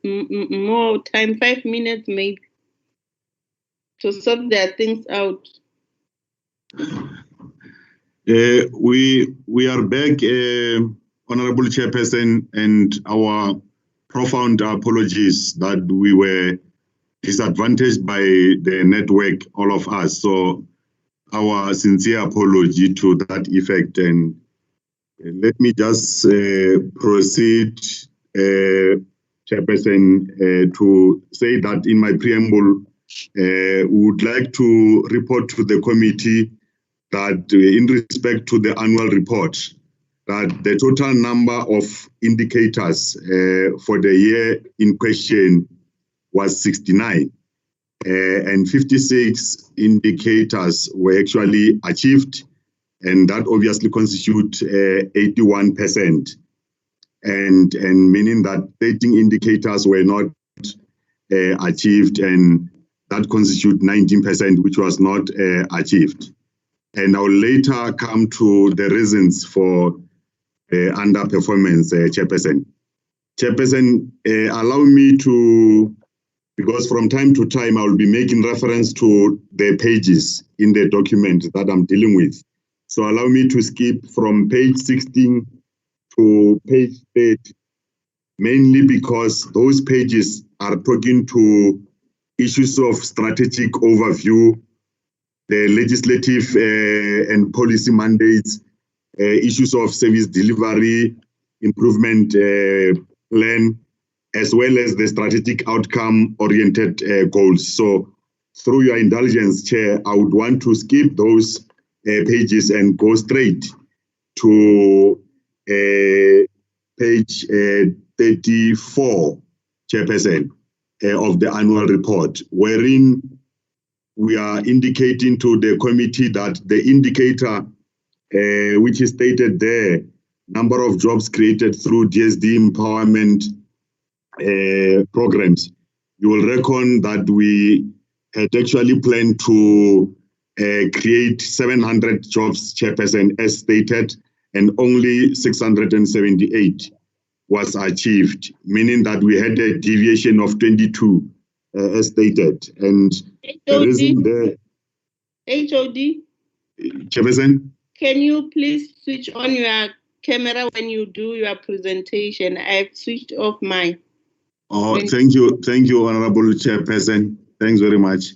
more time, 5 minutes maybe, to sort their things out. We are back, Honorable Chairperson, and our profound apologies that we were disadvantaged by the network, all of us. So our sincere apology to that effect. And let me just proceed, Chairperson, to say that in my preamble, we would like to report to the committee that in respect to the annual report, that the total number of indicators for the year in question was 69, and 56 indicators were actually achieved, and that obviously constitute 81%, and meaning that 13 indicators were not achieved, and that constitute 19%, which was not achieved. And I'll later come to the reasons for underperformance, Chairperson. Chairperson, allow me to, because from time to time I will be making reference to the pages in the document that I'm dealing with. So allow me to skip from page 16 to page 30, mainly because those pages are talking to issues of strategic overview, the legislative and policy mandates, issues of service delivery, improvement plan, as well as the strategic outcome-oriented goals. So through your indulgence, Chair, I would want to skip those pages and go straight to page 34, Chairperson, of the annual report, wherein we are indicating to the committee that the indicator, which is stated there, number of jobs created through DSD empowerment programs. You will reckon that we had actually planned to create 700 jobs, Chairperson, as stated, and only 678 was achieved, meaning that we had a deviation of 22, as stated. And the reason there... HOD? Chairperson? Can you please switch on your camera when you do your presentation? I've switched off mine. Oh, thank you, Honorable Chairperson. Thanks very much.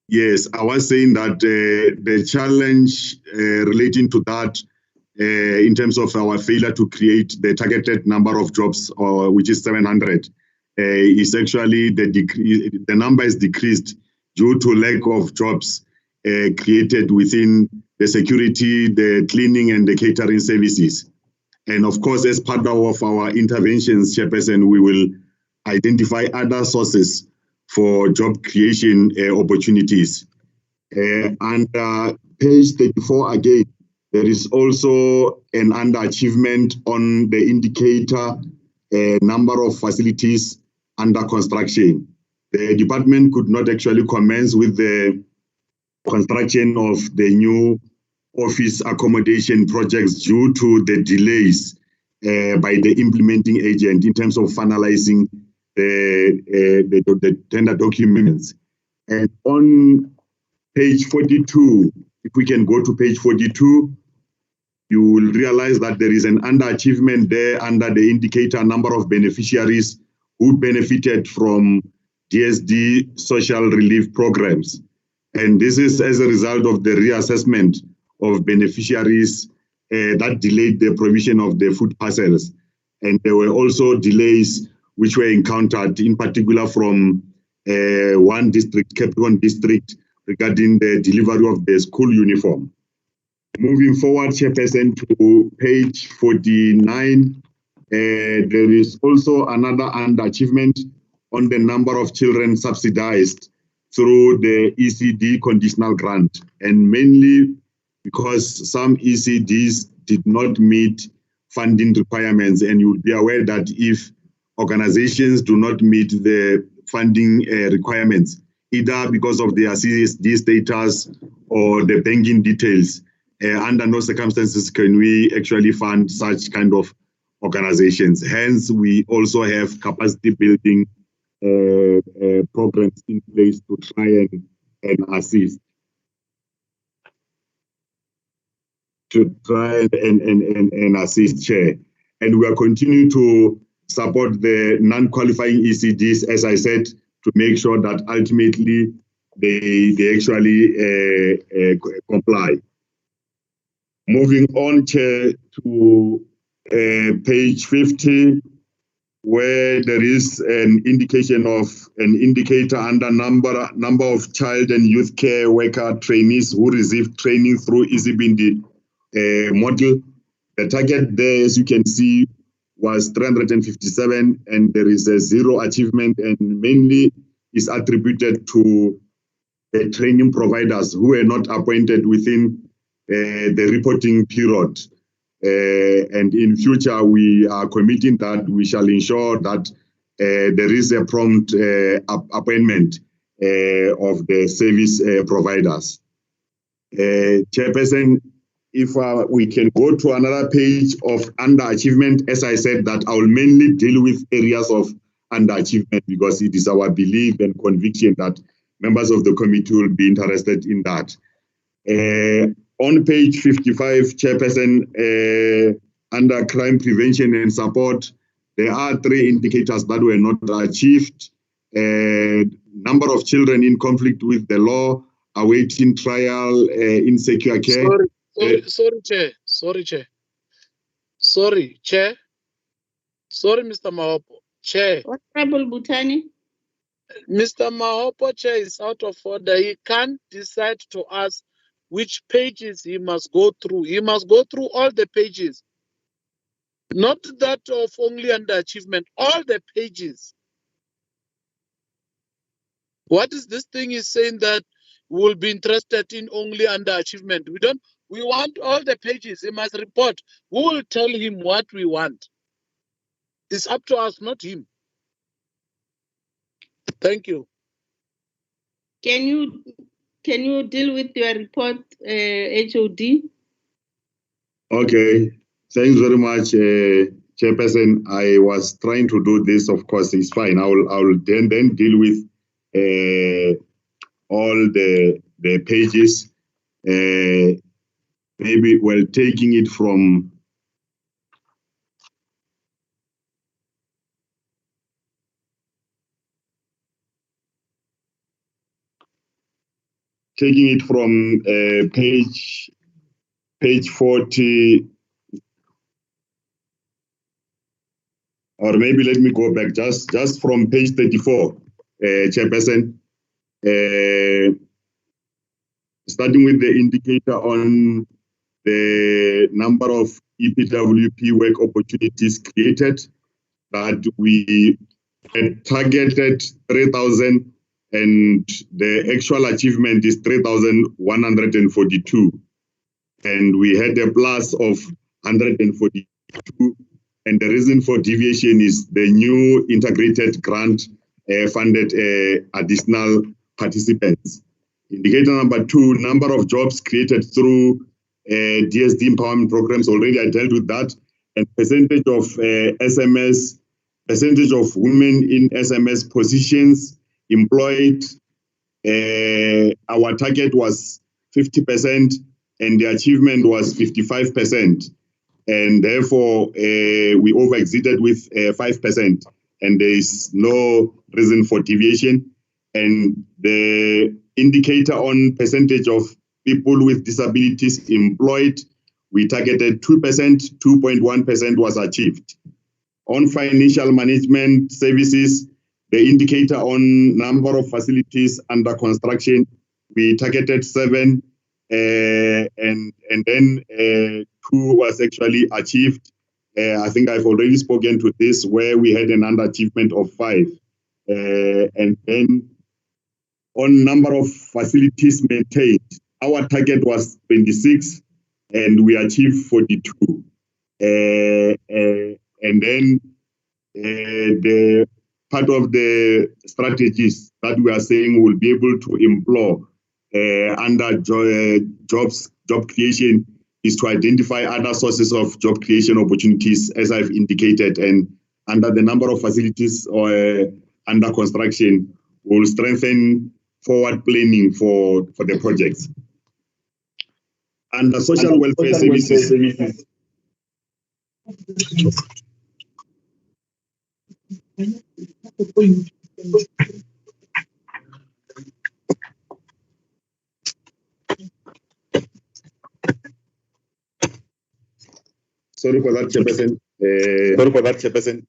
Yes, I was saying that the challenge relating to that, in terms of our failure to create the targeted number of jobs, which is 700, is actually the number is decreased due to lack of jobs created within the security, the cleaning, and the catering services. And of course, as part of our interventions, Chairperson, we will identify other sources for job creation opportunities. And page 34 again, there is also an underachievement on the indicator number of facilities under construction. The department could not actually commence with the construction of the new office accommodation projects due to the delays by the implementing agent in terms of finalizing the tender documents. And on page 42, if we can go to page 42, you will realize that there is an underachievement there under the indicator number of beneficiaries who benefited from DSD social relief programs. And this is as a result of the reassessment of beneficiaries that delayed the provision of the food parcels. And there were also delays which were encountered, in particular from one district, Capricorn district, regarding the delivery of the school uniform. Moving forward, Chairperson, to page 49, there is also another underachievement on the number of children subsidized through the ECD conditional grant, and mainly because some ECDs did not meet funding requirements. And you'll be aware that if organizations do not meet the funding requirements, either because of their CSD status or the banking details, under no circumstances can we actually fund such kind of organizations. Hence, we also have capacity building programs in place to try and assist. Assist, Chair. And we are continuing to support the non-qualifying ECDs, as I said, to make sure that ultimately they actually comply. Moving on, Chair, to page 50, where there is an indication of an indicator under number of child and youth care worker trainees who received training through EasyBindi model. The target there, as you can see, was 357, and there is a 0 achievement, and mainly is attributed to the training providers who were not appointed within the reporting period. And in future, we are committing that we shall ensure that there is a prompt appointment of the service providers. Chairperson, if we can go to another page of underachievement, as I said, that I will mainly deal with areas of underachievement because it is our belief and conviction that members of the committee will be interested in that. On page 55, Chairperson, under crime prevention and support, there are 3 indicators that were not achieved. Number of children in conflict with the law, awaiting trial, insecure care. Sorry, Chair. Sorry, Chair. Sorry, Mr. Mahopo. Chair. Honorable Butani. Mr. Mahopo, Chair, is out of order. He can't decide to us which pages he must go through. He must go through all the pages. Not that of only underachievement, all the pages. What is this thing he's saying that we will be interested in only underachievement? We want all the pages. He must report. We will tell him what we want. It's up to us, not him. Thank you. Can you deal with your report, HOD? Okay. Thanks very much, Chairperson. I was trying to do this. Of course, it's fine. I will then deal with all the pages. Maybe we're taking it from page 40, or maybe let me go back just from page 34, Chairperson. Starting with the indicator on the number of EPWP work opportunities created, that we had targeted 3,000 and the actual achievement is 3,142. And we had a plus of 142. And the reason for deviation is the new integrated grant funded additional participants. Indicator number 2, number of jobs created through DSD empowerment programs. Already I dealt with that. And percentage of SMS, percentage of women in SMS positions employed. Our target was 50% and the achievement was 55%. And therefore, we over-exceeded with 5%. And there is no reason for deviation. And the indicator on percentage of people with disabilities employed, we targeted 2%, 2.1% was achieved. On financial management services, the indicator on number of facilities under construction, we targeted 7, and then 2 was actually achieved. I think I've already spoken to this, where we had an underachievement of 5. And then on number of facilities maintained, our target was 26 and we achieved 42. And then the part of the strategies that we are saying we'll be able to employ under job creation is to identify other sources of job creation opportunities, as I've indicated, and under the number of facilities or under construction, will strengthen forward planning for the projects. Under social welfare services. Sorry for that, Chairperson.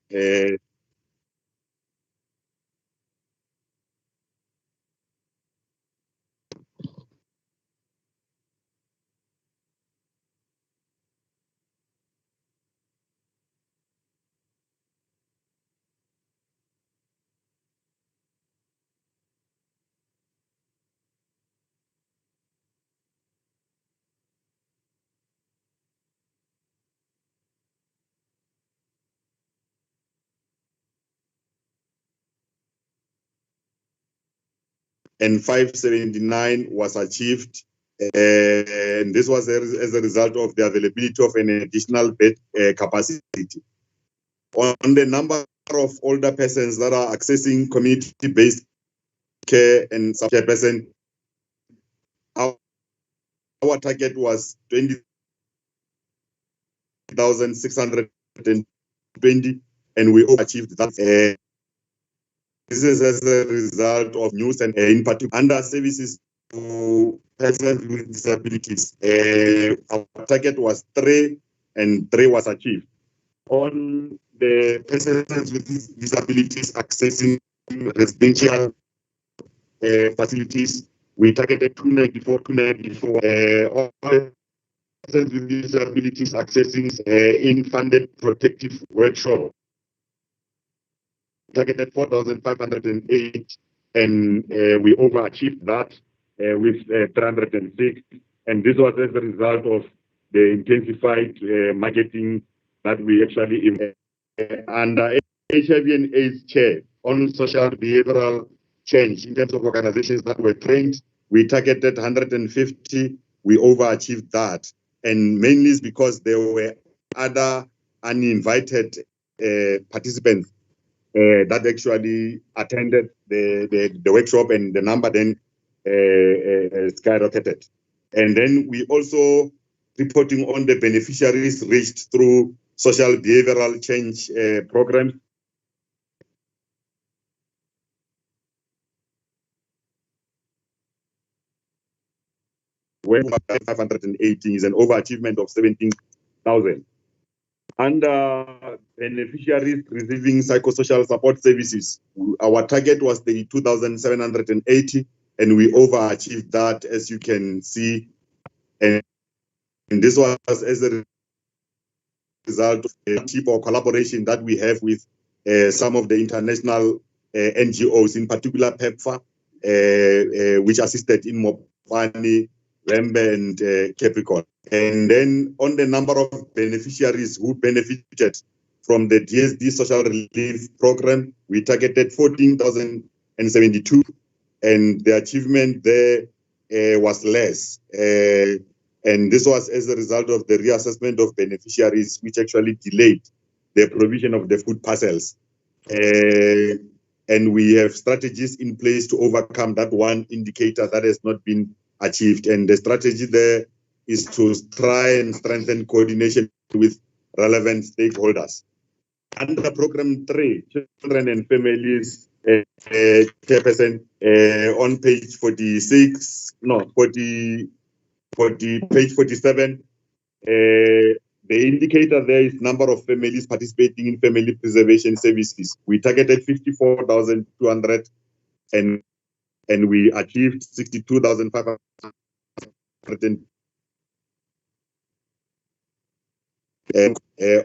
And 579 was achieved. And this was as a result of the availability of an additional bed capacity. On the number of older persons that are accessing community-based care and care person, our target was 20,620, and we overachieved that. This is as a result of news and in particular under services to persons with disabilities. Our target was 3, and 3 was achieved. On the persons with disabilities accessing residential facilities, we targeted 294. All persons with disabilities accessing in-funded protective workshop targeted 4,508, and we overachieved that with 306. And this was as a result of the intensified marketing that we actually under HIV and AIDS chair on social behavioral change in terms of organizations that were trained. We targeted 150. We overachieved that, and mainly is because there were other uninvited participants that actually attended the workshop, and the number then skyrocketed. And then we also reporting on the beneficiaries reached through social behavioral change programs. Where 518 is an overachievement of 17,000. Under beneficiaries receiving psychosocial support services, our target was the 2,780, and we overachieved that, as you can see. And this was as a result of a partnership or collaboration that we have with some of the international NGOs, in particular PEPFAR, which assisted in Mopani, Wembe, and Capricorn. And then on the number of beneficiaries who benefited from the DSD social relief program, we targeted 14,072, and the achievement there was less. And this was as a result of the reassessment of beneficiaries, which actually delayed the provision of the food parcels. And we have strategies in place to overcome that one indicator that has not been achieved. And the strategy there is to try and strengthen coordination with relevant stakeholders. Under Program 3, Children and Families, Chairperson, on page 46, page 47, the indicator there is number of families participating in family preservation services. We targeted 54,200, and we achieved 62,500.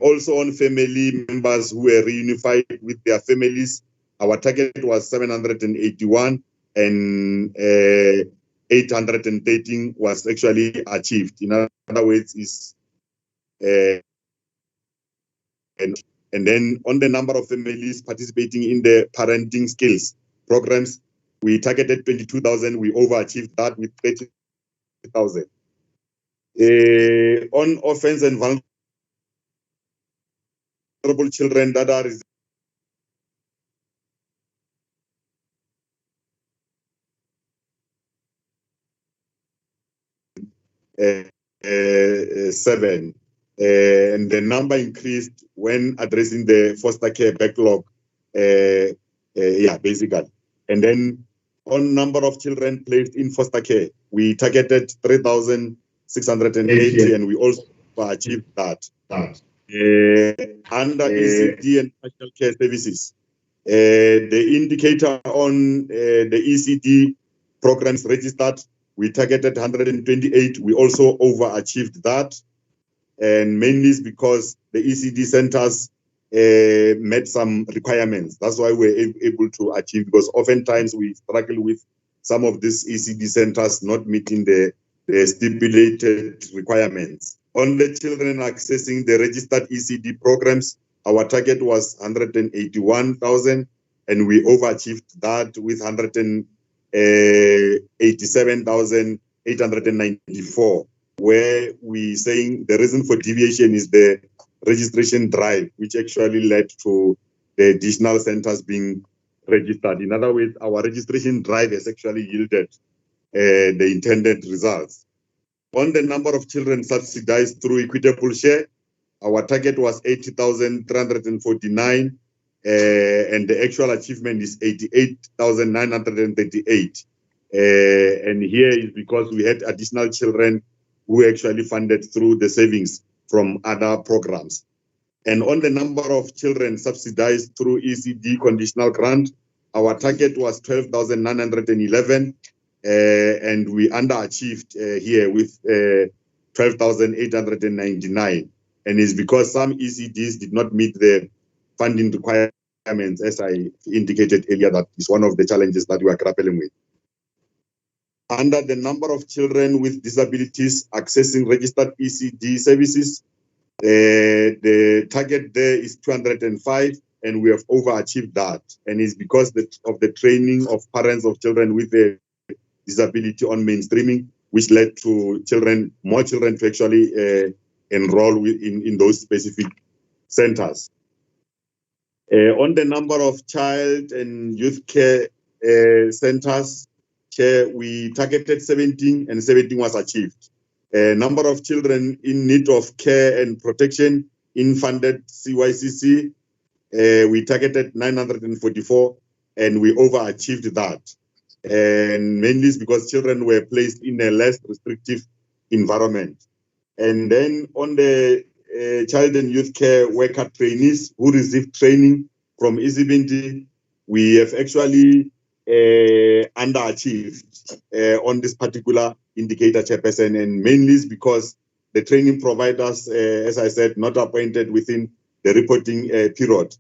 Also on family members who were reunified with their families, our target was 781, and 813 was actually achieved. In other words, is and then on the number of families participating in the parenting skills programs, we targeted 22,000. We overachieved that with 30,000. On offense and vulnerable children that are 7, and the number increased when addressing the foster care backlog. Basically. And then on number of children placed in foster care, we targeted 3,680, and we also achieved that. Under ECD and special care services, the indicator on the ECD programs registered, we targeted 128. We also overachieved that, and mainly is because the ECD centers met some requirements. That's why we're able to achieve, because oftentimes we struggle with some of these ECD centers not meeting the stipulated requirements. On the children accessing the registered ECD programs, our target was 181,000, and we overachieved that with 187,894, where we saying the reason for deviation is the registration drive, which actually led to the additional centers being registered. In other words, our registration drive has actually yielded the intended results. On the number of children subsidized through equitable share, our target was 80,349, and the actual achievement is 88,938. And here is because we had additional children who actually funded through the savings from other programs. And on the number of children subsidized through ECD conditional grant, our target was 12,911, and we underachieved here with 12,899. And it's because some ECDs did not meet the funding requirements, as I indicated earlier. That is one of the challenges that we are grappling with. Under the number of children with disabilities accessing registered ECD services, the target there is 205, and we have overachieved that. And it's because of the training of parents of children with a disability on mainstreaming, which led to more children to actually enroll in those specific centers. On the number of child and youth care centers, we targeted 17, and 17 was achieved. Number of children in need of care and protection in funded CYCC, we targeted 944, and we overachieved that. And mainly it's because children were placed in a less restrictive environment. And then on the child and youth care worker trainees who received training from ECBND, we have actually underachieved on this particular indicator, Chairperson, and mainly is because the training providers, as I said, not appointed within the reporting period.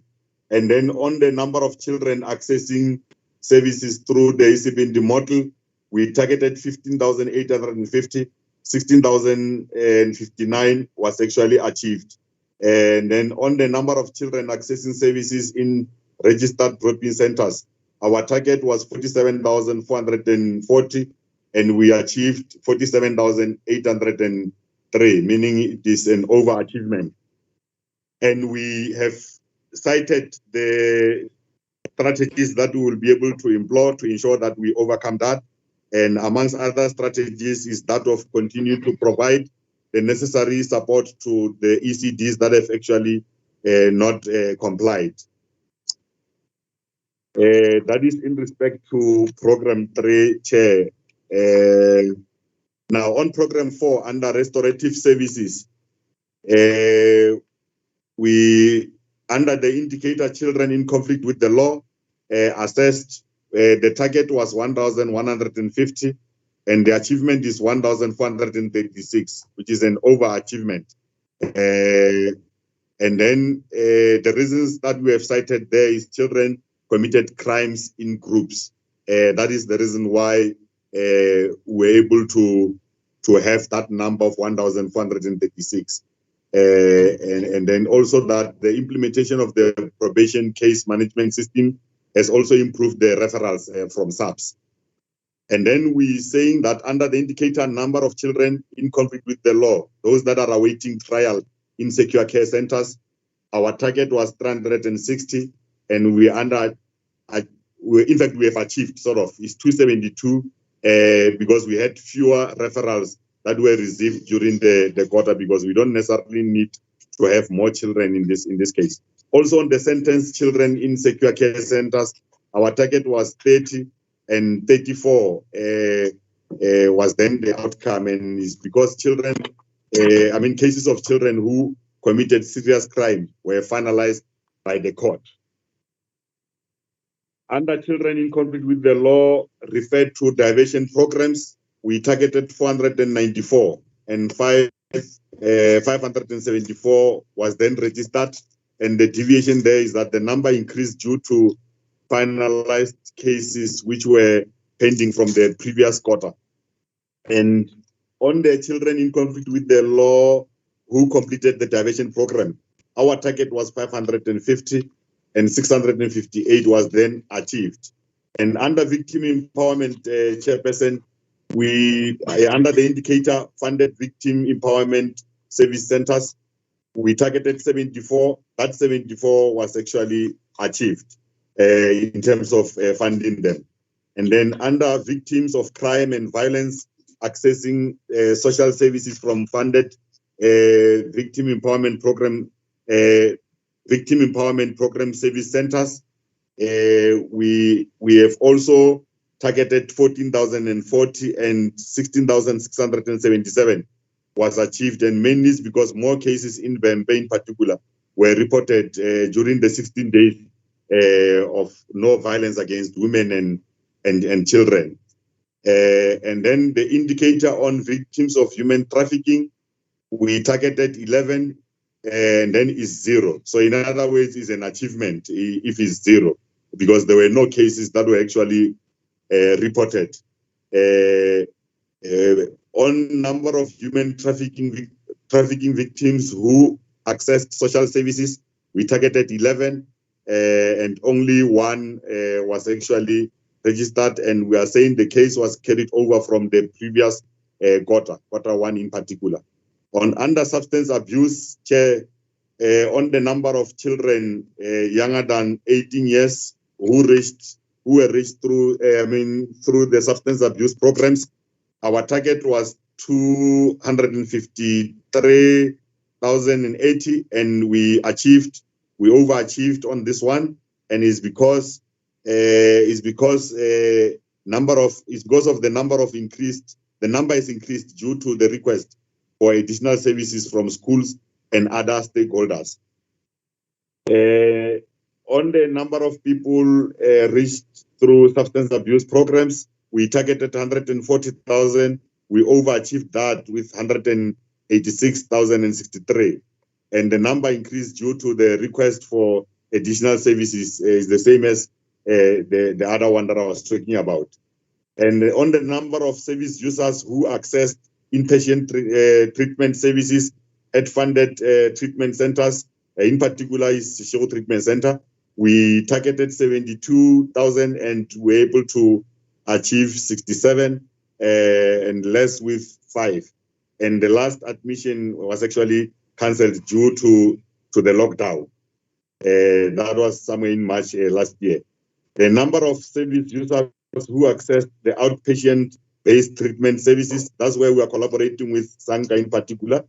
And then on the number of children accessing services through the ECBND model, we targeted 15,850, 16,059 was actually achieved. And then on the number of children accessing services in registered drop-in centers, our target was 47,440, and we achieved 47,803, meaning it is an overachievement. And we have cited the strategies that we will be able to employ to ensure that we overcome that. And amongst other strategies is that of continue to provide the necessary support to the ECDs that have actually not complied. That is in respect to Program 3, Chair. Now on Program 4, under restorative services, we, under the indicator children in conflict with the law, assessed the target was 1,150, and the achievement is 1,436, which is an overachievement. And then the reasons that we have cited there is children committed crimes in groups. That is the reason why we're able to have that number of 1,436. And then also that the implementation of the probation case management system has also improved the referrals from SAPS. And then we saying that under the indicator number of children in conflict with the law, those that are awaiting trial in secure care centers, our target was 360, and we under, in fact, we have achieved sort of, is 272, because we had fewer referrals that were received during the quarter, because we don't necessarily need to have more children in this case. Also on the sentenced children in secure care centers, our target was 30, and 34 was then the outcome, and it's because children, cases of children who committed serious crime were finalized by the court. Under children in conflict with the law referred to diversion programs, we targeted 494, and 574 was then registered, and the deviation there is that the number increased due to finalized cases which were pending from the previous quarter. And on the children in conflict with the law who completed the diversion program, our target was 550, and 658 was then achieved. And under victim empowerment, Chairperson, we, under the indicator funded victim empowerment service centers, we targeted 74. That 74 was actually achieved in terms of funding them. And then under victims of crime and violence accessing social services from funded victim empowerment program service centers, we have also targeted 14,040, and 16,677 was achieved, and mainly because more cases in Bembe in particular were reported during the 16 days of no violence against women and children. And then the indicator on victims of human trafficking, we targeted 11, and then is 0. So in other words, it's an achievement if it's 0, because there were no cases that were actually reported. On number of human trafficking victims who accessed social services, we targeted 11, and only 1 was actually registered, and we are saying the case was carried over from the previous quarter 1 in particular. On under substance abuse, Chair, on the number of children younger than 18 years who were reached through the substance abuse programs, our target was 253,080, and we overachieved on this one, and it's because the number is increased due to the request for additional services from schools and other stakeholders. On the number of people reached through substance abuse programs, we targeted 140,000. We overachieved that with 186,063. And the number increased due to the request for additional services is the same as the other one that I was talking about. And on the number of service users who accessed inpatient treatment services at funded treatment centers, in particular is Seshego Treatment Center, we targeted 72,000 and were able to achieve 67 and less with 5. And the last admission was actually cancelled due to the lockdown. That was somewhere in March last year. The number of service users who accessed the outpatient-based treatment services, that's where we are collaborating with SANCA in particular,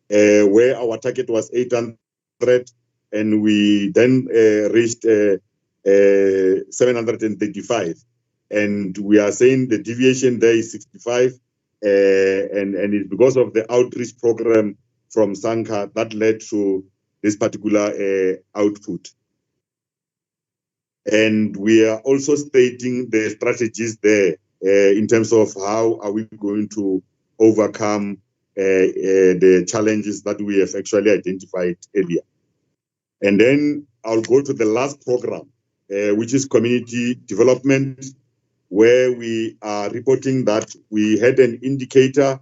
where our target was 800, and we then reached 735. And we are saying the deviation there is 65, and it's because of the outreach program from SANCA that led to this particular output. And we are also stating the strategies there in terms of how are we going to overcome the challenges that we have actually identified earlier. And then I'll go to the last program, which is community development, where we are reporting that we had an indicator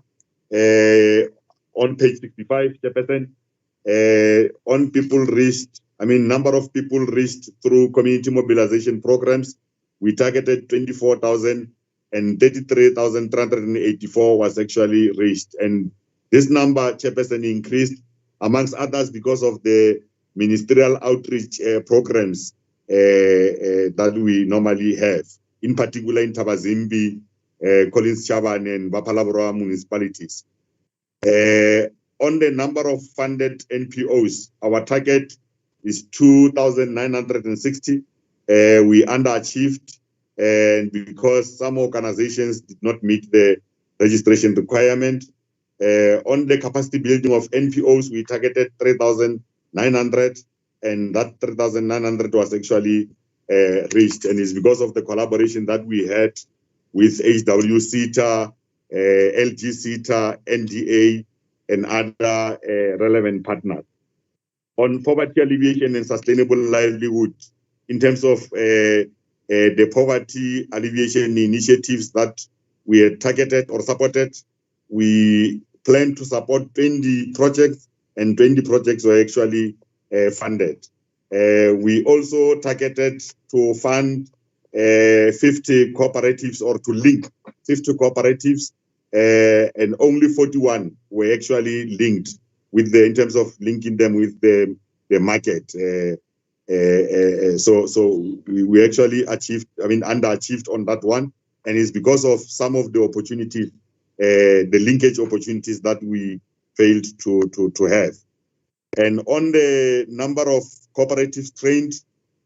on page 65, Chairperson, on people reached, number of people reached through community mobilization programs. We targeted 24,000, and 33,384 was actually reached. And this number, Chairperson, increased amongst others because of the ministerial outreach programs that we normally have, in particular in Tabazimbi, Collins Chaban, and Bapalabroa municipalities. On the number of funded NPOs, our target is 2,960. We underachieved, and because some organizations did not meet the registration requirement. On the capacity building of NPOs, we targeted 3,900, and that 3,900 was actually reached, and it's because of the collaboration that we had with HW CETA, LG CETA, NDA, and other relevant partners. On poverty alleviation and sustainable livelihood, in terms of the poverty alleviation initiatives that we had targeted or supported, we plan to support 20 projects, and 20 projects were actually funded. We also targeted to fund 50 cooperatives, or to link 50 cooperatives, and only 41 were actually linked with in terms of linking them with the market. So we actually underachieved on that one, and it's because of some of the opportunities, the linkage opportunities that we failed to have. And on the number of cooperatives trained,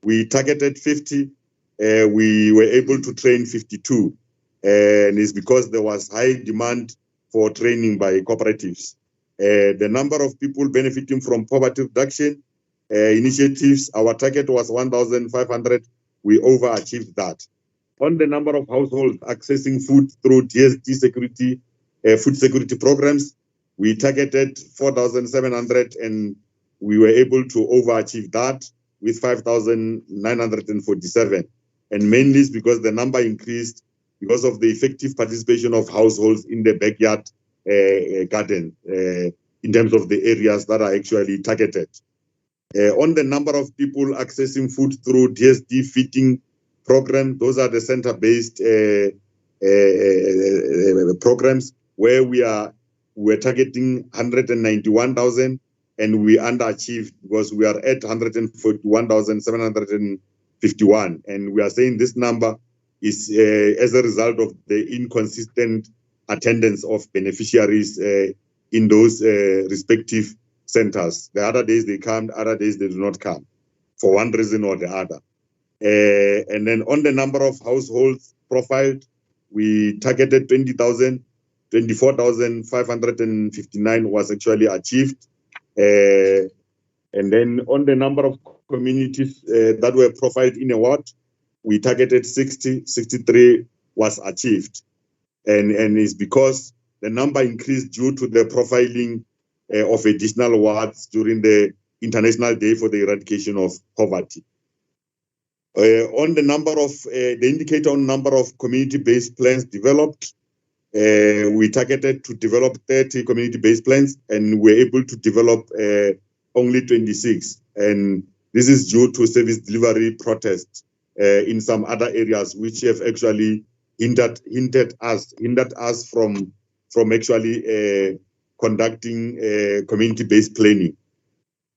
we targeted 50. We were able to train 52, and it's because there was high demand for training by cooperatives. The number of people benefiting from poverty reduction initiatives, our target was 1,500. We overachieved that. On the number of households accessing food through DSD security, food security programs, we targeted 4,700, and we were able to overachieve that with 5,947. And mainly it's because the number increased because of the effective participation of households in the backyard garden in terms of the areas that are actually targeted. On the number of people accessing food through DSD feeding program, those are the center-based programs where we're targeting 191,000, and we underachieved because we are at 141,751, and we are saying this number is as a result of the inconsistent attendance of beneficiaries in those respective centers. The other days they come, other days they do not come, for one reason or the other. And then on the number of households profiled, we targeted 20,000, 24,559 was actually achieved. And then on the number of communities that were profiled in a ward, we targeted 60, 63 was achieved. And it's because the number increased due to the profiling of additional wards during the International Day for the Eradication of Poverty. On the number of, the indicator on number of community-based plans developed, we targeted to develop 30 community-based plans, and we're able to develop only 26. And this is due to service delivery protests in some other areas, which have actually hindered us from actually conducting community-based planning.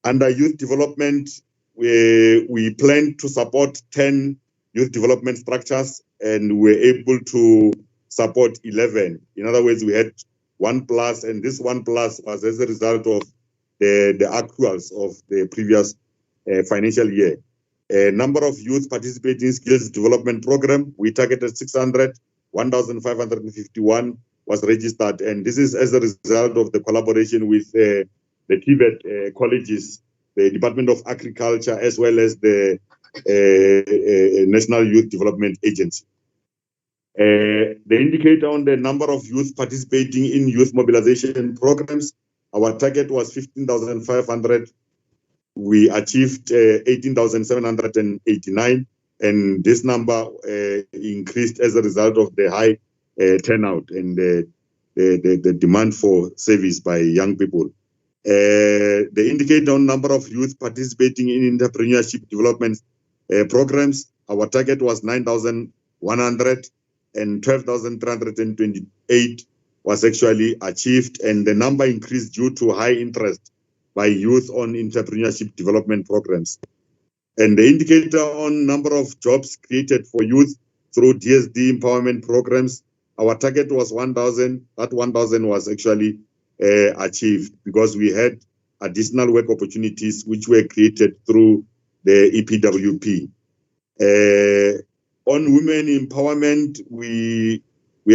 Under youth development, we plan to support 10 youth development structures, and we're able to support 11. In other words, we had 1+, and this 1+ was as a result of the accruals of the previous financial year. Number of youth participating in skills development program, we targeted 600, 1,551 was registered, and this is as a result of the collaboration with the TVET colleges, the Department of Agriculture, as well as the National Youth Development Agency. The indicator on the number of youth participating in youth mobilization programs, our target was 15,500. We achieved 18,789, and this number increased as a result of the high turnout and the demand for service by young people. The indicator on number of youth participating in entrepreneurship development programs, our target was 9,100, and 12,328 was actually achieved, and the number increased due to high interest by youth on entrepreneurship development programs. And the indicator on number of jobs created for youth through DSD empowerment programs, our target was 1,000. That 1,000 was actually achieved because we had additional work opportunities which were created through the EPWP. On women empowerment, we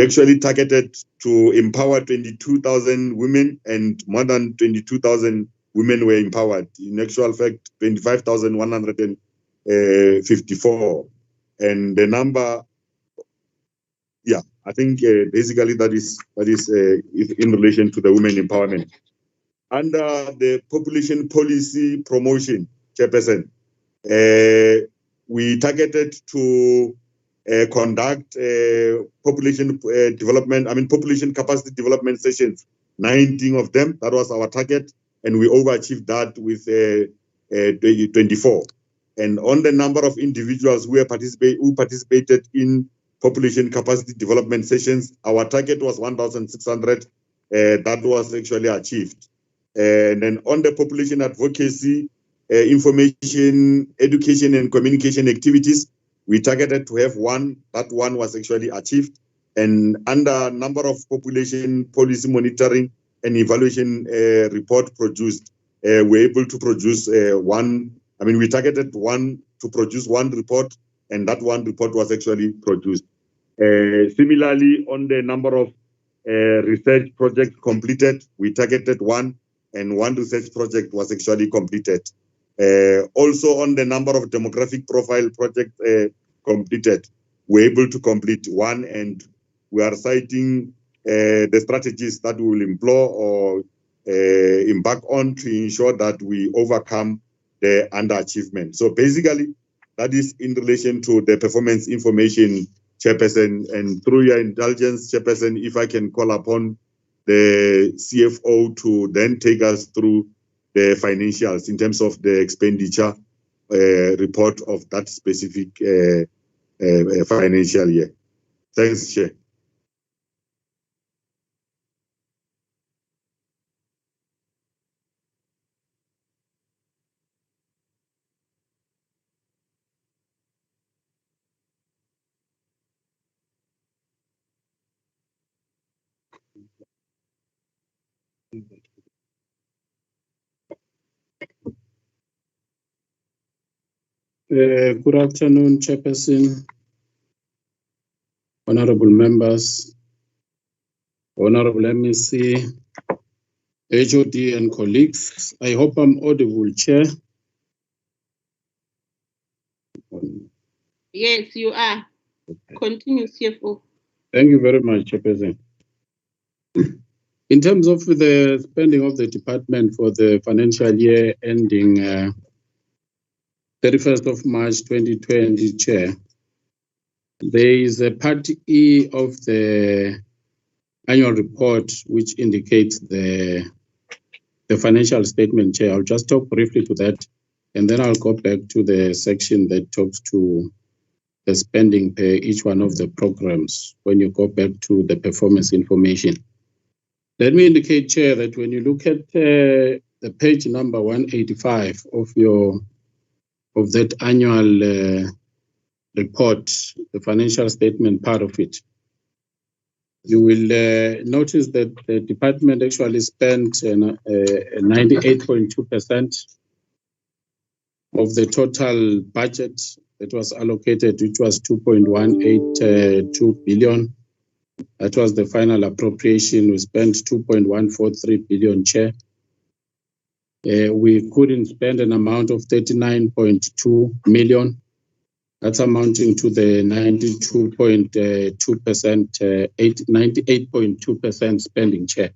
actually targeted to empower 22,000 women, and more than 22,000 women were empowered. In actual fact, 25,154. And the number, yeah, I think basically that is in relation to the women empowerment. Under the population policy promotion, Chairperson, we targeted to conduct population capacity development sessions, 19 of them. That was our target, and we overachieved that with 24. And on the number of individuals who participated in population capacity development sessions, our target was 1,600. That was actually achieved. And then on the population advocacy, information, education, and communication activities, we targeted to have one. That one was actually achieved. And under number of population policy monitoring and evaluation report produced, we're able to produce one. I mean, we targeted one to produce one report, and that one report was actually produced. Similarly, on the number of research projects completed, we targeted one, and one research project was actually completed. Also, on the number of demographic profile projects completed, we're able to complete one, and we are citing the strategies that we will employ or embark on to ensure that we overcome the underachievement. So basically, that is in relation to the performance information, Chairperson, and through your indulgence, Chairperson, if I can call upon the CFO to then take us through the financials in terms of the expenditure report of that specific financial year. Thanks, Chair. Good afternoon, Chairperson, honorable members, honorable MEC, HOD and colleagues. I hope I'm audible, Chair. Yes, you are. Okay. Continue, CFO. Thank you very much, Chairperson. In terms of the spending of the department for the financial year ending 31st of March 2020, Chair, there is a part E of the annual report which indicates the financial statement, Chair. I'll just talk briefly to that, and then I'll go back to the section that talks to the spending per each one of the programs when you go back to the performance information. Let me indicate, Chair, that when you look at the page number 185 of that annual report, the financial statement part of it, you will notice that the department actually spent 98.2% of the total budget that was allocated, which was 2.182 billion. That was the final appropriation. We spent 2.143 billion, Chair. We couldn't spend an amount of 39.2 million. That's amounting to the 98.2% spending, Chair.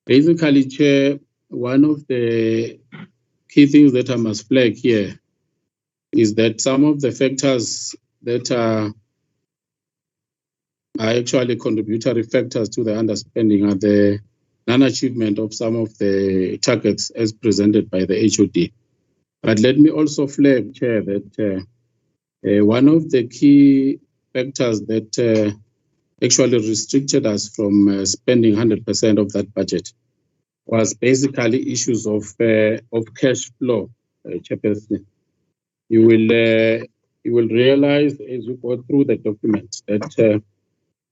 Basically, Chair, one of the key things that I must flag here is that some of the factors that are actually contributory factors to the underspending are the non-achievement of some of the targets as presented by the HOD. But let me also flag, Chair, that one of the key factors that actually restricted us from spending 100% of that budget was basically issues of cash flow, Chairperson. You will realize as you go through the document that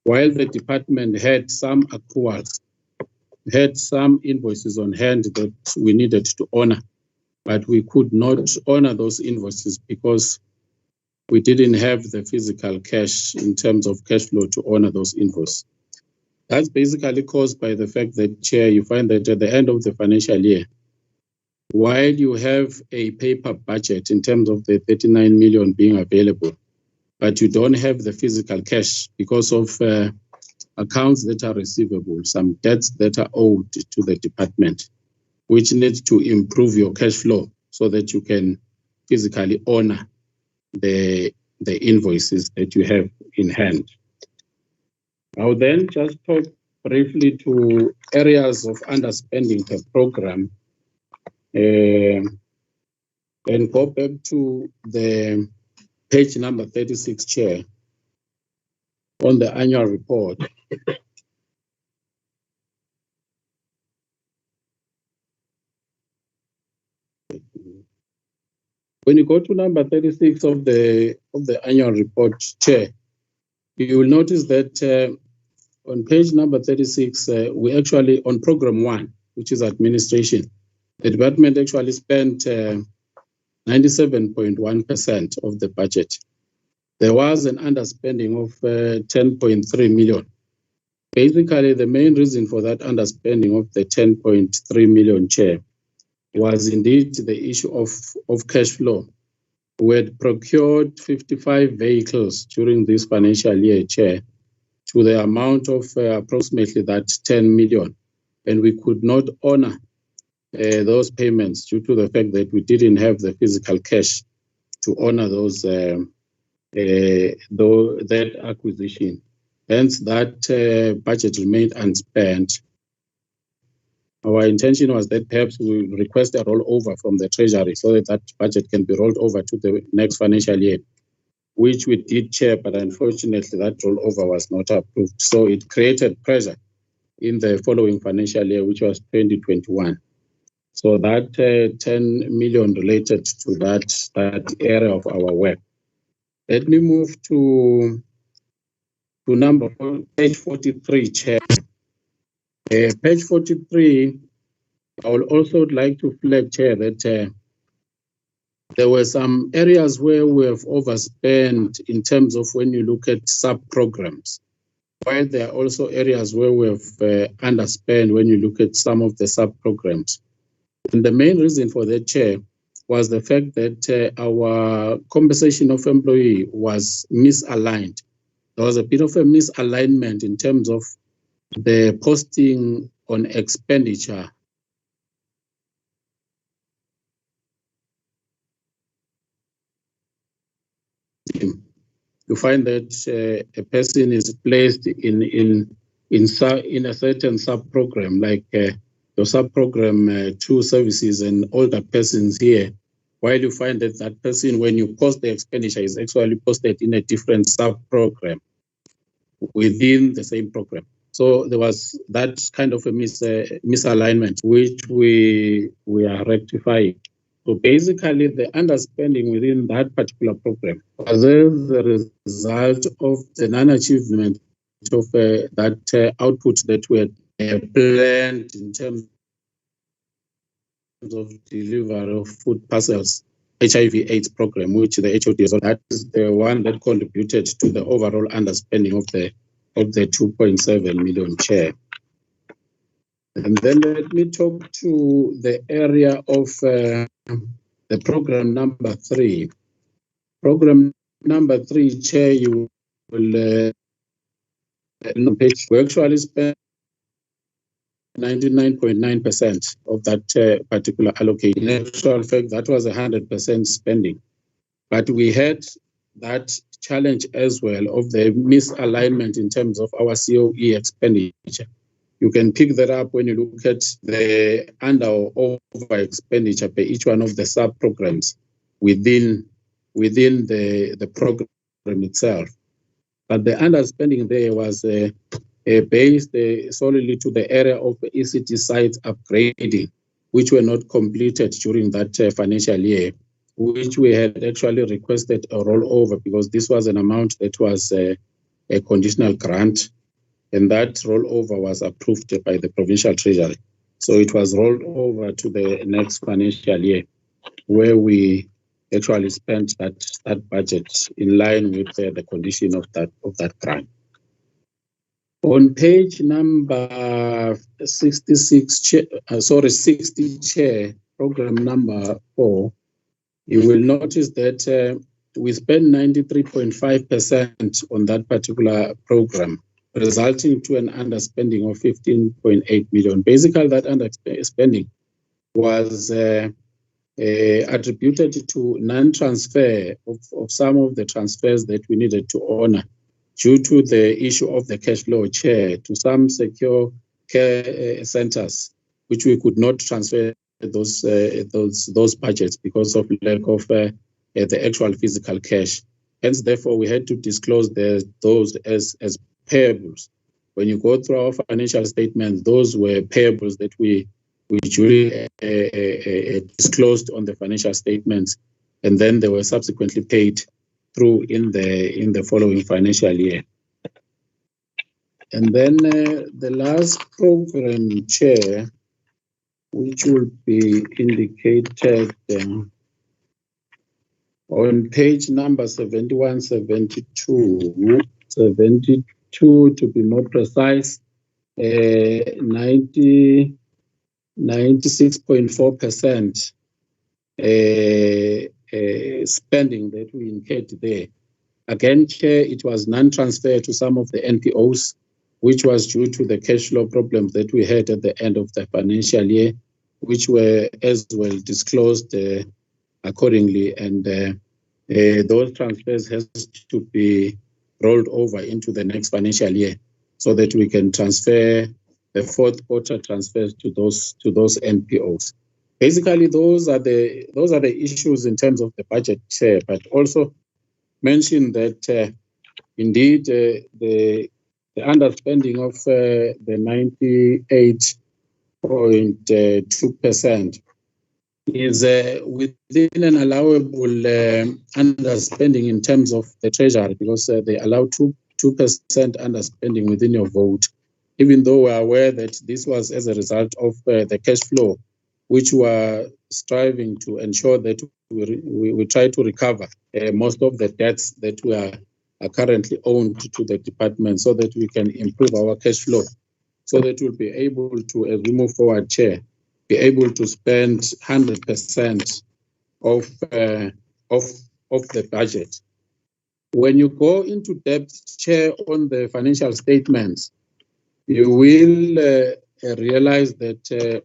while the department had some accruals, had some invoices on hand that we needed to honor, but we could not honor those invoices because we didn't have the physical cash in terms of cash flow to honor those invoices. That's basically caused by the fact that, Chair, you find that at the end of the financial year, while you have a paper budget in terms of the 39 million being available, but you don't have the physical cash because of accounts that are receivable, some debts that are owed to the department, which need to improve your cash flow so that you can physically honor the invoices that you have in hand. I'll then just talk briefly to areas of underspending per program and go back to the page number 36, Chair, on the annual report. When you go to number 36 of the annual report, Chair, you will notice that on page number 36, we actually, on program 1, which is administration, the department actually spent 97.1% of the budget. There was an underspending of 10.3 million. Basically, the main reason for that underspending of the 10.3 million, Chair, was indeed the issue of cash flow. We had procured 55 vehicles during this financial year, Chair, to the amount of approximately that 10 million. And we could not honor those payments due to the fact that we didn't have the physical cash to honor those that acquisition. Hence, that budget remained unspent. Our intention was that perhaps we request a rollover from the Treasury so that that budget can be rolled over to the next financial year, which we did, Chair, but unfortunately that rollover was not approved. So it created pressure in the following financial year, which was 2021. So that 10 million related to that area of our work. Let me move to page 43, Chair. Page 43, I would also like to flag, Chair, that there were some areas where we have overspent in terms of when you look at sub-programs, while there are also areas where we have underspent when you look at some of the sub-programs. And the main reason for that, Chair, was the fact that our compensation of employee was misaligned. There was a bit of a misalignment in terms of the posting on expenditure. You find that a person is placed in a certain sub-program, like your sub-program 2 services and older persons here, while you find that that person, when you post the expenditure, is actually posted in a different sub-program within the same program. So there was that kind of a misalignment, which we are rectifying. So basically, the underspending within that particular program was the result of the non-achievement of that output that we had planned in terms of delivery of food parcels, HIV/AIDS program, which the HOD is. That is the one that contributed to the overall underspending of the 2.7 million, Chair. And then let me talk to the area of the program number 3. Program number 3, Chair, you will we actually spent 99.9% of that particular allocation. In actual fact, that was 100% spending. But we had that challenge as well of the misalignment in terms of our COE expenditure. You can pick that up when you look at the under or over expenditure per each one of the sub-programs within the program itself. But the underspending there was based solely to the area of ECT sites upgrading, which were not completed during that financial year, which we had actually requested a rollover because this was an amount that was a conditional grant, and that rollover was approved by the provincial treasury. So it was rolled over to the next financial year, where we actually spent that budget in line with the condition of that grant. On page number 60 chair, program number 4, you will notice that we spent 93.5% on that particular program, resulting to an underspending of 15.8 million. Basically, that underspending was attributed to non-transfer of some of the transfers that we needed to honor due to the issue of the cash flow chair to some secure care centers, which we could not transfer those budgets because of lack of the actual physical cash. Hence, therefore, we had to disclose those as payables. When you go through our financial statements, those were payables that we duly disclosed on the financial statements, and then they were subsequently paid through in the following financial year. And then the last program, Chair, which will be indicated on page number 71, 72 to be more precise, 96.4% spending that we incurred there. Again, Chair, it was non-transfer to some of the NPOs, which was due to the cash flow problems that we had at the end of the financial year, which were as well disclosed accordingly. And those transfers has to be rolled over into the next financial year so that we can transfer the fourth quarter transfers to those NPOs. Basically, those are the issues in terms of the budget, Chair, but also mention that indeed the underspending of the 98.2% is within an allowable underspending in terms of the treasury, because they allow 2% underspending within your vote, even though we're aware that this was as a result of the cash flow, which were striving to ensure that we try to recover most of the debts that we are currently owned to the department, so that we can improve our cash flow, so that we'll be able to, as we move forward, Chair, be able to spend 100% of the budget. When you go into depth, Chair, on the financial statements, you will realize that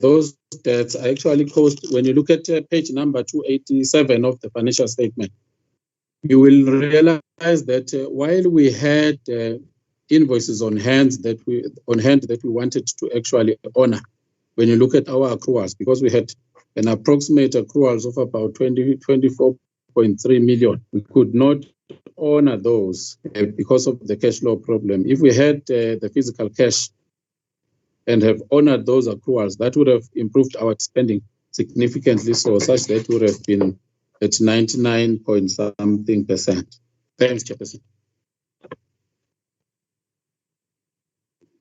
those debts are actually cost. When you look at page number 287 of the financial statement, you will realize that while we had invoices on hand that we wanted to actually honor, when you look at our accruals, because we had an approximate accruals of about 24.3 million, we could not honor those because of the cash flow problem. If we had the physical cash and have honored those accruals, that would have improved our spending significantly, so such that would have been at 99.something%. Thanks, Chairperson.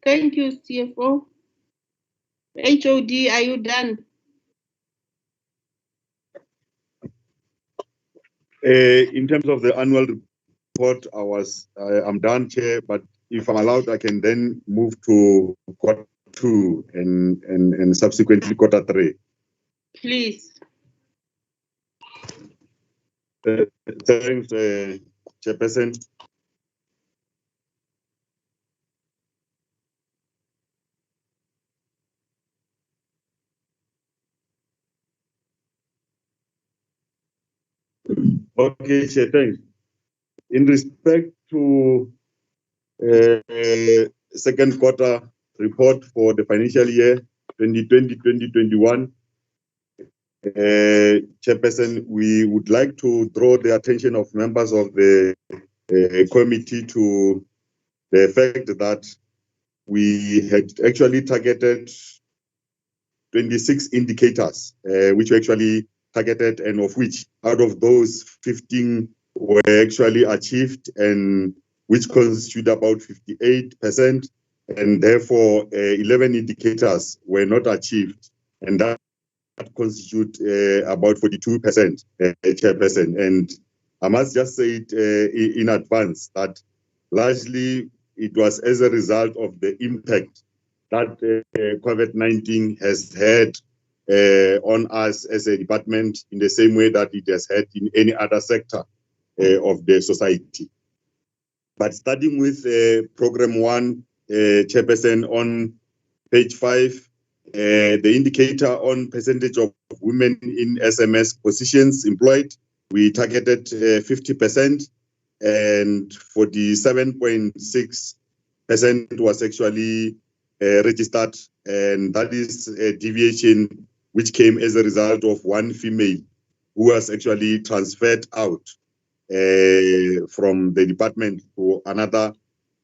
Thank you, CFO. HOD, are you done? In terms of the annual report, I'm done, Chair, but if I'm allowed, I can then move to quarter 2 and subsequently quarter 3. Please. Thanks, Chairperson. Okay, Chair, thanks. In respect to second quarter report for the financial year 2020-2021, Chairperson, we would like to draw the attention of members of the committee to the fact that we had actually targeted 26 indicators, which were actually targeted, and of which out of those 15 were actually achieved, and which constitute about 58%, and therefore 11 indicators were not achieved, and that constitute about 42%, chairperson. And I must just say it in advance that largely it was as a result of the impact that COVID-19 has had on us as a department, in the same way that it has had in any other sector of the society. But starting with program 1, chairperson, on page 5, the indicator on percentage of women in SMS positions employed, we targeted 50%, and 47.6% was actually registered, and that is a deviation which came as a result of one female who was actually transferred out from the department to another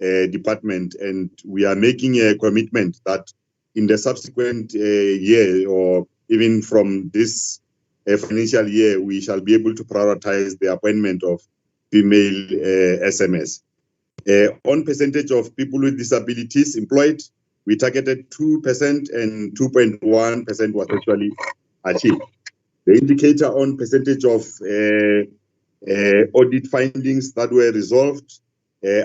department. And we are making a commitment that in the subsequent year, or even from this financial year, we shall be able to prioritize the appointment of female SMS. On percentage of people with disabilities employed, we targeted 2%, and 2.1% was actually achieved. The indicator on percentage of audit findings that were resolved,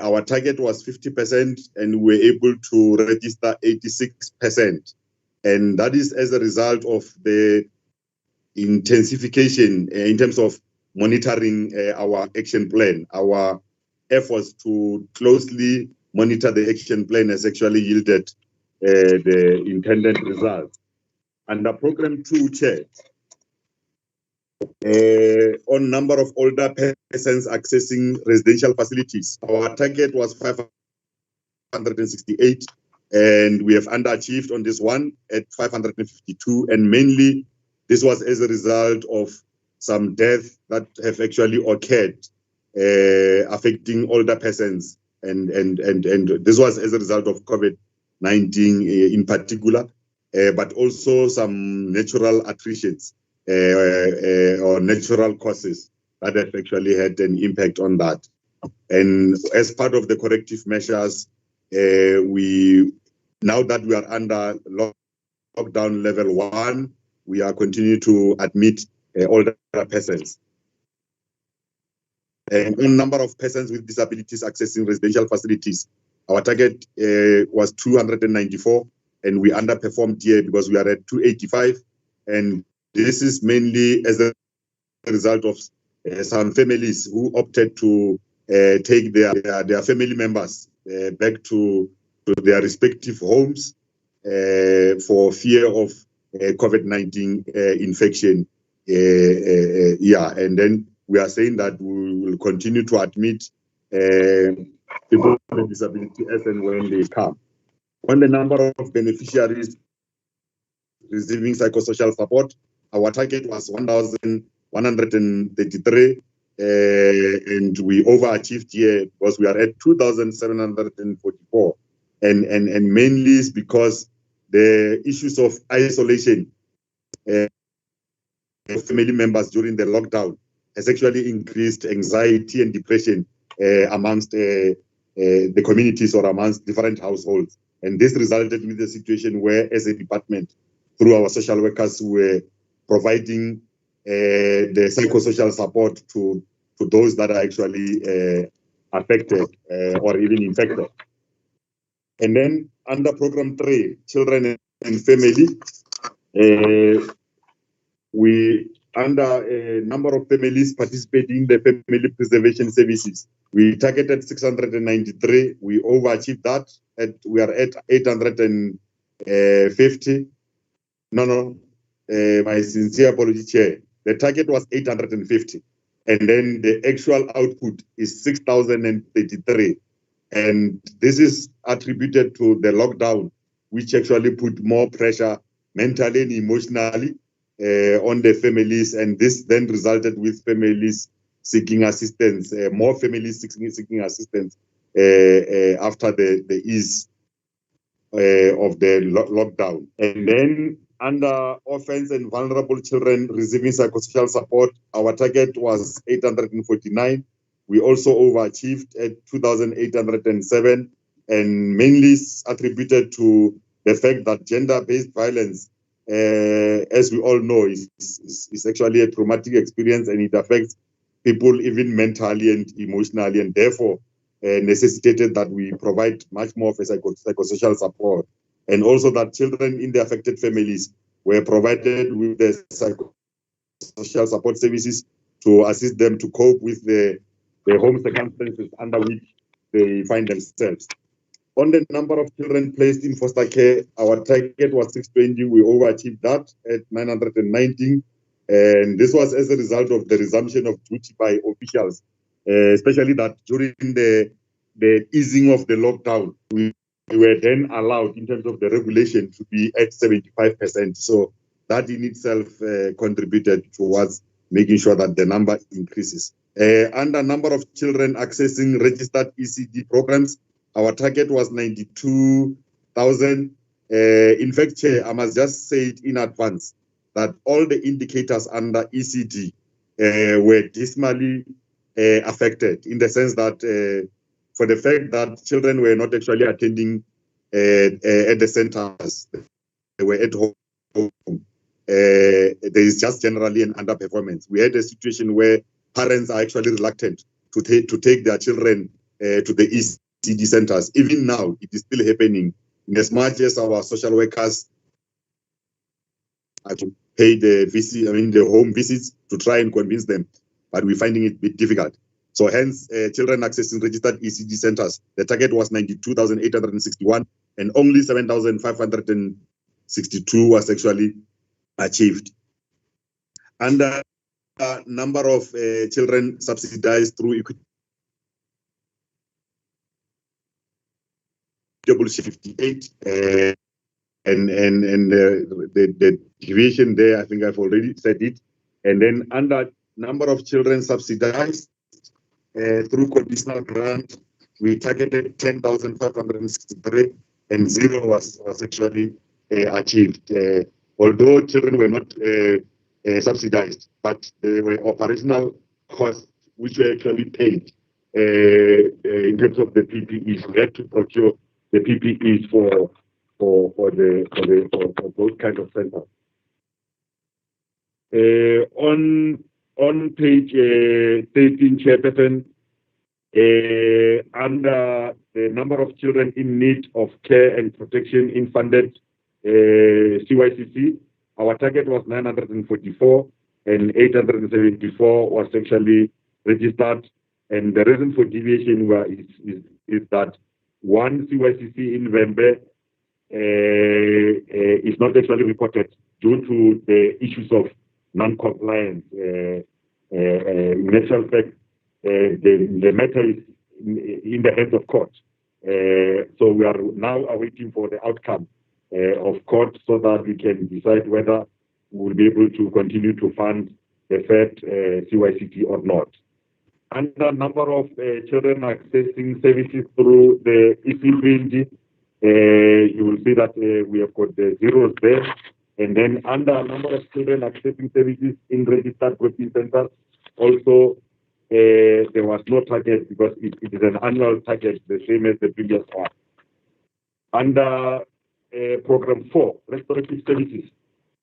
our target was 50%, and we were able to register 86%. And that is as a result of the intensification in terms of monitoring our action plan. Our efforts to closely monitor the action plan has actually yielded the intended result. Under program 2, Chair, on number of older persons accessing residential facilities, our target was 568, and we have underachieved on this one at 552, and mainly this was as a result of some deaths that have actually occurred affecting older persons, and this was as a result of COVID-19 in particular, but also some natural attritions or natural causes that have actually had an impact on that. And as part of the corrective measures, now that we are under lockdown level 1, we are continuing to admit older persons. And on number of persons with disabilities accessing residential facilities, our target was 294, and we underperformed here because we are at 285. And this is mainly as a result of some families who opted to take their family members back to their respective homes for fear of COVID-19 infection. And then we are saying that we will continue to admit people with disability as and when they come. On the number of beneficiaries receiving psychosocial support, our target was 1,133, and we overachieved here because we are at 2,744, and mainly is because the issues of isolation of family members during the lockdown has actually increased anxiety and depression amongst the communities or amongst different households. And this resulted with a situation where, as a department, through our social workers, we were providing the psychosocial support to those that are actually affected or even infected. And then under program 3, children and family, we under a number of families participating in the family preservation services, we targeted 693. We overachieved that. We are at 850. My sincere apology, Chair. The target was 850, and then the actual output is 6,033. And this is attributed to the lockdown, which actually put more pressure mentally and emotionally on the families, and this then resulted with families seeking assistance, more families seeking assistance after the ease of the lockdown. And then under orphans and vulnerable children receiving psychosocial support, our target was 849. We also overachieved at 2,807, and mainly attributed to the fact that gender-based violence, as we all know, is actually a traumatic experience, and it affects people even mentally and emotionally, and therefore necessitated that we provide much more of a psychosocial support, and also that children in the affected families were provided with the psychosocial support services to assist them to cope with the home circumstances under which they find themselves. On the number of children placed in foster care, our target was 620. We overachieved that at 919. And this was as a result of the resumption of duty by officials, especially that during the easing of the lockdown, we were then allowed, in terms of the regulation, to be at 75%. So that in itself contributed towards making sure that the number increases. Under number of children accessing registered ECD programs, our target was 92,000. In fact, Chair, I must just say it in advance that all the indicators under ECD were dismally affected, in the sense that for the fact that children were not actually attending at the centers, they were at home. There is just generally an underperformance. We had a situation where parents are actually reluctant to take their children to the ECD centers. Even now, it is still happening, in as much as our social workers are to pay the home visits to try and convince them, but we're finding it a bit difficult. So hence, children accessing registered ECD centers, the target was 92,861, and only 7,562 was actually achieved. And number of children subsidized through equitable 58, and the deviation there, I think I've already said it. And then under number of children subsidized through conditional grant, we targeted 10,563, and 0 was actually achieved. Although children were not subsidized, but there were operational costs which were actually paid in terms of the PPEs. We had to procure the PPEs for those kind of centers. On page 13, Chairperson, under the number of children in need of care and protection in funded CYCC, our target was 944, and 874 was actually registered. And the reason for deviation is that one CYCC in Vembe is not actually reported due to the issues of non-compliance. In actual fact, the matter is in the hands of court. So we are now awaiting for the outcome of court, so that we can decide whether we will be able to continue to fund the third CYCT or not. And the number of children accessing services through the ECD, you will see that we have got the zeros there. And then under number of children accessing services in registered group-in centers, also there was no target, because it is an annual target, the same as the previous one. Under Program 4, Restorative Services,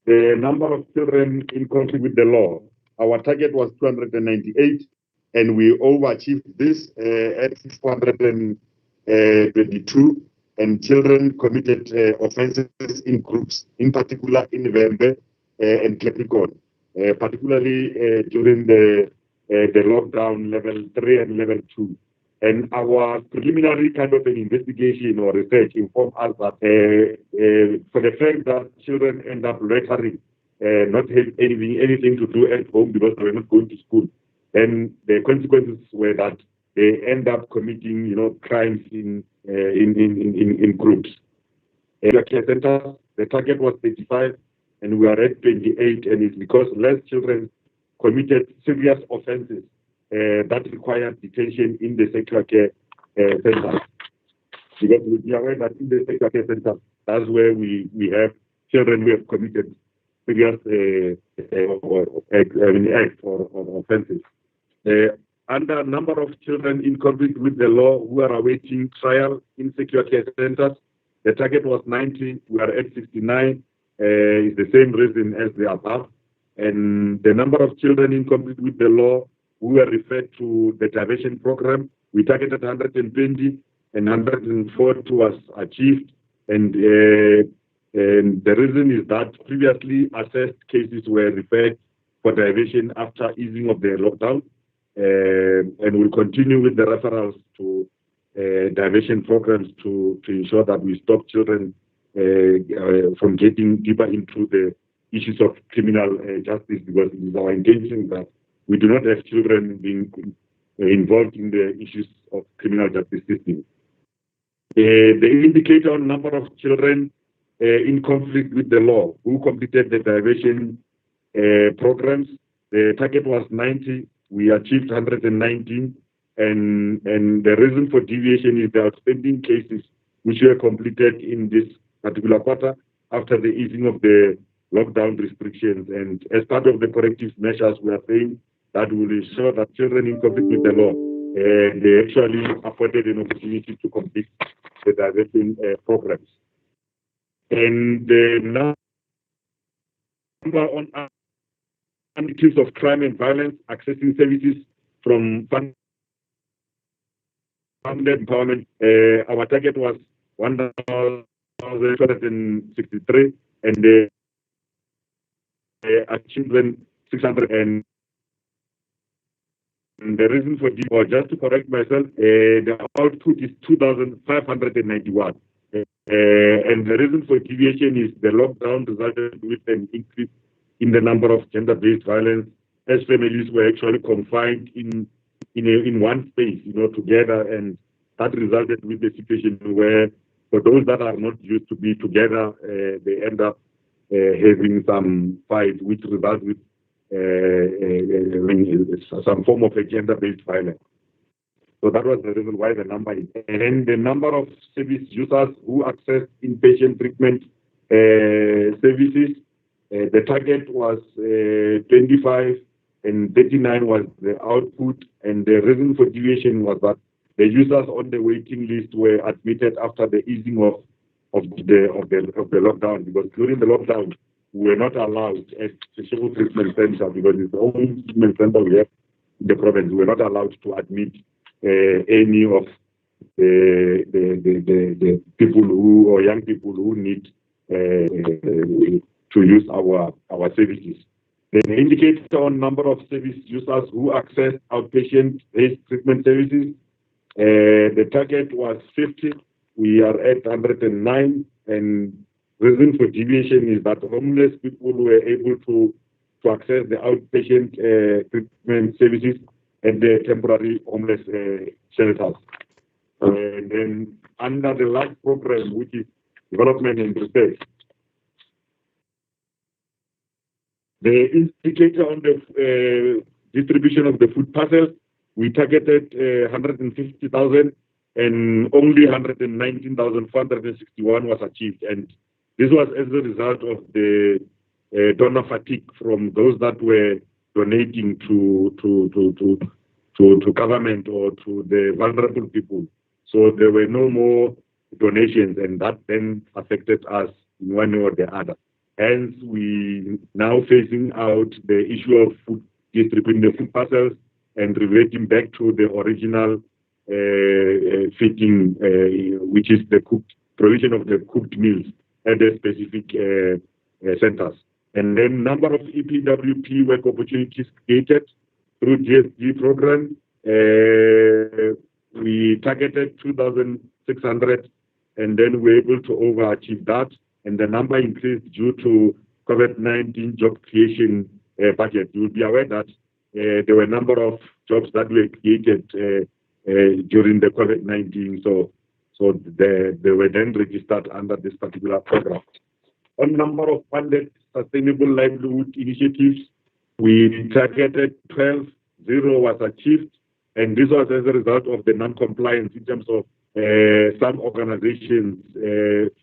the number of children in conflict with the law, our target was 298, and we overachieved this at 622, and children committed offenses in groups, in particular in Vembe and Capricorn, particularly during the lockdown level 3 and level 2. And our preliminary kind of an investigation or research informed us that for the fact that children end up recurring, not having anything to do at home because they were not going to school, and the consequences were that they end up committing, crimes in groups. In the care center, the target was 35, and we are at 28, and it's because less children committed serious offenses that require detention in the sexual care center. Because we are aware that in the sexual care center, that's where we have children who have committed serious acts or offenses. Under a number of children in conflict with the law who are awaiting trial in secure care centers, the target was 90. We are at 69. It's the same reason as the above. And the number of children in conflict with the law who were referred to the diversion program, we targeted 120 and 140 was achieved. And the reason is that previously assessed cases were referred for diversion after easing of the lockdown. And we'll continue with the referrals to diversion programs to ensure that we stop children from getting deeper into the issues of criminal justice, because it is our intention that we do not have children being involved in the issues of criminal justice system. The indicator on number of children in conflict with the law who completed the diversion programs, the target was 90. We achieved 119, and the reason for deviation is the outstanding cases which were completed in this particular quarter after the easing of the lockdown restrictions. And as part of the corrective measures, we are saying that will ensure that children in conflict with the law, they actually afforded an opportunity to complete the diversion programs. And the number on activities of crime and violence, accessing services from funded empowerment, our target was 1,263, and the achievement 600. And the reason for this, or just to correct myself, the output is 2,591. And the reason for deviation is the lockdown resulted with an increase in the number of gender-based violence, as families were actually confined in one space, together, and that resulted with the situation where, for those that are not used to be together, they end up having some fight, which results with some form of a gender-based violence. So that was the reason why the number is. And the number of service users who access inpatient treatment services, the target was 25 and 39 was the output. And the reason for deviation was that the users on the waiting list were admitted after the easing of the lockdown, because during the lockdown we were not allowed at the Seshego Treatment Center, because it's the only treatment center we have in the province. We were not allowed to admit any of the people who, or young people who need to use our services. The indicator on number of service users who access outpatient-based treatment services, the target was 50. We are at 109, and reason for deviation is that homeless people were able to access the outpatient treatment services at the temporary homeless shelters. And then under the last program, which is development and research, the indicator on the distribution of the food parcels, we targeted 150,000, and only 119,461 was achieved. And this was as a result of the donor fatigue from those that were donating to government or to the vulnerable people. So there were no more donations, and that then affected us in one way or the other. Hence, we now facing out the issue of food, distributing the food parcels and reverting back to the original feeding, which is the provision of the cooked meals at the specific centers. And then number of EPWP work opportunities created through GSG program, we targeted 2,600, and then we were able to overachieve that. And the number increased due to COVID-19 job creation budget. You will be aware that there were a number of jobs that were created during the COVID-19. So they were then registered under this particular program. On number of funded sustainable livelihood initiatives, we targeted 12 zero was achieved, and this was as a result of the non-compliance in terms of some organizations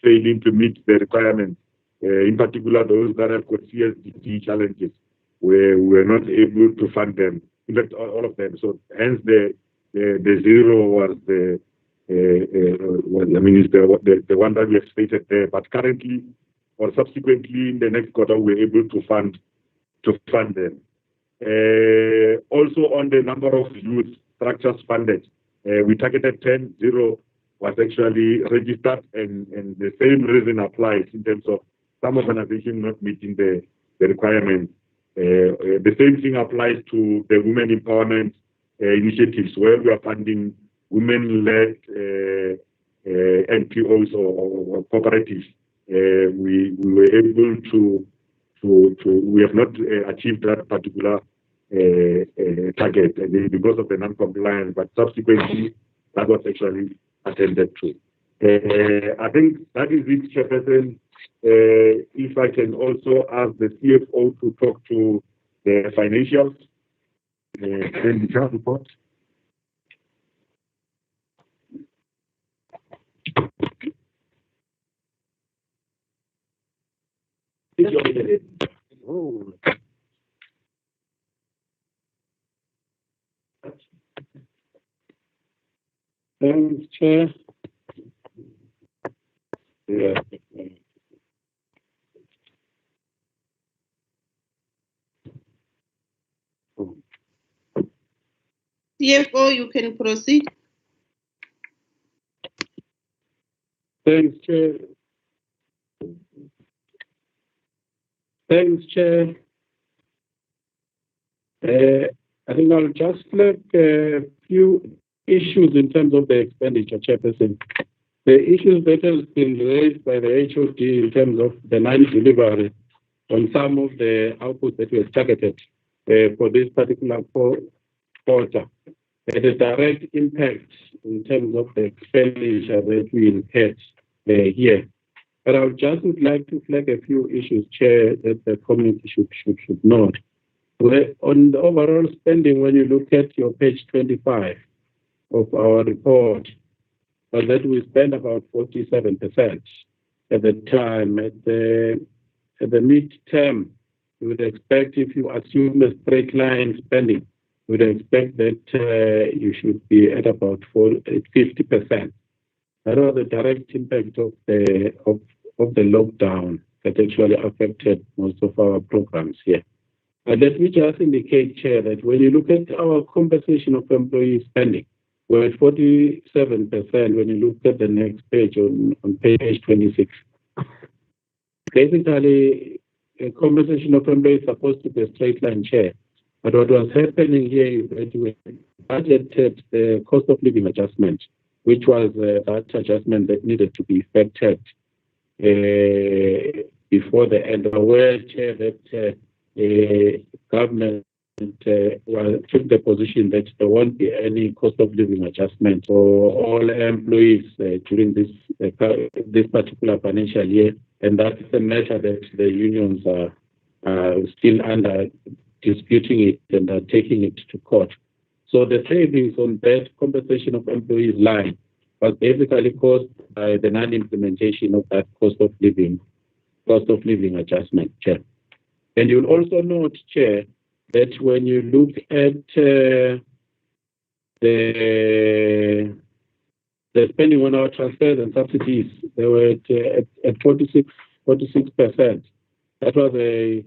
failing to meet the requirements, in particular those that have got CSDT challenges, where we were not able to fund them, in fact, all of them. So hence the zero was the one that we have stated there. But currently, or subsequently, in the next quarter, we're able to fund them. Also, on the number of youth structures funded, we targeted 10. 0 was actually registered, and the same reason applies in terms of some organizations not meeting the requirements. The same thing applies to the women empowerment initiatives, where we are funding women-led NPOs or cooperatives. We were able to we have not achieved that particular target because of the non-compliance, but subsequently that was actually attended to. I think that is it, Chairperson. If I can also ask the CFO to talk to the financials and the chart report. Oh. Thanks, Chair. Yeah. CFO, you can proceed. Thanks, Chair. Thanks, Chair. I think I'll just flag a few issues in terms of the expenditure, Chairperson. The issues that have been raised by the HOD in terms of the non-delivery on some of the outputs that were targeted for this particular quarter had a direct impact in terms of the expenditure that we had here. But I would like to flag a few issues, Chair, that the community should note. On the overall spending, when you look at your page 25 of our report, that we spend about 47% at the time. At the mid-term, you would expect, if you assume a straight line spending, you would expect that you should be at about 50%. That was the direct impact of the lockdown that actually affected most of our programs here. But let me just indicate, Chair, that when you look at our compensation of employee spending, we're at 47% when you look at the next page on page 26. Basically, a compensation of employees is supposed to be a straight line, Chair. But what was happening here is that we budgeted the cost of living adjustment, which was that adjustment that needed to be effected before the end. Aware, Chair, that government took the position that there won't be any cost of living adjustment for all employees during this particular financial year, and that's the measure that the unions are still under disputing it and are taking it to court. So the savings on that compensation of employees line was basically caused by the non-implementation of that cost of living adjustment, Chair. And you'll also note, Chair, that when you look at the spending on our transfers and subsidies, they were at 46%. That was a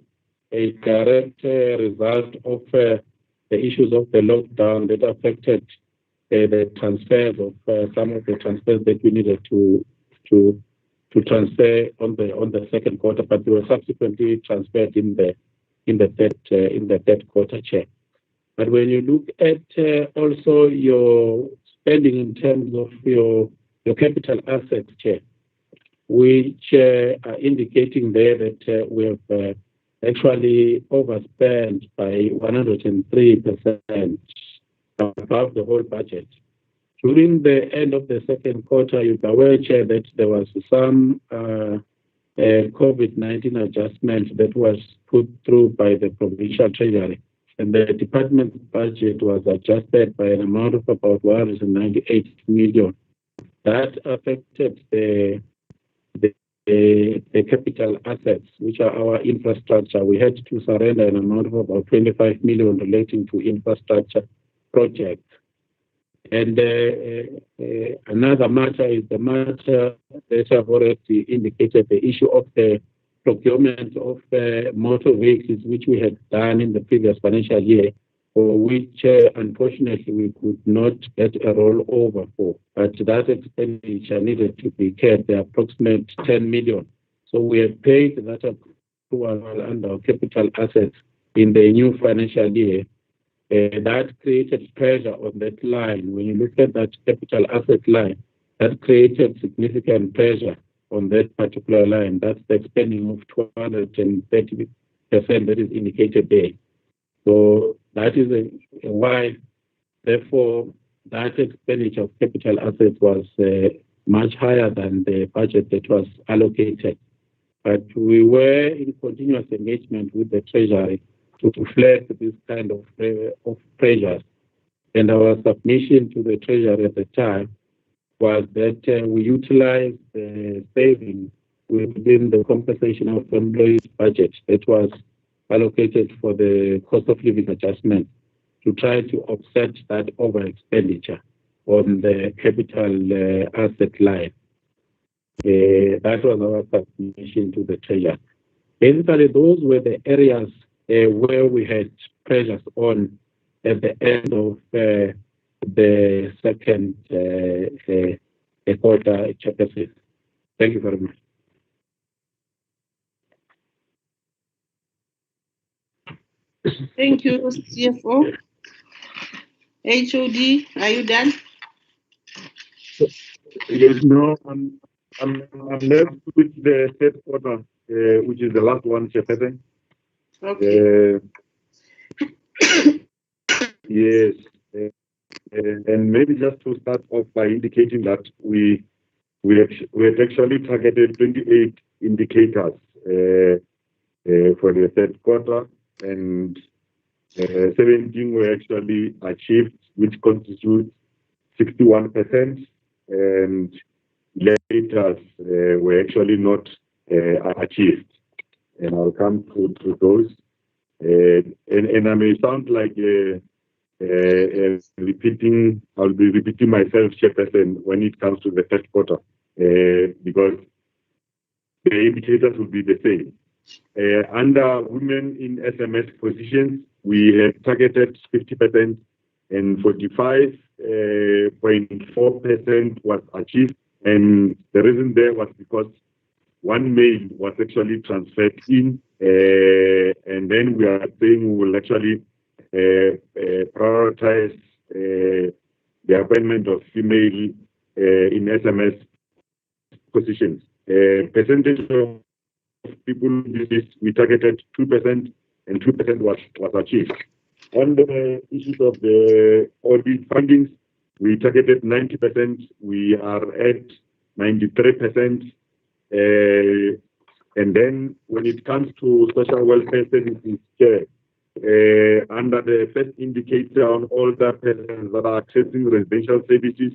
direct result of the issues of the lockdown that affected the transfers of some of the transfers that we needed to transfer on the second quarter, but they were subsequently transferred in the third quarter, Chair. But when you look at also your spending in terms of your capital assets, Chair, which are indicating there that we have actually overspent by 103% above the whole budget. During the end of the second quarter, you're aware, Chair, that there was some COVID-19 adjustment that was put through by the provincial treasury and the department's budget was adjusted by an amount of about 198 million. That affected the capital assets, which are our infrastructure. We had to surrender an amount of about 25 million relating to infrastructure projects. And another matter is the matter that I've already indicated, the issue of the procurement of motor vehicles, which we had done in the previous financial year, for which unfortunately we could not get a rollover for. But that expenditure needed to be kept, the approximate 10 million. So we have paid that approval under our capital assets in the new financial year. That created pressure on that line. When you look at that capital asset line, that created significant pressure on that particular line. That's the spending of 230% that is indicated there. So that is why, therefore, that expenditure of capital assets was much higher than the budget that was allocated. But we were in continuous engagement with the Treasury to flag this kind of pressures. And our submission to the Treasury at the time was that we utilized the savings within the compensation of employees budget that was allocated for the cost of living adjustment to try to offset that over expenditure on the capital asset line. That was our submission to the Treasury. Basically, those were the areas where we had pressures on at the end of the second quarter, Chairperson. Thank you very much. Thank you, CFO. HOD, are you done? Yes, no, I'm left with the third quarter, which is the last one, Chairperson. Okay. Yes. And maybe just to start off by indicating that we had actually targeted 28 indicators for the third quarter, and 17 were actually achieved, which constitutes 61%, and indicators were actually not achieved. And I'll come to those. And I may sound like I'll be repeating myself, Chairperson, when it comes to the third quarter, because the indicators will be the same. Under women in SMS positions, we had targeted 50%, and 45.4% was achieved. And the reason there was because one male was actually transferred in, and then we are saying we will actually prioritize the appointment of female in SMS positions. Percentage of people in this, we targeted 2%, and 2% was achieved. On the issues of the audit findings, we targeted 90%. We are at 93%. And then when it comes to social welfare services care, under the first indicator on all the persons that are accessing residential services,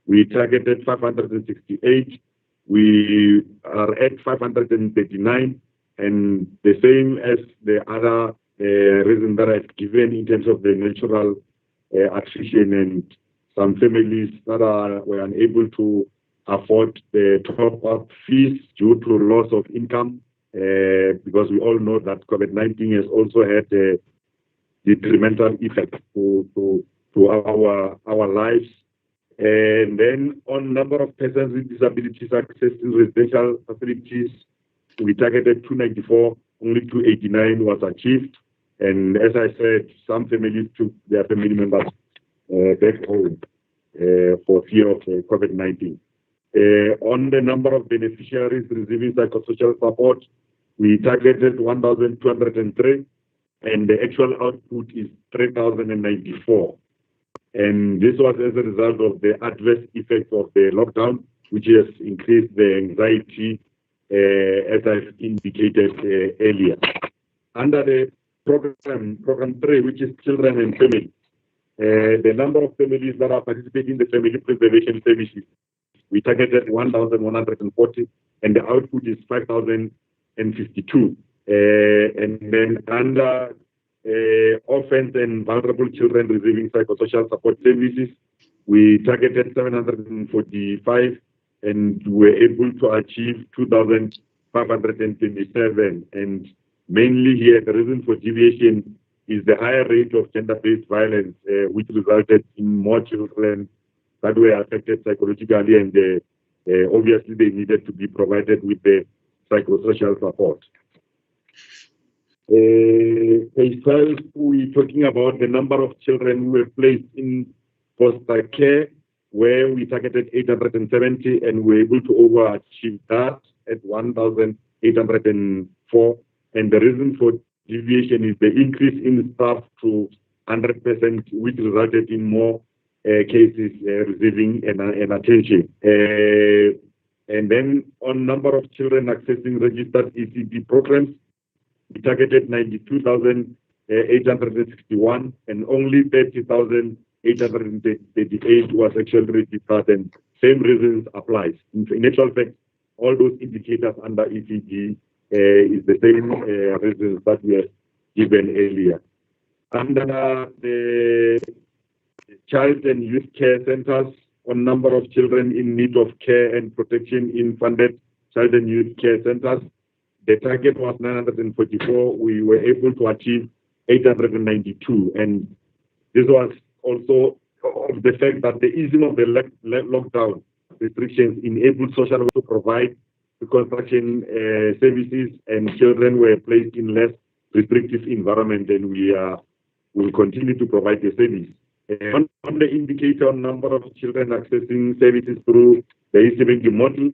we targeted 568. We are at 539, and the same as the other reason that I've given in terms of the natural attrition and some families that were unable to afford the top-up fees due to loss of income, because we all know that COVID-19 has also had a detrimental effect to our lives. And then on number of persons with disabilities accessing residential facilities, we targeted 294, only 289 was achieved. And as I said, some families took their family members back home for fear of COVID-19. On the number of beneficiaries receiving psychosocial support, we targeted 1,203, and the actual output is 3,094. And this was as a result of the adverse effects of the lockdown, which has increased the anxiety, as I've indicated earlier. Under the program 3, which is children and family. The number of families that are participating in the family preservation services, we targeted 1,140, and the output is 5,052. And then under orphans and vulnerable children receiving psychosocial support services, we targeted 745, and were able to achieve 2,527. And mainly here, the reason for deviation is the higher rate of gender-based violence, which resulted in more children that were affected psychologically, and obviously they needed to be provided with the psychosocial support. Page 12, we're talking about the number of children who were placed in foster care, where we targeted 870, and we're able to overachieve that at 1,804. And the reason for deviation is the increase in staff to 100%, which resulted in more cases receiving an attention. And then on number of children accessing registered ECD programs, we targeted 92,861, and only 30,838 was actually registered, and same reasons applies. In actual fact, all those indicators under ECD is the same reasons that were given earlier. Under the child and youth care centers, on number of children in need of care and protection in funded child and youth care centers, the target was 944. We were able to achieve 892, and this was also of the fact that the easing of the lockdown restrictions enabled social work to provide the construction services, and children were placed in less restrictive environment, and we will continue to provide the service. On the indicator number of children accessing services through the ECD model,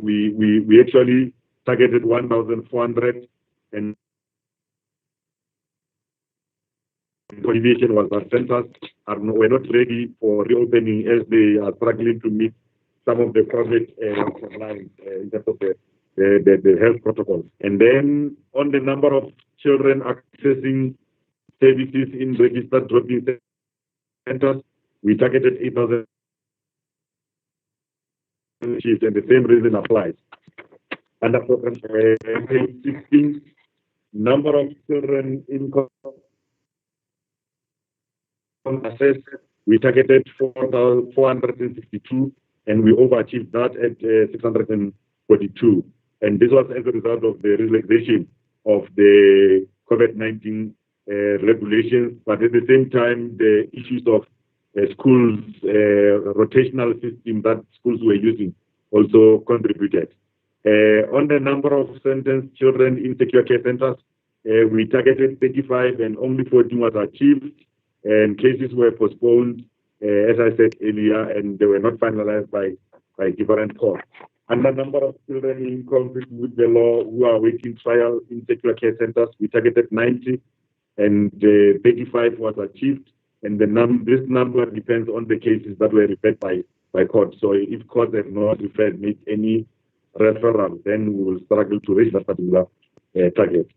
we actually targeted 1,400, and deviation was that centers were not ready for reopening, as they are struggling to meet some of the COVID lines in terms of the health protocols. And then on the number of children accessing services in registered drop-in centers, we targeted 8,000, and the same reason applies. Under program page 16, number of children in assessed, we targeted 462, and we overachieved that at 642. And this was as a result of the relaxation of the COVID-19 regulations, but at the same time, the issues of schools, rotational system that schools were using also contributed. On the number of sentenced children in secure care centers, we targeted 35, and only 14 was achieved, and cases were postponed, as I said earlier, and they were not finalized by different courts. And the number of children in conflict with the law who are awaiting trial in secure care centers, we targeted 90, and 35 was achieved. And this number depends on the cases that were referred by court. So if courts have not made any referral, then we will struggle to reach that particular target.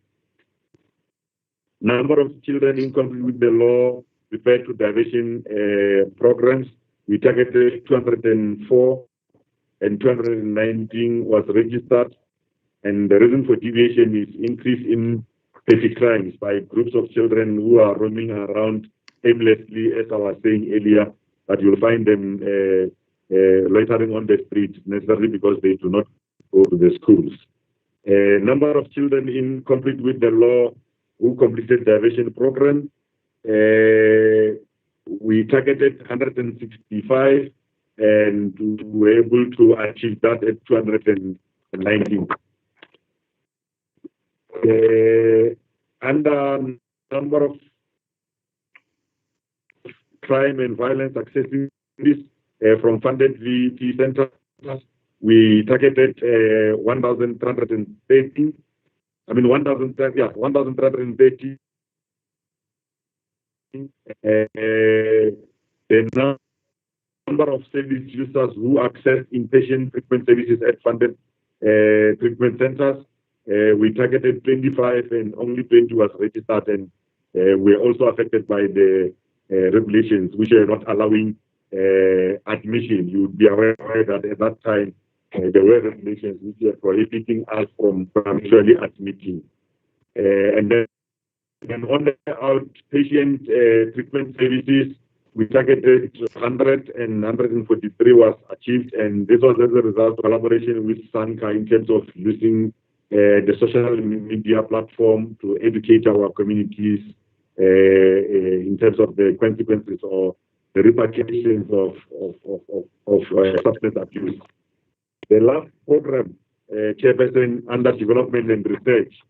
Number of children in conflict with the law referred to diversion programs, we targeted 204, and 219 was registered. And the reason for deviation is increase in petty crimes by groups of children who are roaming around aimlessly, as I was saying earlier, but you'll find them loitering on the streets, necessarily because they do not go to the schools. Number of children in conflict with the law who completed diversion program, we targeted 165, and we were able to achieve that at 219. Under number of crime and violence accessing this from funded VT centers, we targeted 1,330. 1,330. The number of service users who access inpatient treatment services at funded treatment centers, we targeted 25 and only 20 was registered, and we're also affected by the regulations which are not allowing admission. You would be aware that at that time there were regulations which were prohibiting us from actually admitting. And then on the outpatient treatment services, we targeted 100 and 143 was achieved, and this was as a result of collaboration with SANCA in terms of using the social media platform to educate our communities in terms of the consequences or the repercussions of substance abuse. The last program, Chairperson, under development and research,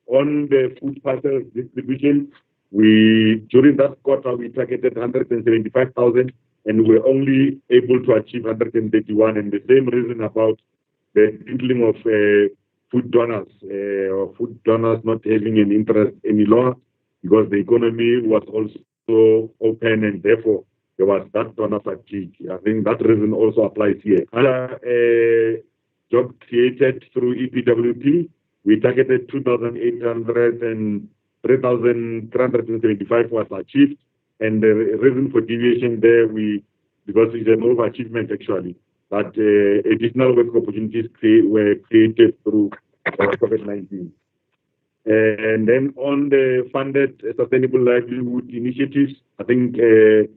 on the food parcel distribution, during that quarter we targeted 175,000, and we were only able to achieve 131. And the same reason about the dwindling of food donors or food donors not having an interest any longer, because the economy was also open and therefore there was that donor fatigue. I think that reason also applies here. Other job created through EPWP, we targeted 2,800 and 3,375 was achieved. And the reason for deviation there, because it's an overachievement actually, that additional work opportunities were created through COVID-19. And then on the funded sustainable livelihood initiatives, I think the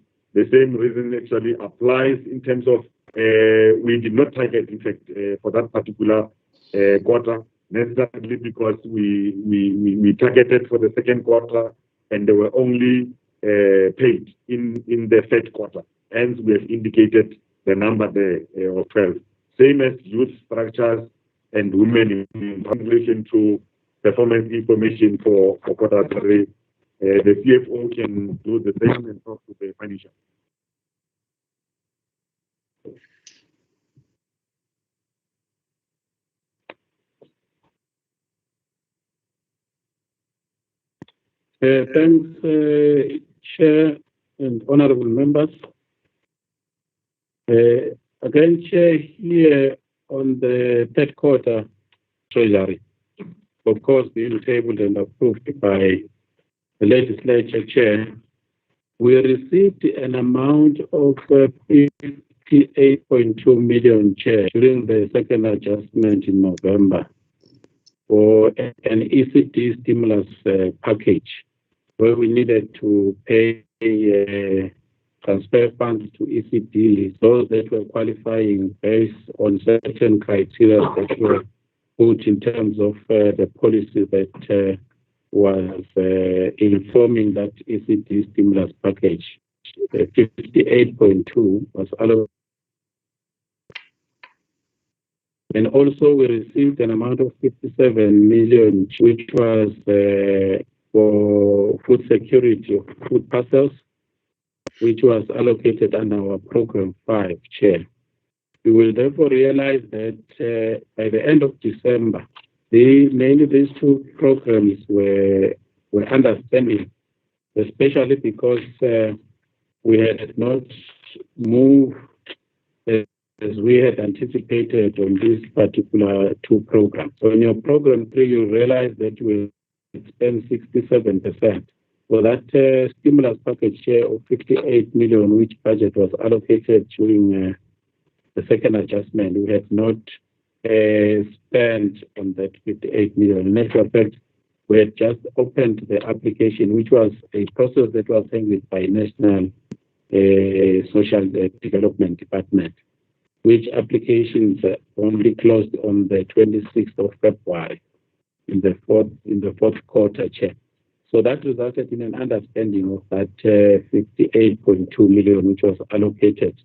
same reason actually applies in terms of we did not target, in fact, for that particular quarter, necessarily because we targeted for the second quarter and they were only paid in the third quarter. Hence, we have indicated the number there of 12. Same as youth structures and women in relation to performance information for quarter 3. The CFO can do the same and talk to the financial. Thanks, Chair and honorable members. Again, Chair, here on the third quarter treasury, of course, being tabled and approved by the legislature, Chair, we received an amount of 58.2 million, Chair, during the second adjustment in November for an ECD stimulus package, where we needed to pay transfer funds to ECD, those that were qualifying based on certain criteria that were put in terms of the policy that was informing that ECD stimulus package. 58.2 was allocated. And also we received an amount of 57 million, which was for food security of food parcels, which was allocated under our program 5, Chair. We will therefore realize that by the end of December, mainly these two programs were understanding, especially because we had not moved as we had anticipated on this particular two programs. So in your program 3, you realize that we spend 67%. So that stimulus package share of 58 million, which budget was allocated during the second adjustment, we had not spent on that 58 million. In actual fact, we had just opened the application, which was a process that was handled by National Social Development Department, which applications only closed on the 26th of February in the fourth quarter, Chair. So that resulted in an underspending of that 58.2 million, which was allocated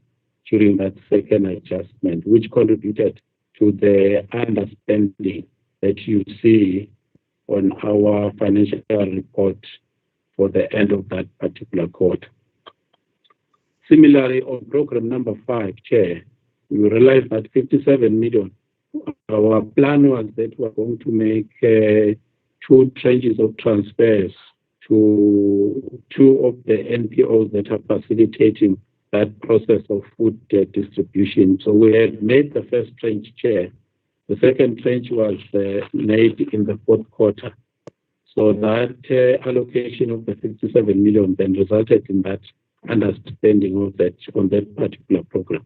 during that second adjustment, which contributed to the underspending that you see on our financial report for the end of that particular quarter. Similarly, on program number 5, Chair, we realized that 57 million, our plan was that we're going to make 2 tranches of transfers to 2 of the NPOs that are facilitating that process of food distribution. So we had made the first tranche, Chair, The second tranche was made in the fourth quarter. So that allocation of the 67 million then resulted in that understanding of that on that particular program.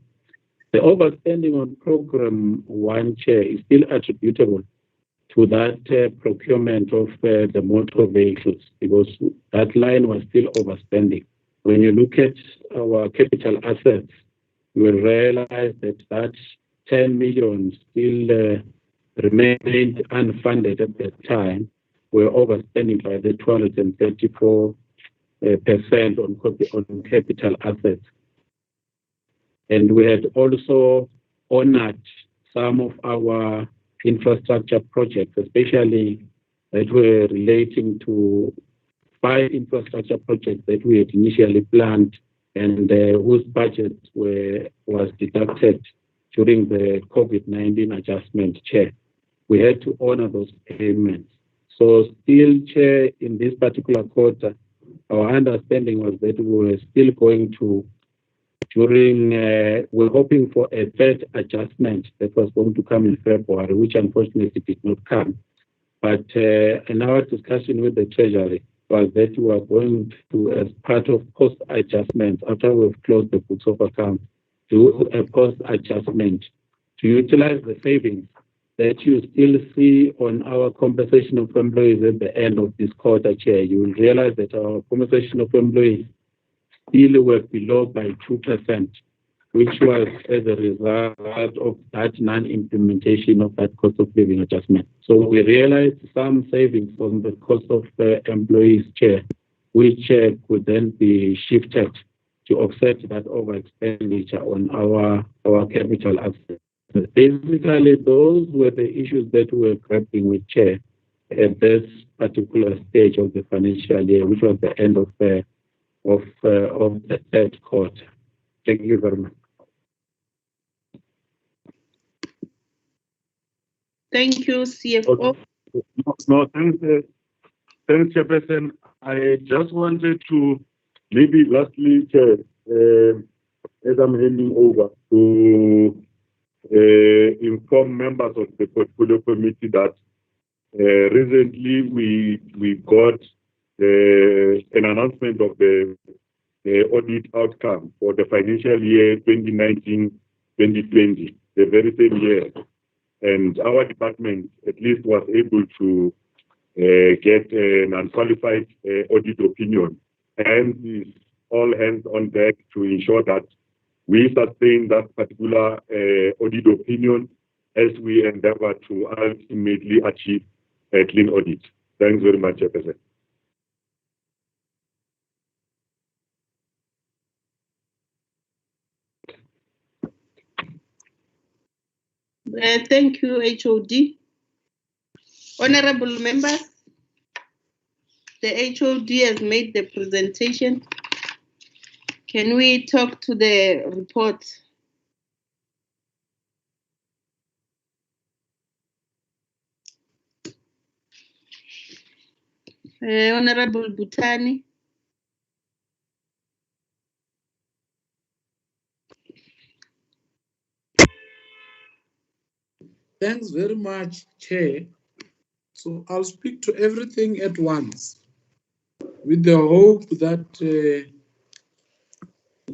The overspending on program 1, Chair, is still attributable to that procurement of the motor vehicles, because that line was still overspending. When you look at our capital assets, you will realize that that 10 million still remained unfunded at that time. We're overspending by the 234% on capital assets. And we had also honored some of our infrastructure projects, especially that were relating to 5 infrastructure projects that we had initially planned and whose budgets was deducted during the COVID-19 adjustment, Chair. We had to honor those payments. So still, Chair, in this particular quarter, our understanding was that we were still going to, we're hoping for a third adjustment that was going to come in February, which unfortunately did not come. But in our discussion with the Treasury was that we are going to, as part of cost adjustments, after we've closed the books of accounts, do a cost adjustment to utilize the savings that you still see on our compensation of employees at the end of this quarter, Chair. You will realize that our compensation of employees still were below by 2%, which was as a result of that non-implementation of that cost of living adjustment. So we realized some savings on the cost of employees, Chair, which could then be shifted to offset that over expenditure on our capital assets. Basically, those were the issues that we were grappling with, Chair, at this particular stage of the financial year, which was the end of the third quarter. Thank you very much. Thank you, CFO. No, thanks, Chairperson. I just wanted to maybe lastly, Chair, as I'm handing over, to inform members of the portfolio committee that recently we got an announcement of the audit outcome for the financial year 2019-2020, the very same year. And our department at least was able to get an unqualified audit opinion, and is all hands on deck to ensure that we sustain that particular audit opinion as we endeavor to ultimately achieve a clean audit. Thanks very much, Chairperson. Thank you, HOD. Honorable members, the HOD has made the presentation. Can we talk to the report? Honorable Butani. Thanks very much, Chair. So I'll speak to everything at once with the hope that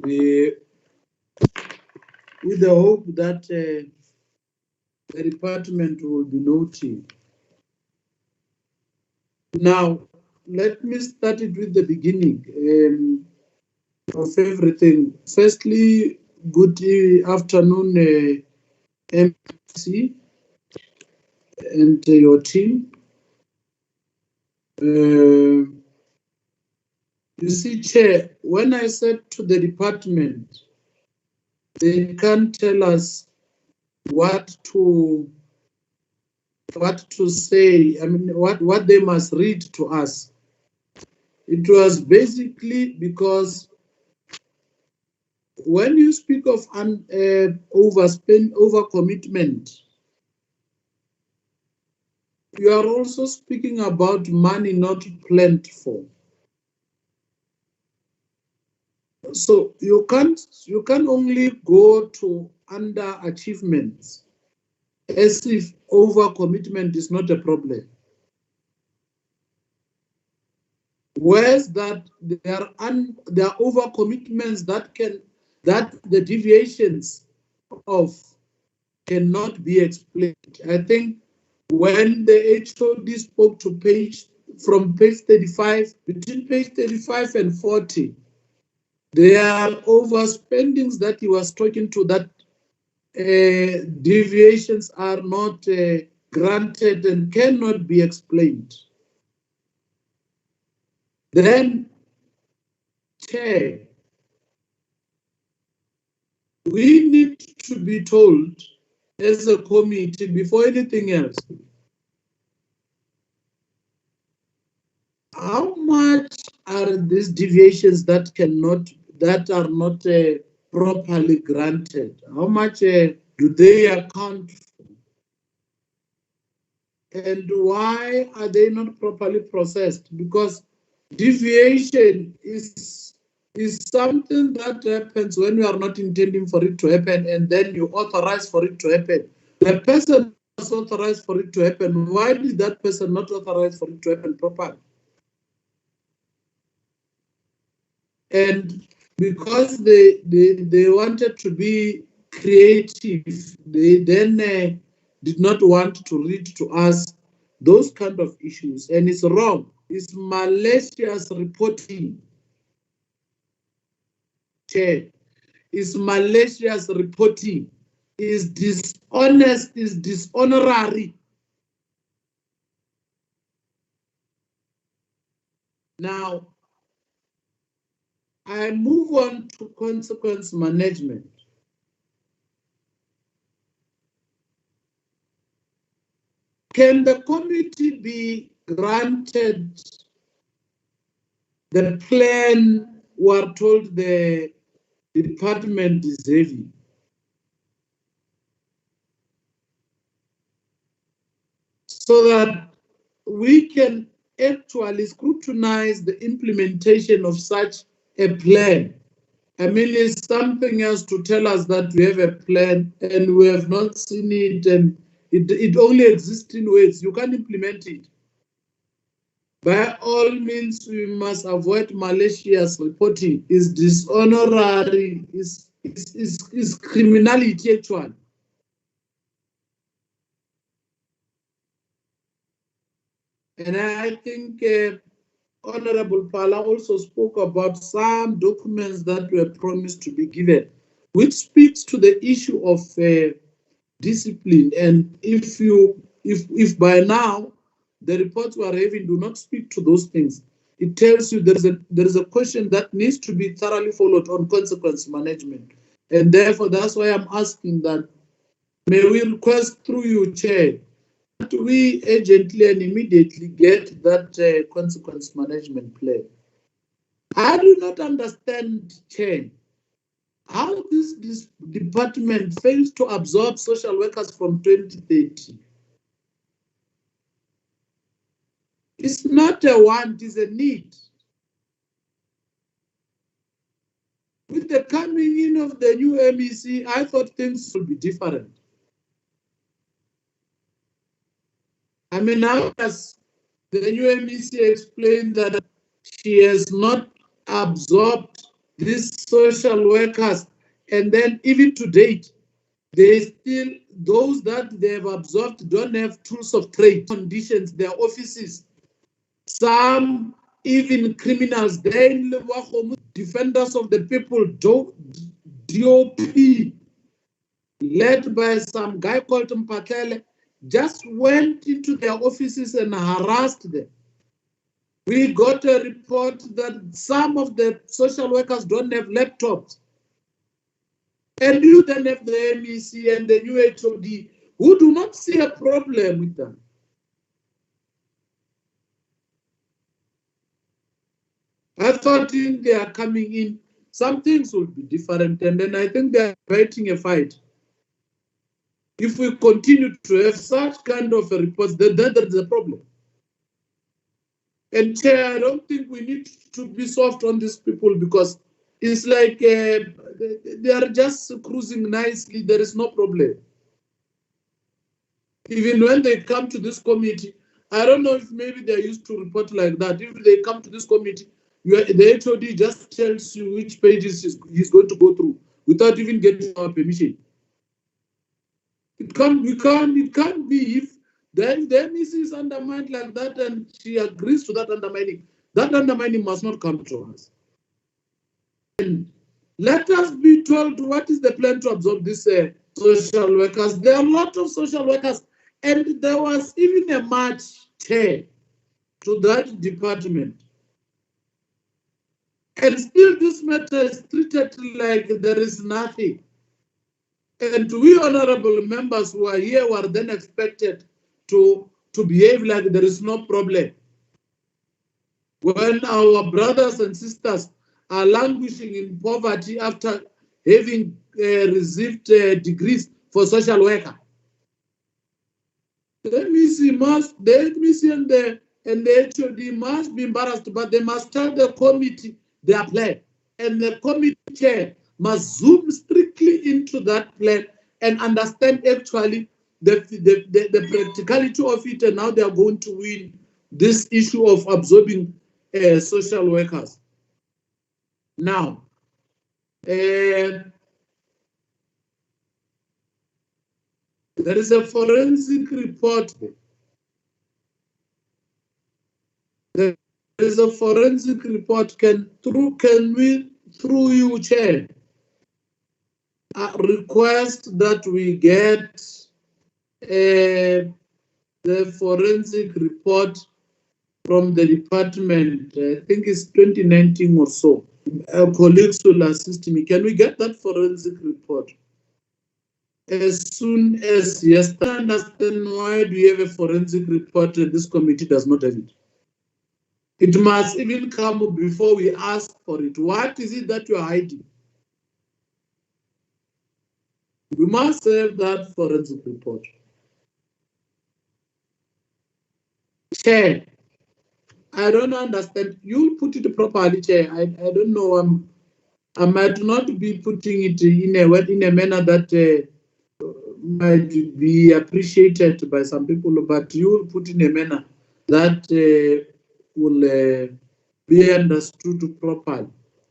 the department will be noting. Now, let me start it with the beginning of everything. Firstly, good afternoon, MC and your team. You see, Chair, when I said to the department, they can't tell us what to say, I mean, what they must read to us. It was basically because when you speak of overcommitment, you are also speaking about money not planned for. So you can't only go to underachievements as if overcommitment is not a problem. Whereas that there are overcommitments that the deviations of cannot be explained. I think when the HOD spoke to from page 35, between page 35 and 40, there are overspendings that he was talking to, that deviations are not granted and cannot be explained. Then, Chair, we need to be told as a committee before anything else, how much are these deviations that are not properly granted? How much do they account for? And why are they not properly processed? Because deviation is something that happens when you are not intending for it to happen, and then you authorize for it to happen. The person was authorized for it to happen. Why did that person not authorize for it to happen properly? And because they wanted to be creative, they then did not want to read to us those kind of issues. And it's wrong. It's malicious reporting. Chair, it's malicious reporting. It's dishonest, it's dishonorary. Now, I move on to consequence management. Can the committee be granted the plan we are told the department is having? So that we can actually scrutinize the implementation of such a plan. I mean, it's something else to tell us that we have a plan and we have not seen it, and it only exists in words. You can't implement it. By all means, we must avoid malicious reporting. It's dishonorary, it's criminality actually. And I think Honorable Pala also spoke about some documents that were promised to be given, which speaks to the issue of discipline. And if by now the reports we are having do not speak to those things, it tells you there is a question that needs to be thoroughly followed on consequence management. And therefore, that's why I'm asking that, may we request through you, Chair, that we urgently and immediately get that consequence management plan. I do not understand, Chair, how this department fails to absorb social workers from 2030. It's not a want, it's a need. With the coming in of the new MEC, I thought things would be different. I mean, now as the new MEC explained that she has not absorbed these social workers, and then even to date, those that they have absorbed don't have tools of trade conditions, their offices. Some even criminals, then defenders of the people, DOP, led by some guy called Mpatele, just went into their offices and harassed them. We got a report that some of the social workers don't have laptops. And you then have the MEC and the new HOD who do not see a problem with them. I thought if they are coming in, some things will be different, and then I think they are fighting a fight. If we continue to have such kind of a report, then there is a problem. And Chair, I don't think we need to be soft on these people, because it's like they are just cruising nicely. There is no problem. Even when they come to this committee, I don't know if maybe they're used to report like that. If they come to this committee, the HOD just tells you which pages he's going to go through without even getting our permission. It can't be if the MEC is undermined like that and she agrees to that undermining must not come to us. And let us be told what is the plan to absorb these social workers. There are a lot of social workers, and there was even a March chair to that department. And still this matter is treated like there is nothing. And we honorable members who are here were then expected to behave like there is no problem. When our brothers and sisters are languishing in poverty after having received degrees for social worker. The MEC and the HOD must be embarrassed, but they must tell the committee their plan. And the committee chair must zoom strictly into that plan and understand actually the practicality of it and how they are going to win this issue of absorbing social workers. Now, there is a forensic report. There is a forensic report. Can we, through you, Chair, request that we get the forensic report from the department? I think it's 2019 or so. Our colleagues will assist me. Can we get that forensic report as soon as yesterday? I understand why do we have a forensic report and this committee does not have it. It must even come before we ask for it. What is it that you are hiding? We must have that forensic report. Chair, I don't understand. You'll put it properly, Chair. I don't know. I might not be putting it in a manner that might be appreciated by some people, but you will put in a manner that will be understood properly.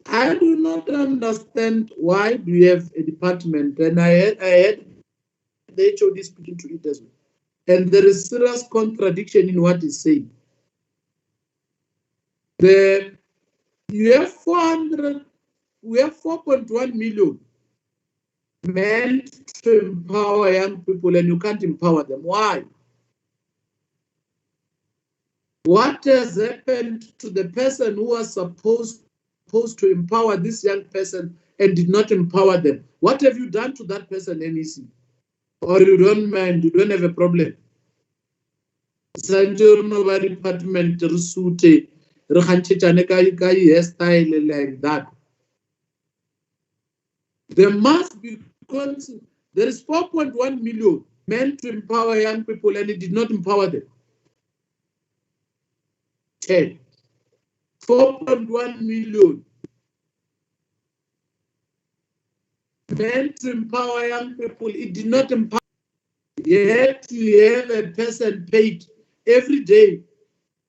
I do not understand why do we have a department, and I had the HOD speaking to it as well. And there is serious contradiction in what he's saying. You have 4.1 million meant to empower young people, and you can't empower them. Why? What has happened to the person who was supposed to empower this young person and did not empower them? What have you done to that person, MEC? Or you don't mind, you don't have a problem? Department hairstyle like that. There must be, there is 4.1 million meant to empower young people and it did not empower them. 10. 4.1 million meant to empower young people, it did not empower. You had to have a person paid every day,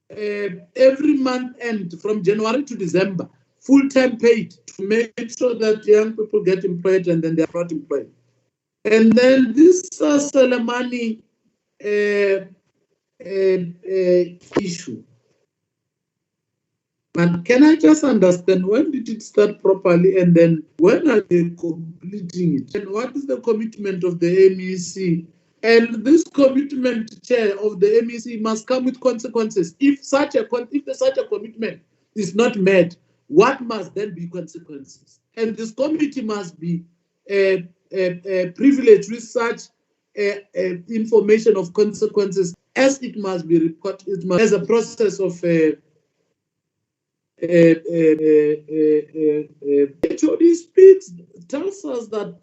every month end from January to December, full-time paid to make sure that young people get employed and then they are not employed. And then this Salamani issue. But can I just understand, when did it start properly and then when are they completing it? And what is the commitment of the MEC? And this commitment, Chair, of the MEC must come with consequences. If such a commitment is not met, what must then be consequences? And this committee must be privileged with such information of consequences, as it must be reported. It must, as a process of HOD speaks, tells us that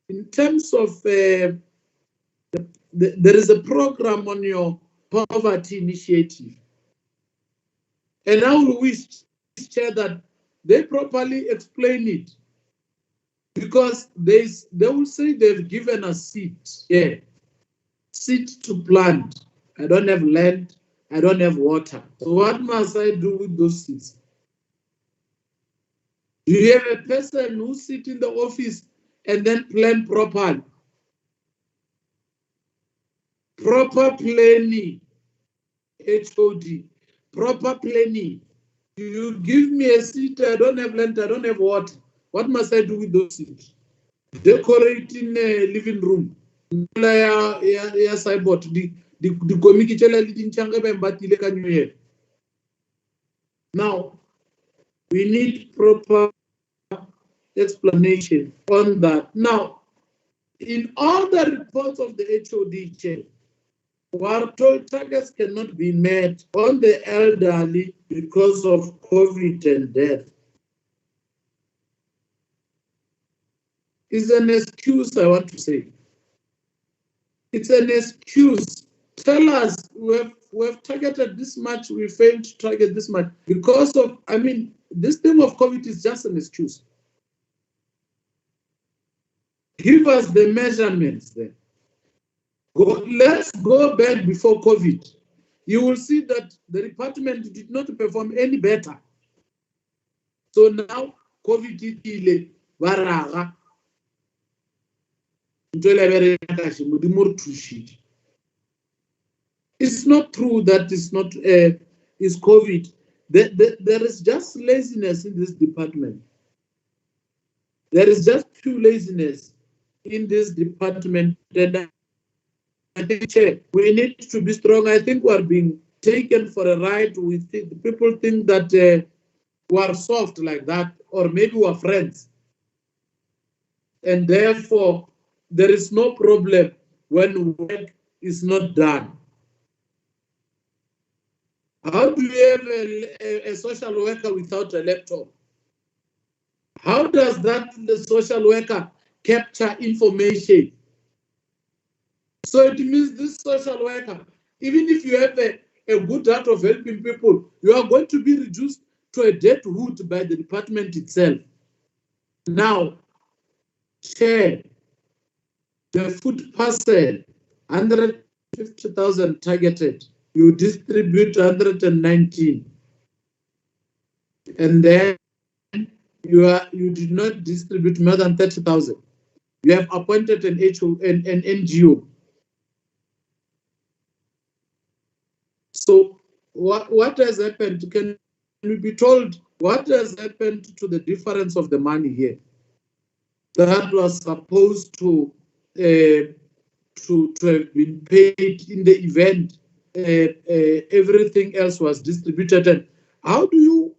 in terms of there is a program on your poverty initiative. And I will wish, Chair, that they properly explain it. Because they will say they've given a seat. Yeah. seed to plant. I don't have land. I don't have water. So what must I do with those seeds? Do you have a person who sits in the office and then plan properly? Proper planning, HOD, proper planning. You give me a seat, I don't have land, I don't have water. What must I do with those seats? Decorating a living room. Now, we need proper explanation on that. Now, in all the reports of the HOD chair, we are told targets cannot be met on the elderly because of COVID and death. It's an excuse, I want to say. It's an excuse. Tell us, we've targeted this much, we failed to target this much. Because of, I mean, this thing of COVID is just an excuse. Give us the measurements then. Let's go back before COVID. You will see that the department did not perform any better. So now, COVID is baraga. It's not true that it's not is COVID. There is just laziness in this department. There is just pure laziness in this department. And I think we need to be strong. I think we are being taken for a ride. People think that we are soft like that, or maybe we are friends. And therefore, there is no problem when work is not done. How do you have a social worker without a laptop? How does the social worker capture information? So it means this social worker, even if you have a good heart of helping people, you are going to be reduced to a deadwood by the department itself. Now, Chair, the food parcel, 150,000 targeted, you distribute 119. And then you did not distribute more than 30,000. You have appointed an NGO. So what has happened? Can we be told what has happened to the difference of the money here? That was supposed to have been paid in the event. Everything else was distributed. And how do you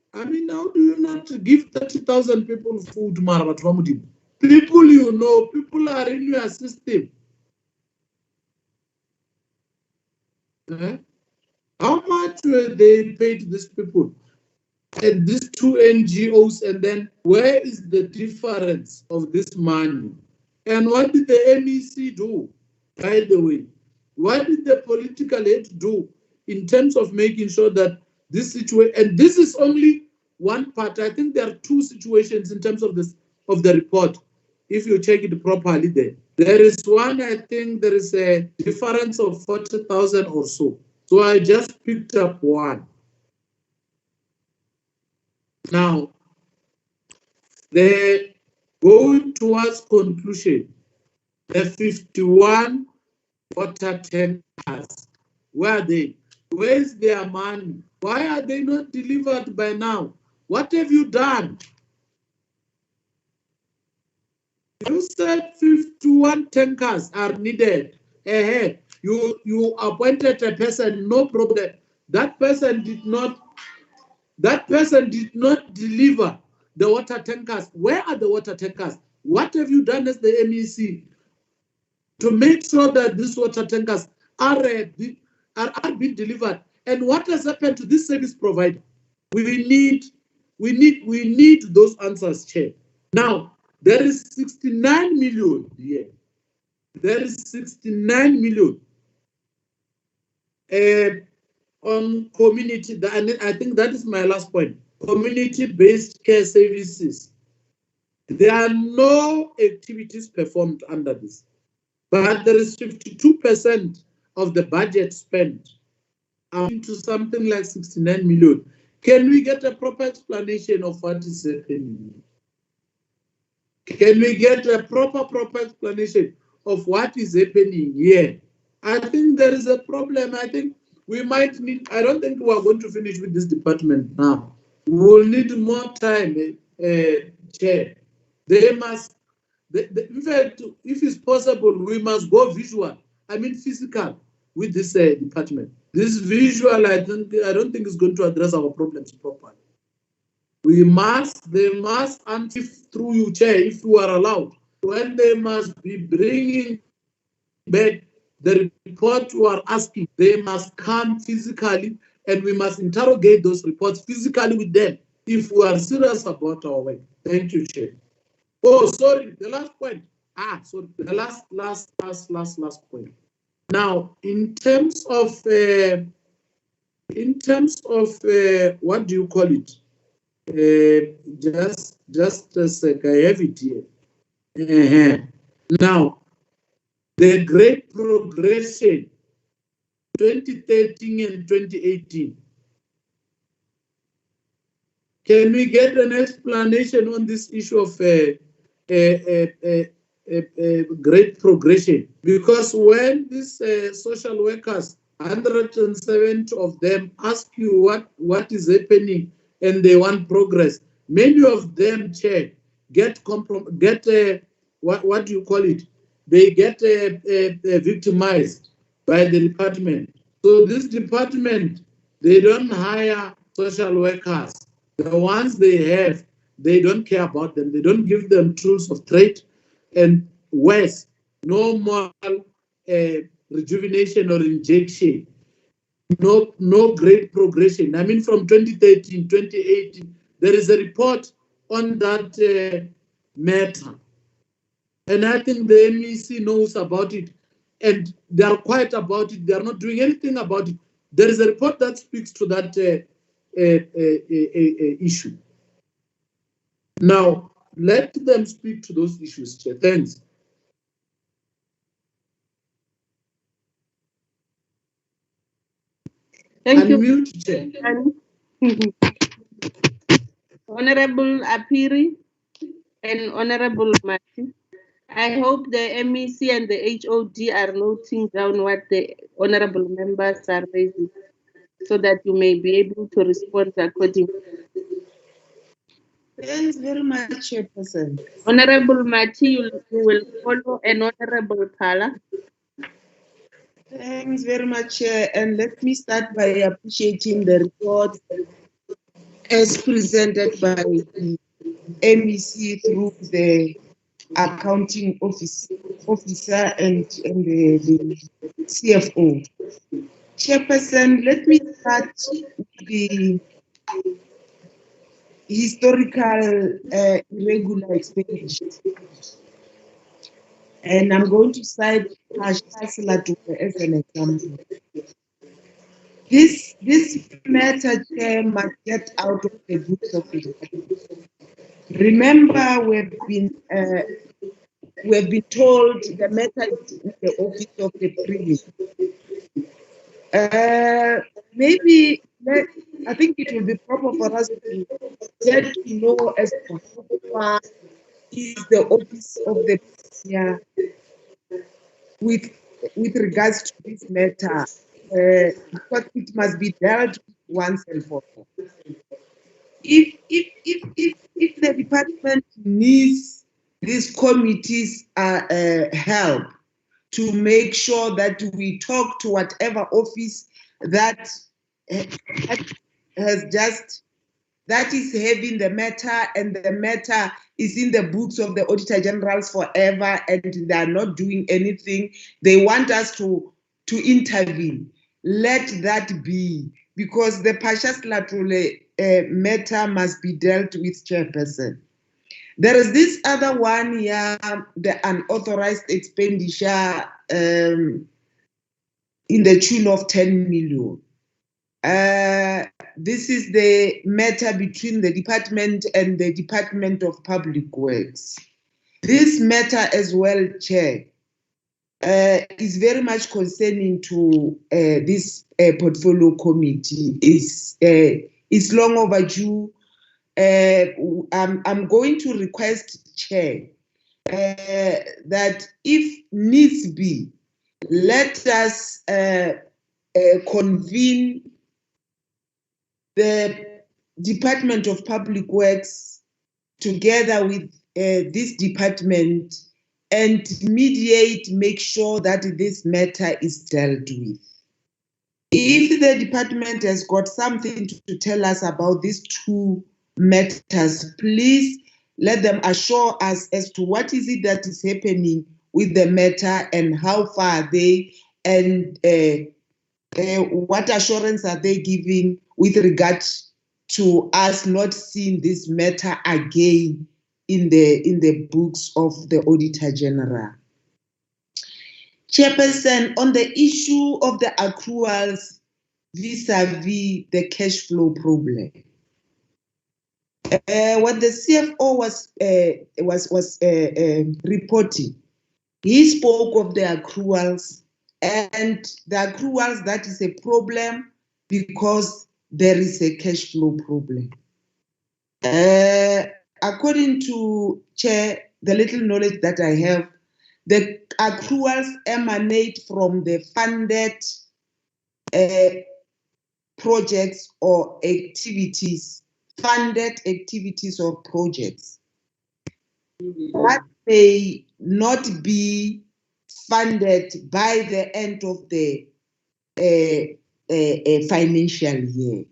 not give 30,000 people food, Marabatwamudi? People you know, people are in your system. How much were they paid these people? And these two NGOs, and then where is the difference of this money? And what did the MEC do, by the way? What did the political aid do in terms of making sure that this situation, and this is only one part, I think there are two situations in terms of this of the report, if you check it properly there. There is one, I think there is a difference of 40,000 or so. So I just picked up one. Now, they're going towards conclusion. The 51 water tankers, where are they? Where's their money? Why are they not delivered by now? What have you done? You said 51 tankers are needed. You appointed a person, no problem. That person did not deliver the water tankers. Where are the water tankers? What have you done as the MEC to make sure that these water tankers are being delivered? And what has happened to this service provider? We need those answers, Chair. Now, there is 69 million here. There is 69 million on community, and I think that is my last point. Community-based care services. There are no activities performed under this. but there is 52% of the budget spent into something like 69 million. Can we get a proper explanation of what is happening? Can we get a proper explanation of what is happening here? I think there is a problem. I think we might need, I don't think we are going to finish with this department now. We will need more time, Chair. They must, in fact, if it's possible, we must go visual, I mean physical, with this department. This visual, I don't think is going to address our problems properly. They must, and if through you, Chair, if you are allowed, when they must be bringing back the report you are asking, they must come physically and we must interrogate those reports physically with them if we are serious about our work. Thank you, Chair. Oh, sorry, the last point. Sorry, the last point. Now, in terms of what do you call it? Just a sec, I have it here. Now, the great progression 2013 and 2018. Can we get an explanation on this issue of great progression? Because when these social workers, 170 of them, ask you what is happening and they want progress, many of them, Chair, get what do you call it? They get victimized by the department. So this department, they don't hire social workers. The ones they have, they don't care about them. They don't give them tools of trade, and worse, no moral rejuvenation or injection. No great progression. I mean, from 2013, 2018, there is a report on that matter. And I think the MEC knows about it, and they are quiet about it. They are not doing anything about it. There is a report that speaks to that issue. Now, let them speak to those issues, Chair. Thanks. Thank you. Unmute, Chair. Honorable Apiri and Honorable Mati, I hope the MEC and the HOD are noting down what the honorable members are raising, so that you may be able to respond accordingly. Thanks very much, Chairperson. Honorable Mati, you will follow, and Honorable Phala. Thanks very much, Chair. And let me start by appreciating the report as presented by the MEC through the accounting officer and the CFO. Chairperson, let me start with the historical irregular expenditure. And I'm going to cite Latuka as an example. This matter, Chair, must get out of the books of the department. Remember, we've been told the matter is in the office of the previous. Maybe I think it will be proper for us to get to know as to how far is the office of the with regards to this matter, because it must be dealt with once and for all. If the department needs these committees' help to make sure that we talk to whatever office that is having the matter, and the matter is in the books of the Auditor Generals forever, and they are not doing anything. They want us to intervene. Let that be, because the Pashas Latrule matter must be dealt with, Chairperson. There is this other one here, the unauthorized expenditure in the tune of 10 million. This is the matter between the department and the Department of Public Works. This matter as well, Chair, is very much concerning to this portfolio committee. It's long overdue. I'm going to request, Chair, that if needs be, let us convene the Department of Public Works together with this department and mediate, make sure that this matter is dealt with. If the department has got something to tell us about these two matters, please let them assure us as to what is it that is happening with the matter and how far are they, and what assurance are they giving with regard to us not seeing this matter again in the books of the Auditor General. Chairperson, on the issue of the accruals vis-a-vis the cash flow problem, when the CFO was reporting, he spoke of the accruals, and the accruals, that is a problem because there is a cash flow problem. According to Chair, the little knowledge that I have, the accruals emanate from the funded projects or activities, funded activities or projects that may not be funded by the end of the financial year.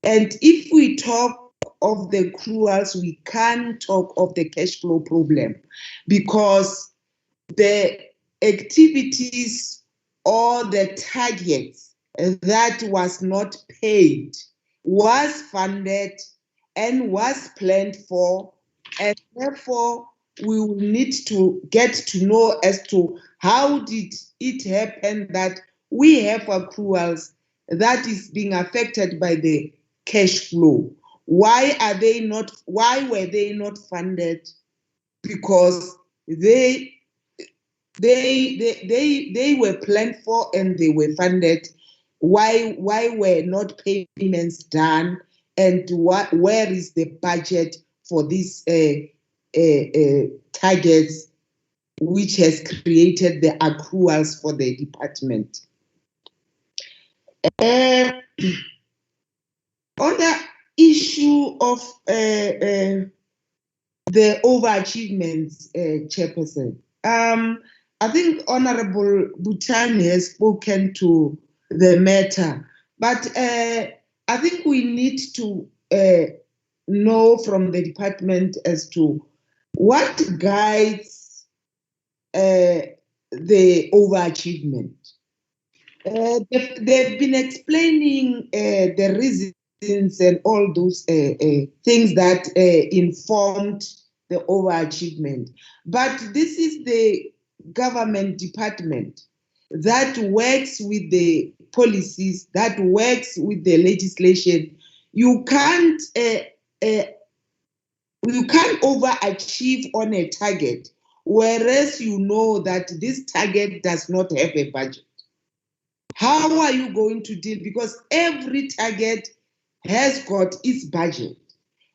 And if we talk of the accruals, we can't talk of the cash flow problem, because the activities or the targets that was not paid was funded and was planned for, and therefore we will need to get to know as to how did it happen that we have accruals that is being affected by the cash flow. Why were they not funded? Because they were planned for and they were funded. Why were not payments done? And where is the budget for these targets, which has created the accruals for the department? On the issue of the overachievements, Chairperson, I think Honorable Butani has spoken to the matter, but I think we need to know from the department as to what guides the overachievement. They've been explaining the reasons and all those things that informed the overachievement. But this is the government department that works with the policies, that works with the legislation. You can't overachieve on a target, whereas you know that this target does not have a budget. How are you going to deal? Because every target has got its budget.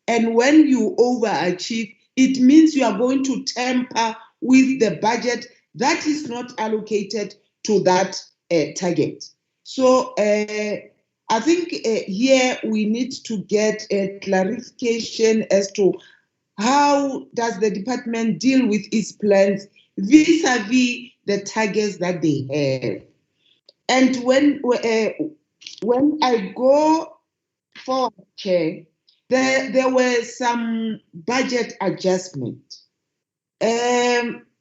And when you overachieve, it means you are going to tamper with the budget that is not allocated to that target. So I think here we need to get a clarification as to how does the department deal with its plans vis-a-vis the targets that they have. And when I go forward, Chair, there were some budget adjustment.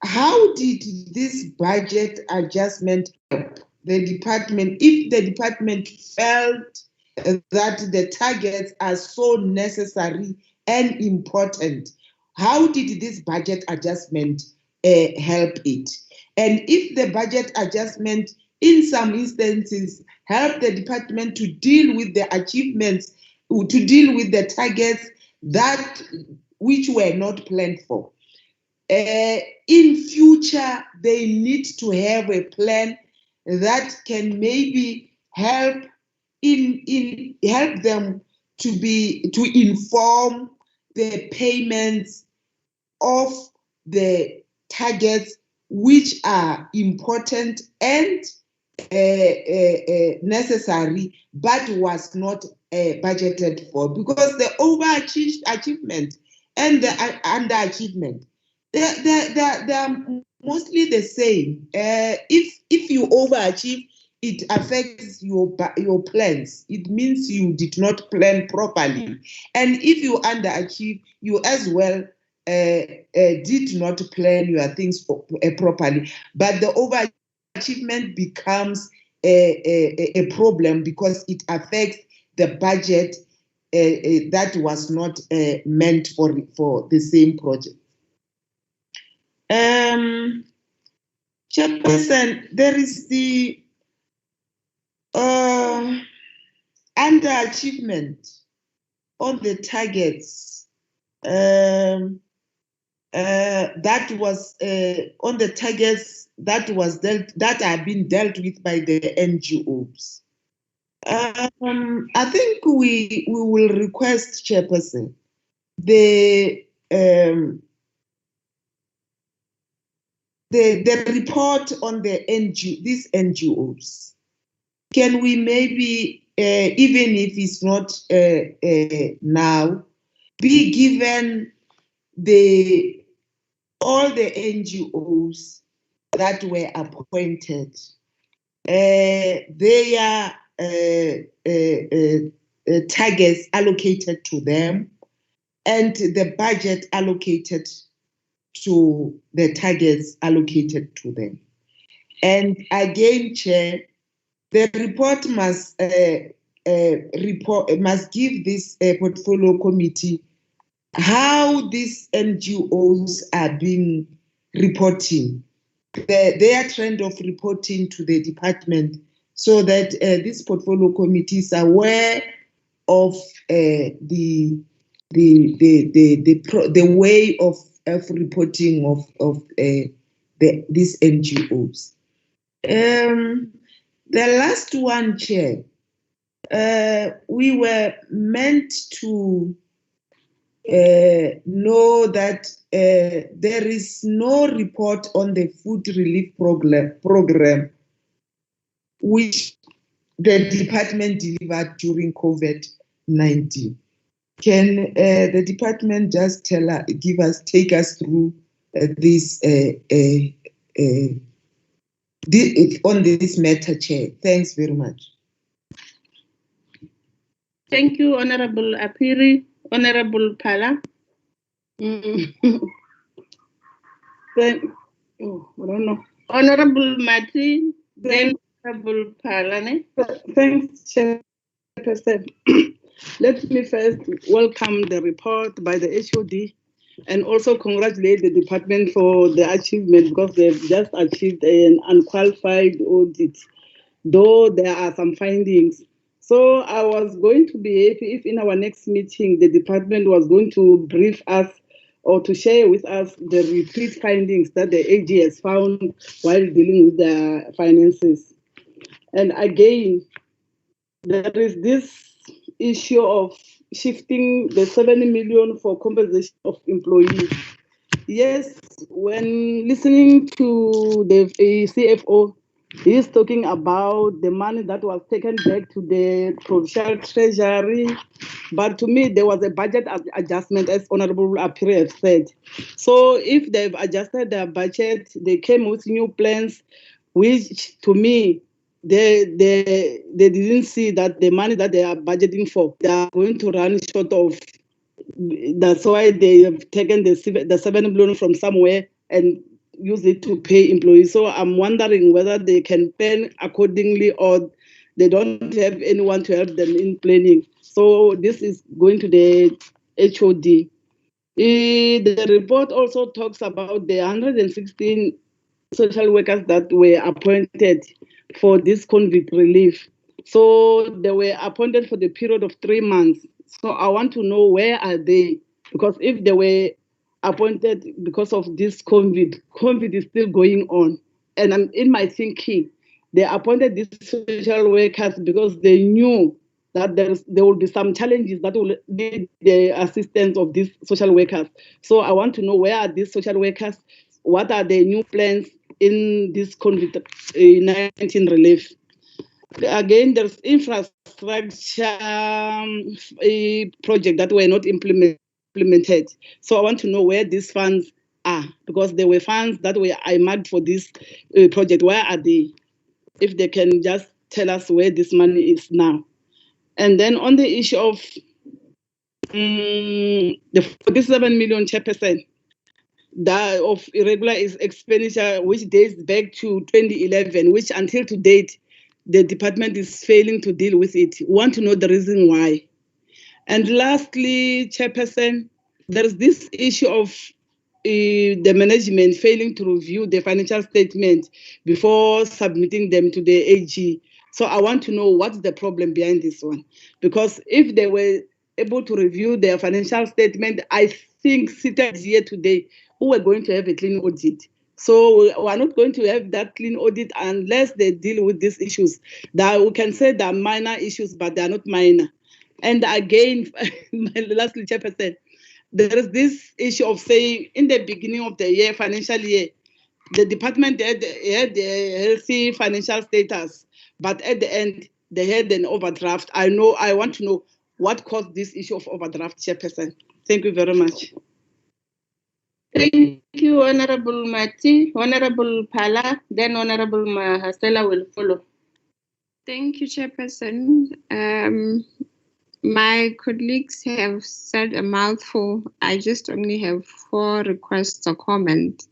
How did this budget adjustment help the department if the department felt that the targets are so necessary and important? How did this budget adjustment help it? And if the budget adjustment in some instances help the department to deal with the achievements, to deal with the targets that which were not planned for, in future, they need to have a plan that can maybe help them to inform the payments of the targets which are important and necessary, but was not budgeted for, because the overachievement and the underachievement, they're mostly the same. If you overachieve, it affects your plans. It means you did not plan properly. And if you underachieve, you as well did not plan your things properly. But the overachievement becomes a problem because it affects the budget that was not meant for the same project. Chairperson, there is the underachievement on the targets that was on the targets that have been dealt with by the NGOs. I think we will request, Chairperson, the report on these NGOs. Can we maybe, even if it's not now, be given all the NGOs that were appointed, their targets allocated to them, and the budget allocated to the targets allocated to them. And again, Chair, the report must give this portfolio committee how these NGOs are being reporting, their trend of reporting to the department, so that this portfolio committee is aware of the way of reporting of these NGOs. The last one, Chair, we were meant to know that there is no report on the food relief program which the department delivered during COVID-19. Can the department just take us through this on this matter, Chair? Thanks very much. Thank you, Honorable Apiri. Honorable Phala. I don't know. Honorable Martin, then Honorable Phala. Thanks, Chairperson. Let me first welcome the report by the HOD and also congratulate the department for the achievement, because they've just achieved an unqualified audit, though there are some findings. So I was going to be happy if in our next meeting, the department was going to brief us or to share with us the repeat findings that the AG has found while dealing with the finances. And again, there is this issue of shifting the 7 million for compensation of employees. Yes, when listening to the CFO, he's talking about the money that was taken back to the provincial treasury. But to me, there was a budget adjustment, as Honorable Apiri said. So if they've adjusted their budget, they came with new plans, which to me, they didn't see that the money that they are budgeting for, they are going to run short of. That's why they have taken the 7 million from somewhere and use it to pay employees. So I'm wondering whether they can plan accordingly or they don't have anyone to help them in planning. So this is going to the HOD. The report also talks about the 116 social workers that were appointed for this convict relief. So they were appointed for the period of 3 months. So I want to know, where are they? Because if they were appointed because of this COVID. COVID is still going on. And I'm in my thinking, they appointed these social workers because they knew that there will be some challenges that will need the assistance of these social workers. So I want to know, where are these social workers? What are the new plans in this COVID-19 relief? Again, there's infrastructure project that were not implemented. So I want to know where these funds are, because there were funds that were earmarked for this project. Where are they? If they can just tell us where this money is now. And then on the issue of the 47 million chairperson of irregular expenditure, which dates back to 2011, which until to date, the department is failing to deal with it. We want to know the reason why. And lastly, chairperson, there is this issue of the management failing to review the financial statement before submitting them to the AG. So I want to know what's the problem behind this one. Because if they were able to review their financial statement, I think seated here today, we were going to have a clean audit. So we are not going to have that clean audit unless they deal with these issues. That we can say they are minor issues, but they are not minor. And again, lastly, chairperson, there is this issue of saying in the beginning of the year, financial year, the department had a healthy financial status, but at the end, they had an overdraft. I want to know what caused this issue of overdraft, chairperson. Thank you very much. Thank you, Honorable Mati. Honorable Pala, then Honorable Mahasela will follow. Thank you, Chairperson. My colleagues have said a mouthful. I just only have 4 requests or comments.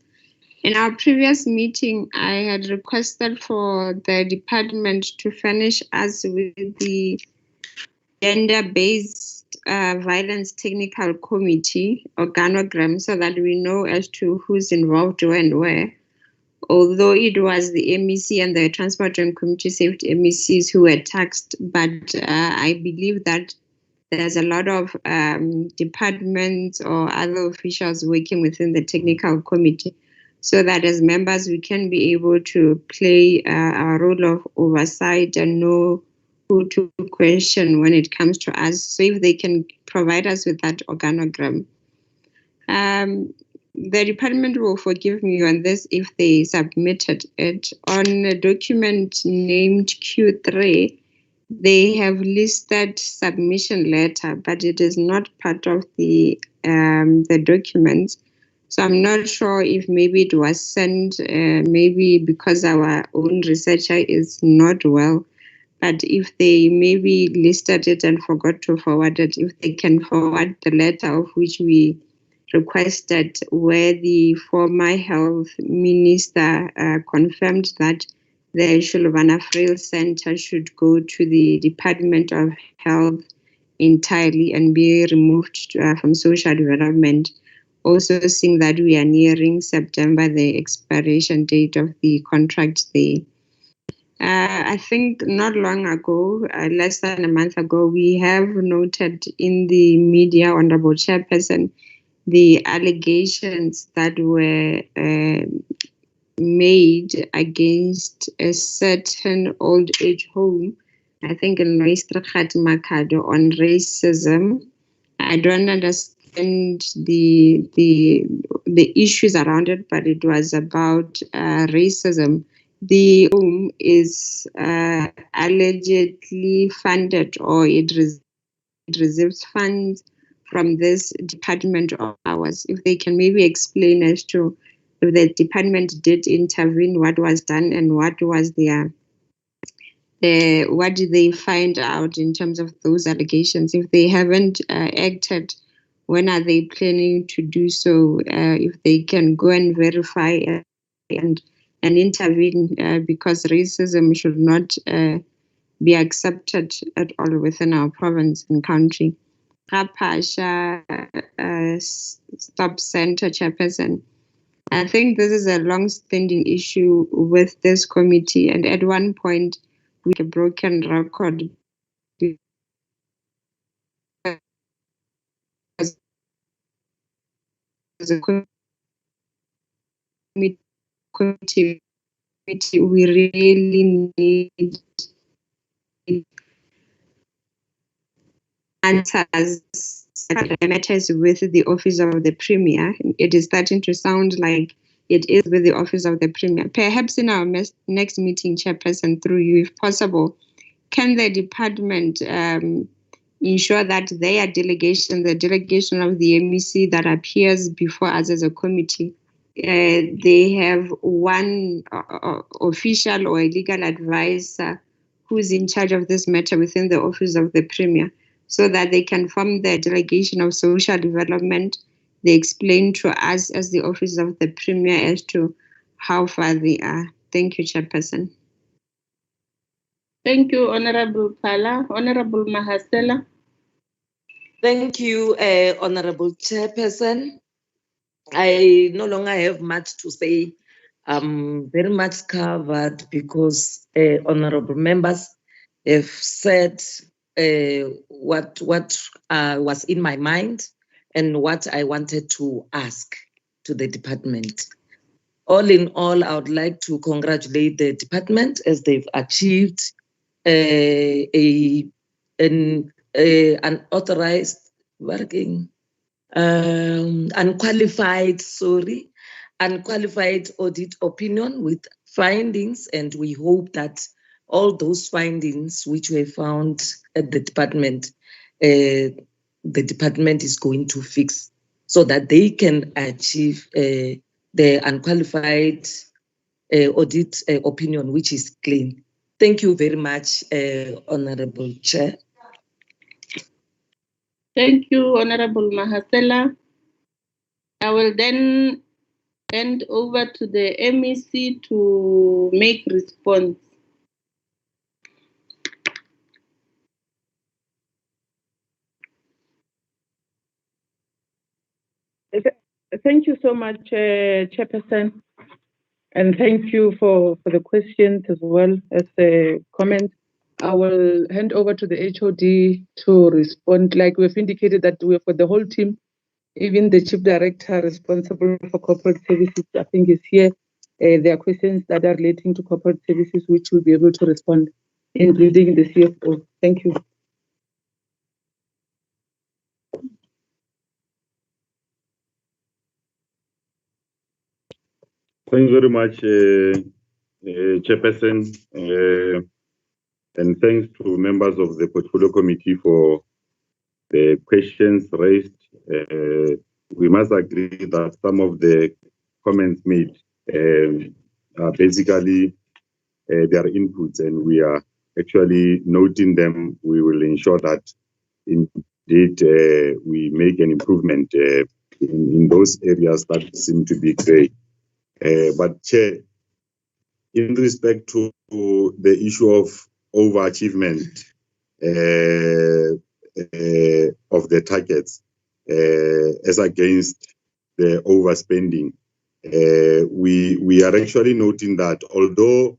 In our previous meeting, I had requested for the department to furnish us with the gender-based violence technical committee organogram so that we know as to who's involved when where. Although it was the MEC and the Transport and Community Safety MECs who were taxed, but I believe that there's a lot of departments or other officials working within the technical committee, so that as members we can be able to play our role of oversight and know who to question when it comes to us. So if they can provide us with that organogram. The department will forgive me on this if they submitted it. On a document named Q3, they have listed submission letter, but it is not part of the documents. So I'm not sure if maybe it was sent, maybe because our own researcher is not well. But if they maybe listed it and forgot to forward it, if they can forward the letter of which we requested, where the former health minister confirmed that the Shuluvana Frail Center should go to the Department of Health entirely and be removed from social development. Also seeing that we are nearing September, the expiration date of the contract there. I think not long ago, less than a month ago, we have noted in the media, Honorable Chairperson, the allegations that were made against a certain old age home, I think in Reistragat Makado, on racism. I don't understand the issues around it, but it was about racism. The home is allegedly funded, or it receives funds from this department of ours. If they can maybe explain as to if the department did intervene, what was done, and what was what did they find out in terms of those allegations? If they haven't acted, when are they planning to do so? If they can go and verify and intervene, because racism should not be accepted at all within our province and country. Rapasha Stop Center Chairperson. I think this is a long-standing issue with this committee, and at one point we had a broken record a committee, we really need answers matters with the office of the Premier. It is starting to sound like it is with the office of the Premier. Perhaps in our next meeting, Chairperson, through you, if possible, can the department ensure that their delegation, the delegation of the MEC that appears before us as a committee, they have one official or a legal advisor who's in charge of this matter within the office of the Premier, so that they can form the delegation of social development. They explain to us as the office of the Premier as to how far they are. Thank you, Chairperson. Thank you, Honorable Pala. Honorable Mahasela. Thank you, Honorable Chairperson. I no longer have much to say. Very much covered because honorable members have said what was in my mind and what I wanted to ask to the department. All in all, I would like to congratulate the department as they've achieved an unauthorized working, unqualified audit opinion with findings, and we hope that all those findings which were found at the department is going to fix so that they can achieve the unqualified audit opinion, which is clean. Thank you very much, Honorable Chair. Thank you, Honorable Mahasela. I will then hand over to the MEC to make response. Thank you so much, Chairperson, and thank you for the questions as well as the comments. I will hand over to the HOD to respond. Like we've indicated that we're for the whole team, even the Chief Director responsible for corporate services, I think is here. There are questions that are relating to corporate services which we'll be able to respond, including the CFO. Thank you. Thank you very much, Chairperson, and thanks to members of the Portfolio Committee for the questions raised. We must agree that some of the comments made are basically their inputs, and we are actually noting them. We will ensure that indeed we make an improvement in those areas that seem to be grey. But Chair, in respect to the issue of overachievement of the targets as against the overspending, we are actually noting that although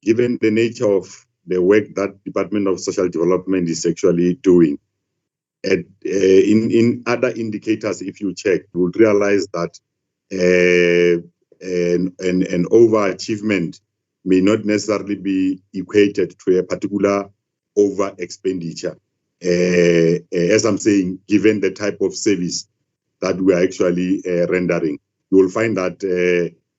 given the nature of the work that Department of Social Development is actually doing, in other indicators, if you check, you would realize that an overachievement may not necessarily be equated to a particular over expenditure. As I'm saying, given the type of service that we are actually rendering, you will find that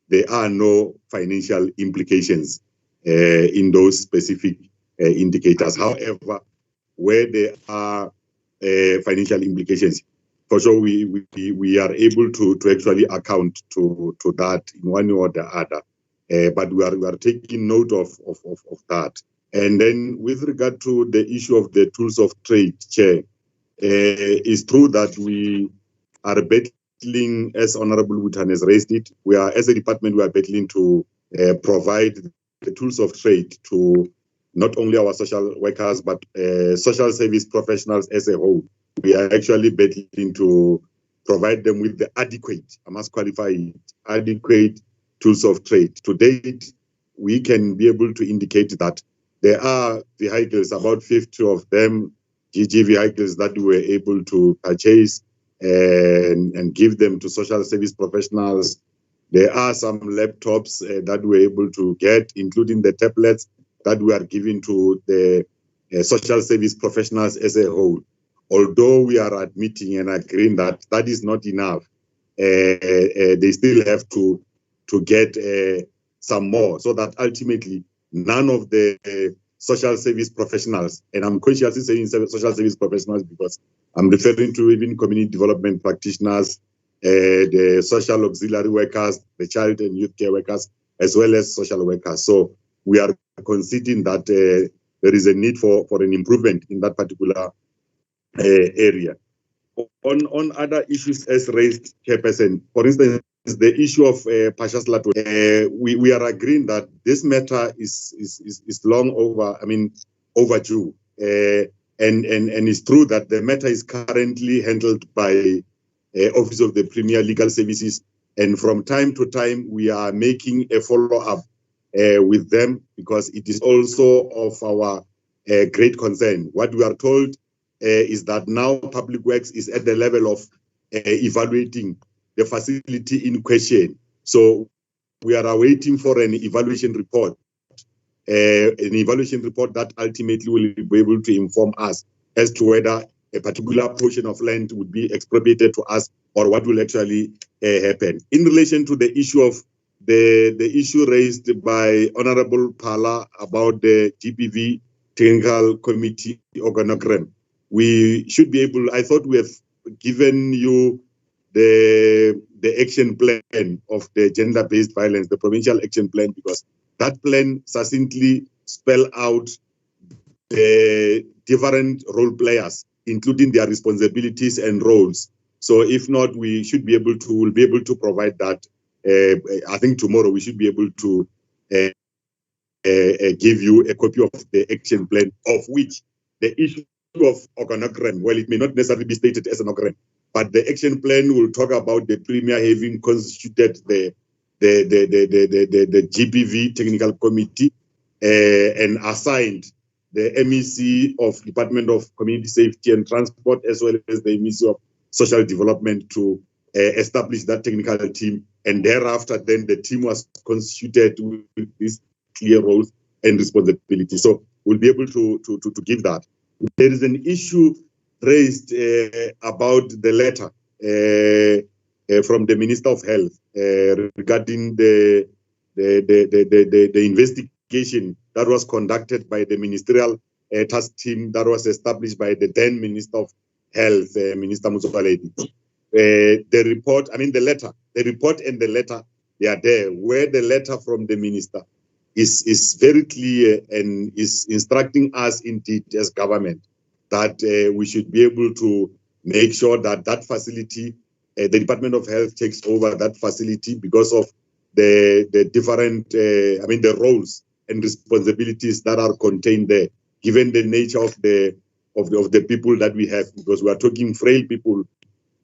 there are no financial implications in those specific indicators. However, where there are financial implications, for sure we are able to actually account to that in one way or the other. But we are taking note of that. And then with regard to the issue of the tools of trade, Chair, it's true that we are battling, as Honorable Wutan has raised it, we are, as a department, we are battling to provide the tools of trade to not only our social workers, but social service professionals as a whole. We are actually battling to provide them with the adequate, I must qualify it, adequate tools of trade. To date, we can be able to indicate that there are vehicles, about 50 of them, GG vehicles that we were able to purchase and give them to social service professionals. There are some laptops that we're able to get, including the tablets that we are giving to the social service professionals as a whole. Although we are admitting and agreeing that that is not enough, they still have to get some more, so that ultimately none of the social service professionals, and I'm consciously saying social service professionals because I'm referring to even community development practitioners, the social auxiliary workers, the child and youth care workers, as well as social workers. So we are conceding that there is a need for an improvement in that particular area. On other issues as raised, Chairperson, for instance, the issue of Pashas Lato, we are agreeing that this matter is long overdue. And it's true that the matter is currently handled by Office of the Premier Legal Services, and from time to time we are making a follow-up with them because it is also of our great concern. What we are told is that now Public Works is at the level of evaluating the facility in question. So we are awaiting for an evaluation report that ultimately will be able to inform us as to whether a particular portion of land would be expropriated to us or what will actually happen. In relation to the issue of the issue raised by Honorable Phala about the GBV Technical Committee organogram, we should be able, I thought we have given you the action plan of the gender-based violence, the provincial action plan, because that plan succinctly spell out the different role players, including their responsibilities and roles. So if not, we should be able to, we'll be able to provide that. I think tomorrow we should be able to give you a copy of the action plan, of which the issue of organogram, well, it may not necessarily be stated as an organogram, but the action plan will talk about the Premier having constituted the GBV Technical Committee and assigned the MEC of Department of Community Safety and Transport, as well as the MEC of Social Development, to establish that technical team. And thereafter, then the team was constituted with these clear roles and responsibilities. So we'll be able to give that. There is an issue raised about the letter from the Minister of Health regarding the investigation that was conducted by the ministerial task team that was established by the then Minister of Health, Minister Motsoaledi. The report, the report and the letter, they are there, where the letter from the minister is very clear and is instructing us indeed as government that we should be able to make sure that that facility, the Department of Health takes over that facility because of the different, the roles and responsibilities that are contained there, given the nature of the people that we have, because we are talking frail people,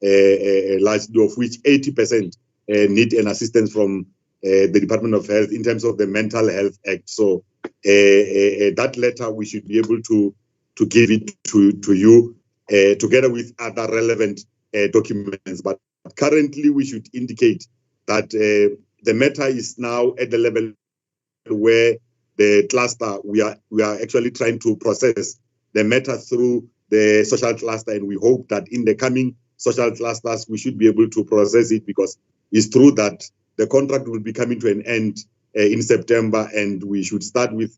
largely of which 80% need an assistance from the Department of Health in terms of the Mental Health Act. So that letter, we should be able to give it to you together with other relevant documents. But currently, we should indicate that the matter is now at the level where the cluster, we are actually trying to process the matter through the social cluster, and we hope that in the coming social clusters, we should be able to process it, because it's true that the contract will be coming to an end in September, and we should start with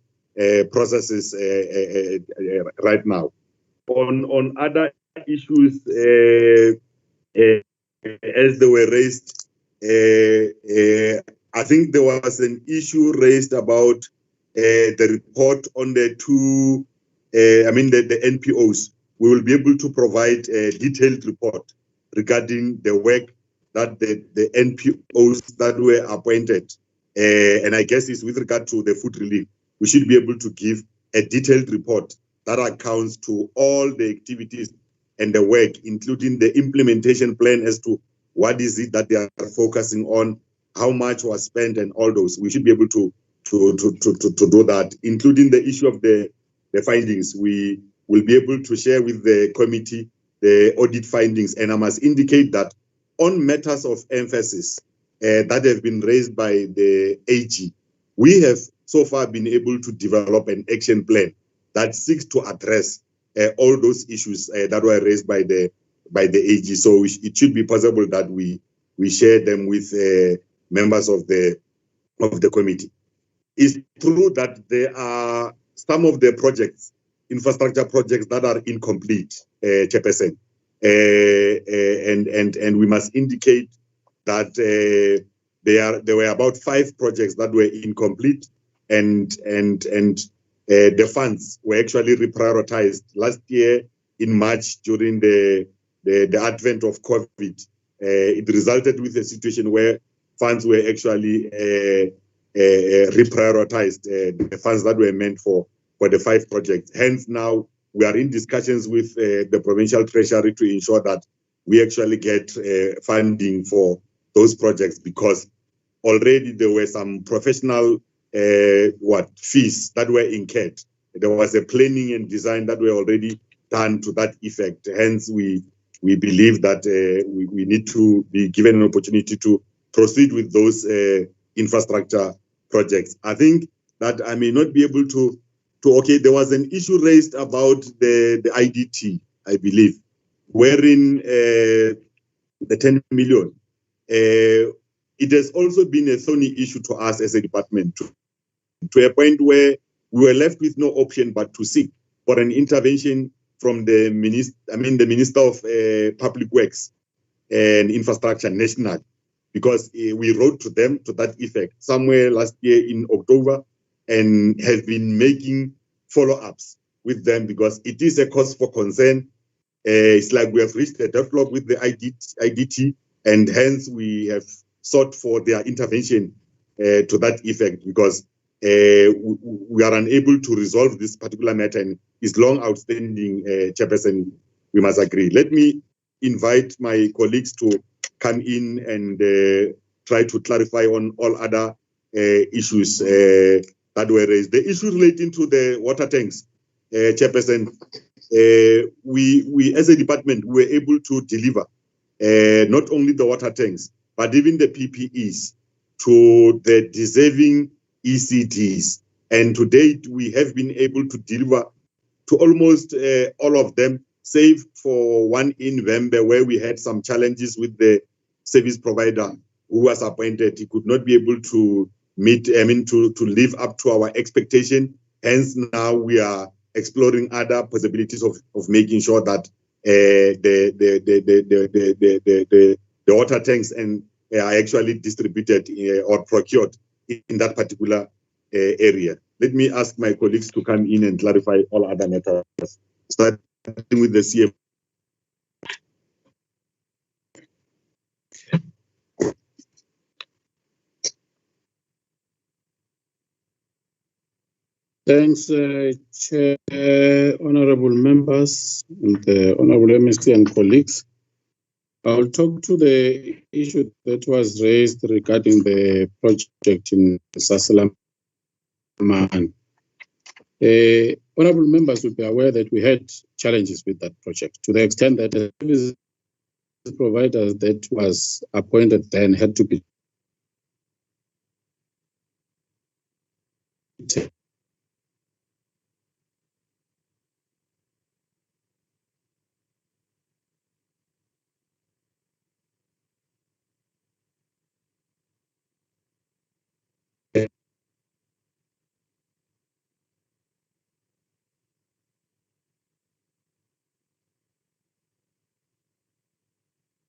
processes right now. On other issues, as they were raised, I think there was an issue raised about the report on the two, the NPOs. We will be able to provide a detailed report regarding the work that the NPOs that were appointed, and I guess it's with regard to the food relief. We should be able to give a detailed report that accounts to all the activities and the work, including the implementation plan as to what is it that they are focusing on, how much was spent, and all those. We should be able to do that, including the issue of the findings. We will be able to share with the committee the audit findings. And I must indicate that on matters of emphasis that have been raised by the AG, we have so far been able to develop an action plan that seeks to address all those issues that were raised by the AG. So it should be possible that we share them with members of the committee. It's true that there are some of the projects, infrastructure projects, that are incomplete, Chairperson, and we must indicate that there were about 5 projects that were incomplete, and the funds were actually reprioritized last year in March during the advent of COVID. It resulted with a situation where funds were actually reprioritized, the funds that were meant for the 5 projects. Hence, now we are in discussions with the provincial treasury to ensure that we actually get funding for those projects, because already there were some professional fees that were incurred. There was a planning and design that were already done to that effect. Hence, we believe that we need to be given an opportunity to proceed with those infrastructure projects. I think that I may not be able to okay, there was an issue raised about the IDT, I believe, wherein the 10 million, it has also been a thorny issue to us as a department, to a point where we were left with no option but to seek for an intervention from the Minister of Public Works and Infrastructure National, because we wrote to them to that effect somewhere last year in October, and have been making follow-ups with them, because it is a cause for concern. It's like we have reached a deadlock with the IDT, and hence we have sought for their intervention to that effect, because we are unable to resolve this particular matter, and it's long outstanding, Chairperson, we must agree. Let me invite my colleagues to come in and try to clarify on all other issues that were raised. The issue relating to the water tanks, Chairperson, we as a department were able to deliver not only the water tanks, but even the PPEs to the deserving ECDs. And to date, we have been able to deliver to almost all of them, save for one in Vembe, where we had some challenges with the service provider who was appointed. He could not be able to meet, to live up to our expectation. Hence, now we are exploring other possibilities of making sure that the water tanks and are actually distributed or procured in that particular area. Let me ask my colleagues to come in and clarify all other matters, starting with the CM. Thanks, Chair, honorable members, and honorable MST and colleagues. I'll talk to the issue that was raised regarding the project in Sasalaman. Honorable members will be aware that we had challenges with that project, to the extent that the service provider that was appointed then had to be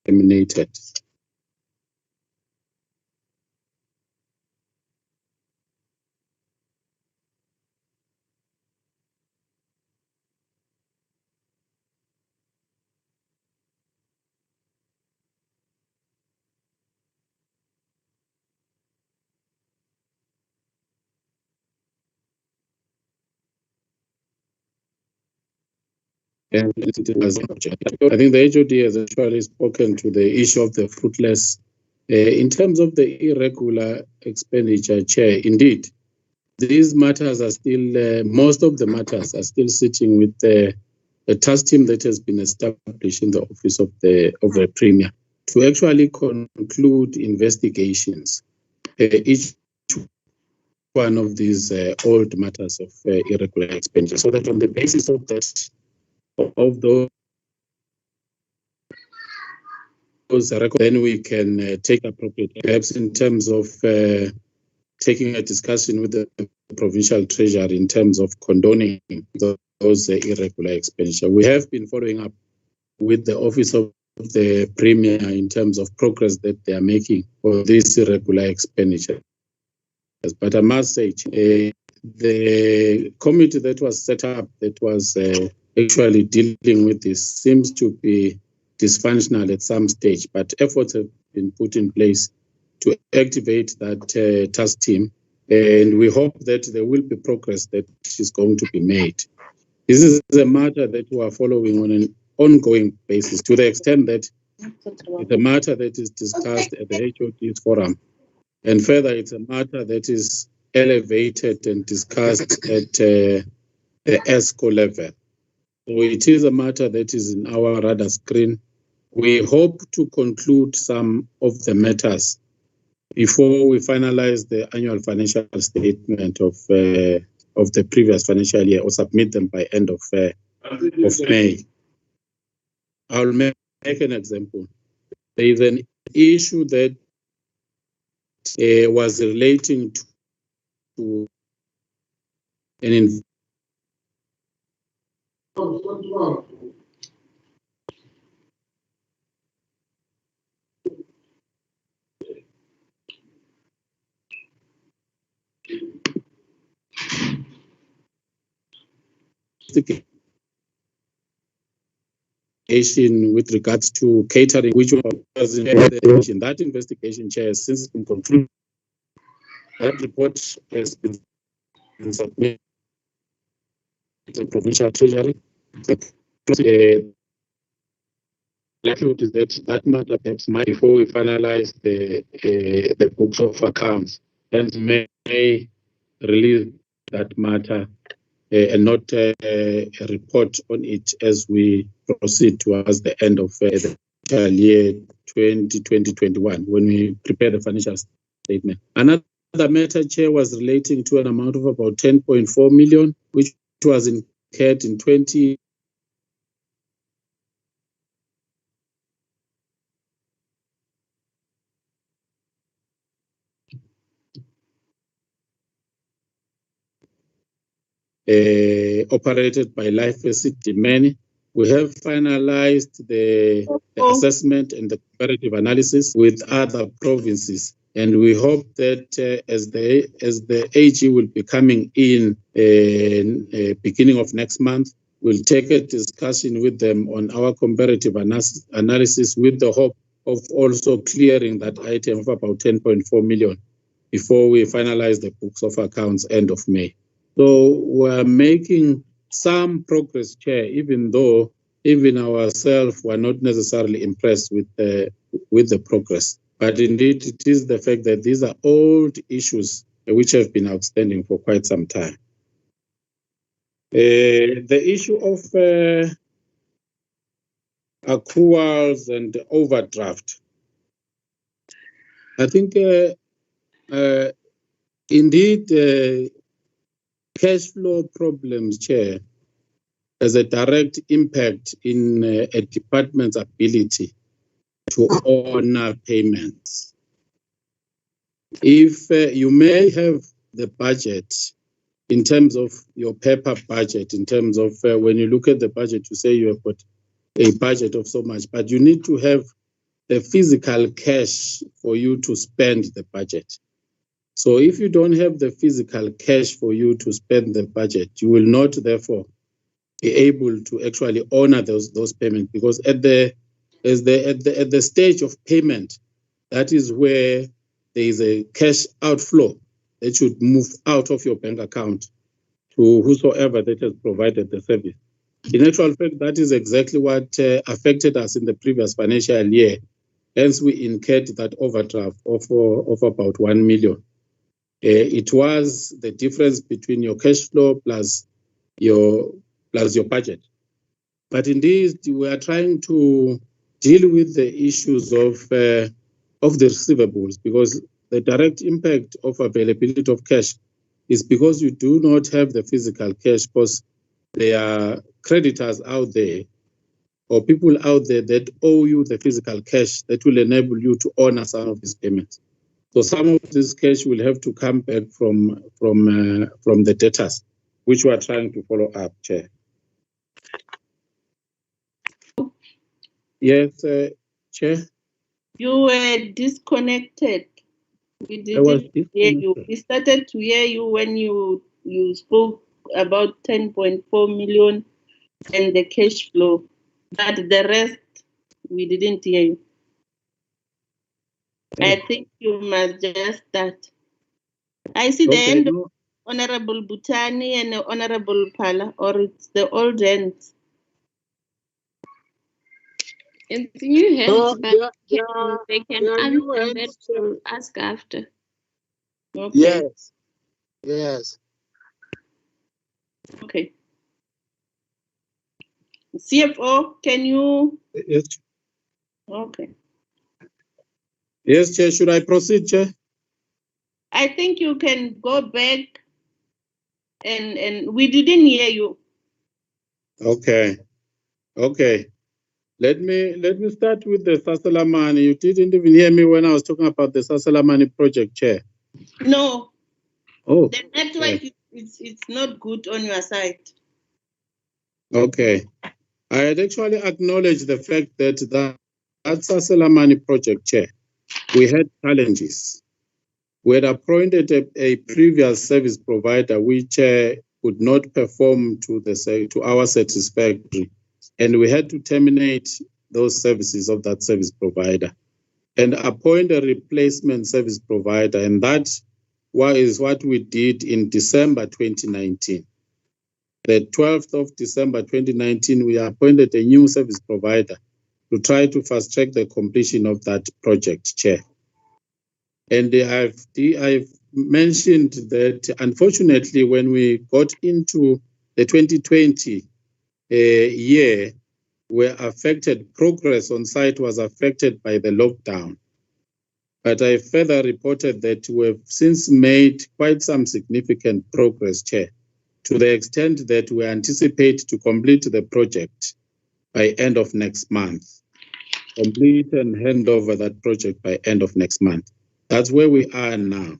terminated. And I think the HOD has actually spoken to the issue of the fruitless. In terms of the irregular expenditure, Chair, indeed, these matters are still, most of the matters are still sitting with the a task team that has been established in the office of the Premier to actually conclude investigations. Each one of these old matters of irregular expenditure, so that on the basis of that, of those records, then we can take appropriate, perhaps in terms of taking a discussion with the provincial treasury in terms of condoning those irregular expenditure. We have been following up with the office of the Premier in terms of progress that they are making for this irregular expenditure. But I must say, the committee that was set up that was actually dealing with this seems to be dysfunctional at some stage, but efforts have been put in place to activate that task team, and we hope that there will be progress that is going to be made. This is a matter that we are following on an ongoing basis, to the extent that it's a matter that is discussed at the HOD's forum. And further, it's a matter that is elevated and discussed at the ESCO level. So it is a matter that is in our radar screen. We hope to conclude some of the matters before we finalize the annual financial statement of the previous financial year, or submit them by end of May. I'll make an example. There is an issue that was relating to an investigation with regards to catering, which was in that investigation, Chair, has since been concluded. That report has been submitted to the provincial treasury. The likelihood is that matter perhaps might, before we finalize the books of accounts, and may release that matter and not a report on it as we proceed towards the end of the year 2020-21, when we prepare the financial statement. Another matter, Chair, was relating to an amount of about 10.4 million, which was incurred in 20. Operated by Life City Many. We have finalized the assessment and the comparative analysis with other provinces, and we hope that as the AG will be coming in beginning of next month, we'll take a discussion with them on our comparative analysis, with the hope of also clearing that item of about 10.4 million before we finalize the books of accounts end of May. So we're making some progress, Chair, even though even ourselves were not necessarily impressed with the progress. But indeed, it is the fact that these are old issues which have been outstanding for quite some time. The issue of accruals and overdraft. I think indeed cash flow problems, Chair, has a direct impact in a department's ability to honor payments. If you may have the budget in terms of your paper budget, in terms of when you look at the budget, you say you have got a budget of so much, but you need to have the physical cash for you to spend the budget. So if you don't have the physical cash for you to spend the budget, you will not therefore be able to actually honor those payments, because at the stage of payment, that is where there is a cash outflow that should move out of your bank account to whosoever that has provided the service. In actual fact, that is exactly what affected us in the previous financial year. Hence, we incurred that overdraft of about 1 million. It was the difference between your cash flow plus your budget. But indeed, we are trying to deal with the issues of the receivables, because the direct impact of availability of cash is because you do not have the physical cash, because there are creditors out there or people out there that owe you the physical cash that will enable you to honor some of these payments. So some of this cash will have to come back from the debtors, which we are trying to follow up, Chair. Yes, Chair. You were disconnected. We didn't hear you. We started to hear you when you spoke about 10.4 million and the cash flow, but the rest we didn't hear you. I think you must just start. I see the end of Honorable Butani and Honorable Pala, or it's the old ends. It's new hands, No, but they can new answer hands, that to ask after. Okay. Yes. Yes. Okay. CFO, can you? Yes. Okay. Yes, Chair. Should I proceed, Chair? I think you can go back, and we didn't hear you. Okay. Okay. Let me start with the Sasalamani. You didn't even hear me when I was talking about the Sasalamani project, Chair. No. Oh. The network it's not good on your side. Okay. I had actually acknowledged the fact that that Sasalamani project, Chair, we had challenges. We had appointed a previous service provider which could not perform to our satisfactory, and we had to terminate those services of that service provider and appoint a replacement service provider, and that is what we did in December 2019. The 12th of December 2019, we appointed a new service provider to try to fast-track the completion of that project, Chair. And I've mentioned that, unfortunately, when we got into the 2020 year, progress on site was affected by the lockdown. But I further reported that we have since made quite some significant progress, Chair, to the extent that we anticipate to complete the project by end of next month. Complete and hand over that project by end of next month. That's where we are now.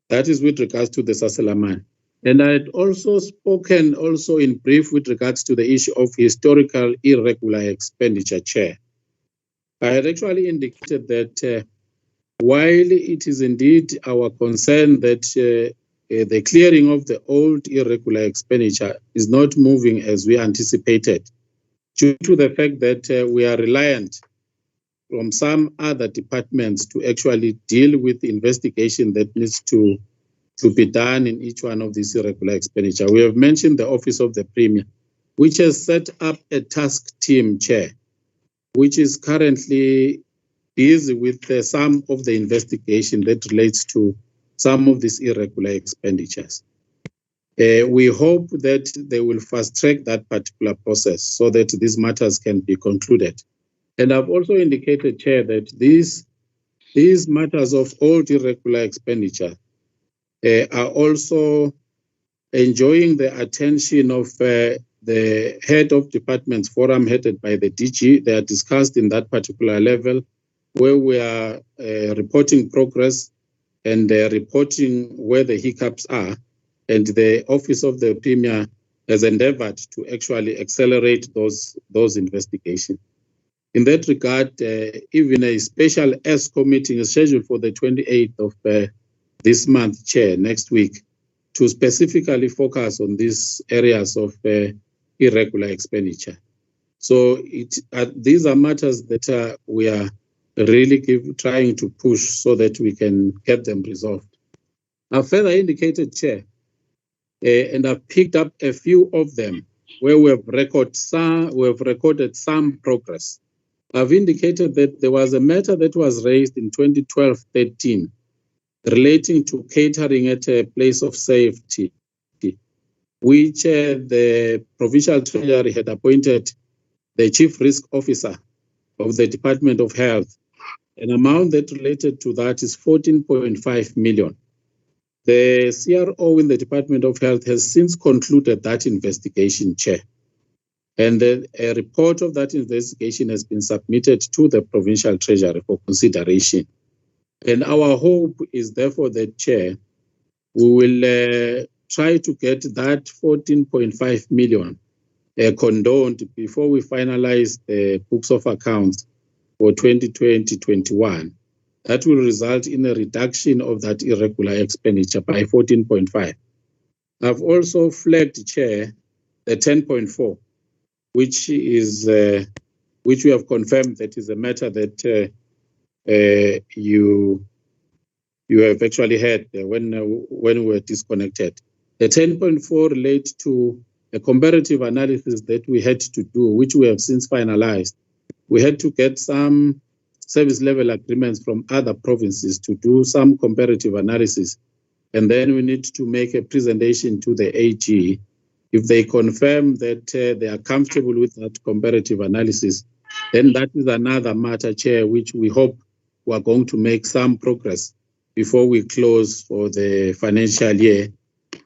That is with regards to the Sasalamani. And I had also spoken in brief with regards to the issue of historical irregular expenditure, Chair. I had actually indicated that while it is indeed our concern that the clearing of the old irregular expenditure is not moving as we anticipated, due to the fact that we are reliant from some other departments to actually deal with the investigation that needs to be done in each one of these irregular expenditure. We have mentioned the Office of the Premier, which has set up a task team, Chair, which is currently busy with some of the investigation that relates to some of these irregular expenditures. We hope that they will fast-track that particular process so that these matters can be concluded. And I've also indicated, Chair, that these matters of old irregular expenditure are also enjoying the attention of the head of departments forum headed by the DG. They are discussed in that particular level where we are reporting progress and reporting where the hiccups are. And the Office of the Premier has endeavored to actually accelerate those investigations. In that regard, even a special ESCO meeting is scheduled for the 28th of this month, Chair, next week, to specifically focus on these areas of irregular expenditure. So these are matters that we are really trying to push so that we can get them resolved. I've further indicated, Chair, and I've picked up a few of them where we have recorded some progress. I've indicated that there was a matter that was raised in 2012-13 relating to catering at a place of safety. which the Provincial Treasury had appointed the Chief Risk Officer of the Department of Health. An amount that related to that is 14.5 million. The CRO in the Department of Health has since concluded that investigation, Chair. And a report of that investigation has been submitted to the Provincial Treasury for consideration. And our hope is therefore that, Chair, we will try to get that 14.5 million condoned before we finalize the books of accounts for 2020-21. That will result in a reduction of that irregular expenditure by 14.5. I've also flagged, Chair, the 10.4, which is which we have confirmed that is a matter that you have actually heard when we were disconnected. The 10.4 relate to a comparative analysis that we had to do, which we have since finalized. We had to get some service level agreements from other provinces to do some comparative analysis. And then we need to make a presentation to the AG. If they confirm that they are comfortable with that comparative analysis, then that is another matter, Chair, which we hope we are going to make some progress before we close for the financial year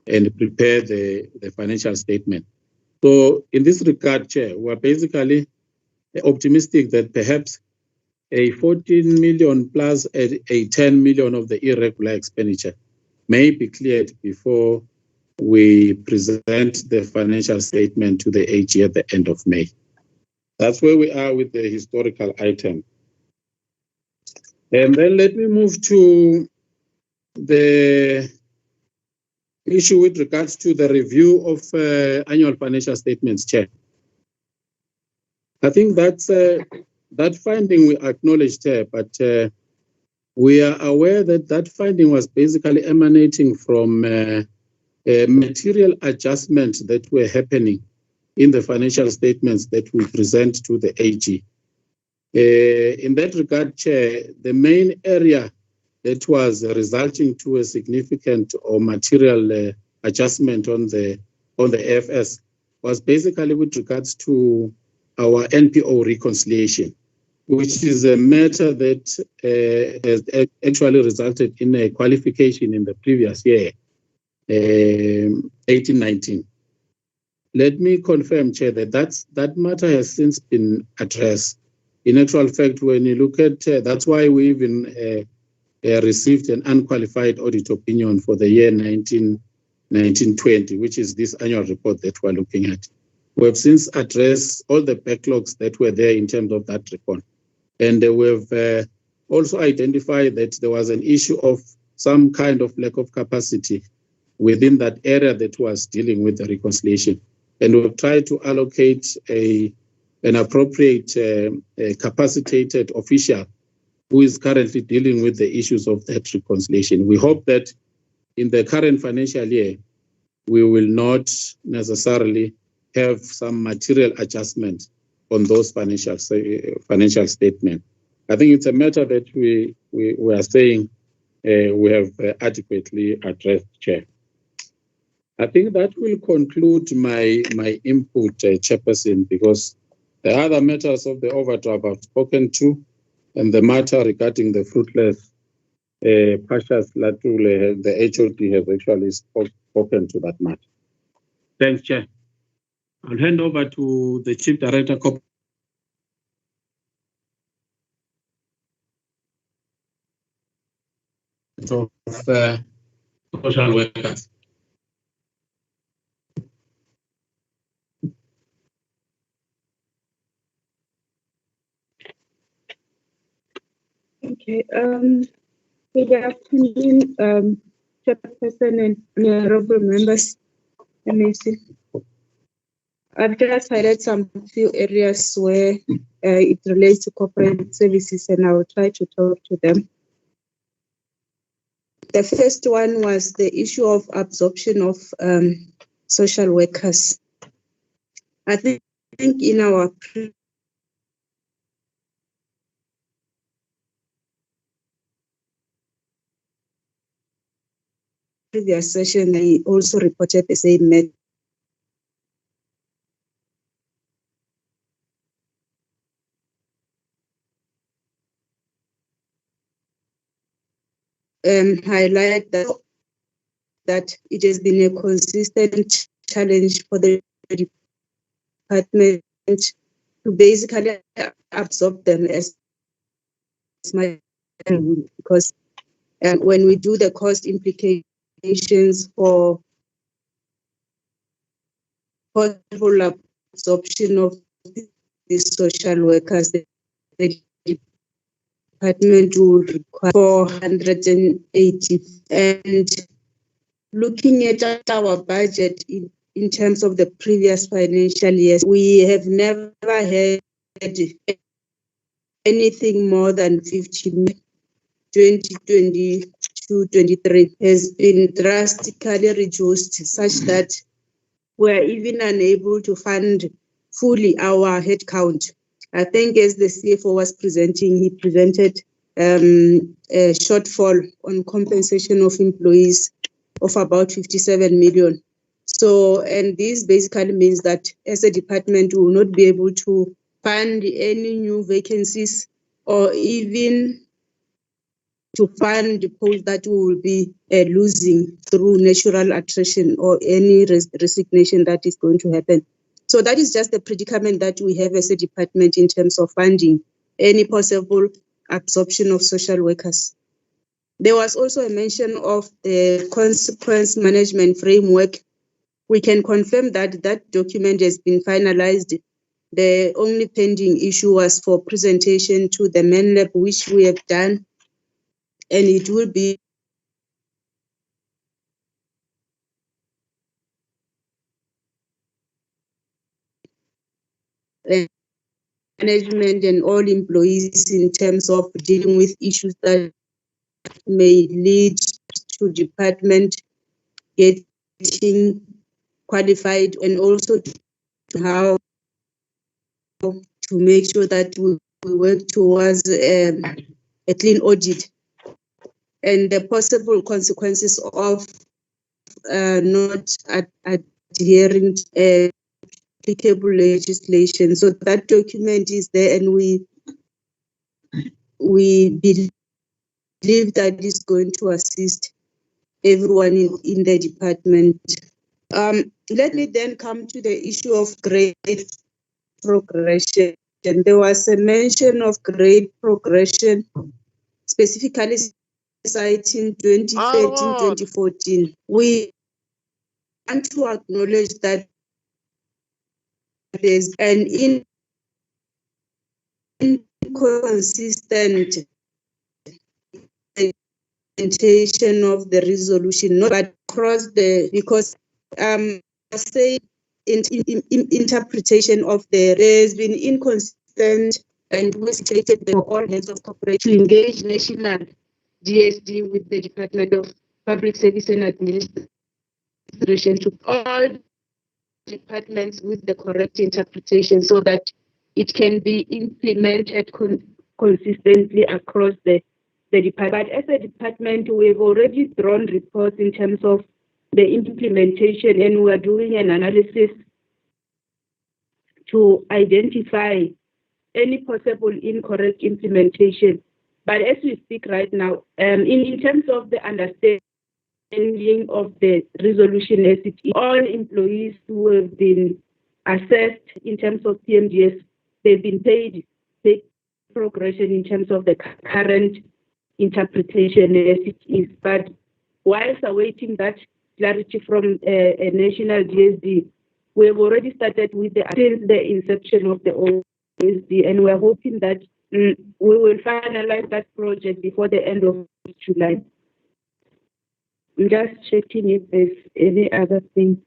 and prepare the financial statement. So in this regard, Chair, we are basically optimistic that perhaps a 14 million plus a 10 million of the irregular expenditure may be cleared before we present the financial statement to the AG at the end of May. That's where we are with the historical item. And then let me move to the issue with regards to the review of annual financial statements, Chair. I think that's that finding we acknowledged here, but we are aware that that finding was basically emanating from material adjustments that were happening in the financial statements that we present to the AG. In that regard, Chair, the main area that was resulting to a significant or material adjustment on the AFS was basically with regards to our NPO reconciliation, which is a matter that has actually resulted in a qualification in the previous year, 18-19. Let me confirm, Chair, that that matter has since been addressed. In actual fact, when you look at, that's why we even received an unqualified audit opinion for the year 19-20, which is this annual report that we're looking at. We have since addressed all the backlogs that were there in terms of that report. And we've also identified that there was an issue of some kind of lack of capacity within that area that was dealing with the reconciliation. And we've tried to allocate an appropriate capacitated official who is currently dealing with the issues of that reconciliation. We hope that in the current financial year, we will not necessarily have some material adjustment on those financial statements. I think it's a matter that we are saying we have adequately addressed, Chair. I think that will conclude my input, Chairperson, because the other matters of the overdraft I've spoken to, and the matter regarding the fruitless pastures, the HOD has actually spoken to that matter. Thanks, Chair. I'll hand over to the Chief Director of social workers. Okay. Good afternoon, Chairperson and honorable members. I've just highlighted some few areas where it relates to corporate services, and I will try to talk to them. The first one was the issue of absorption of social workers. I think in our previous session, they also reported the same matter. highlight that it has been a consistent challenge for the department to basically absorb them as much because when we do the cost implications for possible absorption of these social workers, the department will require 480. And looking at our budget in terms of the previous financial years, we have never had anything more than 50 million. 2022-23 has been drastically reduced such that we're even unable to fund fully our headcount. I think as the CFO was presenting, he presented a shortfall on compensation of employees of about 57 million. So, and this basically means that as a department, we will not be able to fund any new vacancies or even to fund the posts that we will be losing through natural attrition or any resignation that is going to happen. So that is just the predicament that we have as a department in terms of funding any possible absorption of social workers. There was also a mention of the consequence management framework. We can confirm that that document has been finalized. The only pending issue was for presentation to the MENLAB, which we have done, and it will be management and all employees in terms of dealing with issues that may lead to department getting qualified, and also how to make sure that we work towards a clean audit and the possible consequences of not adhering to applicable legislation. So that document is there, and we believe that is going to assist everyone in the department. Let me then come to the issue of grade progression. There was a mention of grade progression, specifically citing 2013-2014. We want to acknowledge that there's an inconsistent implementation of the resolution, not but across the, because say in interpretation of there's been inconsistent, and we stated for all heads of corporate to engage national DSD with the Department of Public Service and Administration, to all departments with the correct interpretation so that it can be implemented consistently across the department. But as a department, we've already drawn reports in terms of the implementation, and we are doing an analysis to identify any possible incorrect implementation. But as we speak right now, in terms of the understanding of the resolution as it is, all employees who have been assessed in terms of PMDS, they've been paid progression in terms of the current interpretation as it is. But whilst awaiting that clarity from a national DSD, we have already started with since the inception of the OSD, and we're hoping that we will finalize that project before the end of July. I'm just checking if there's any other thing.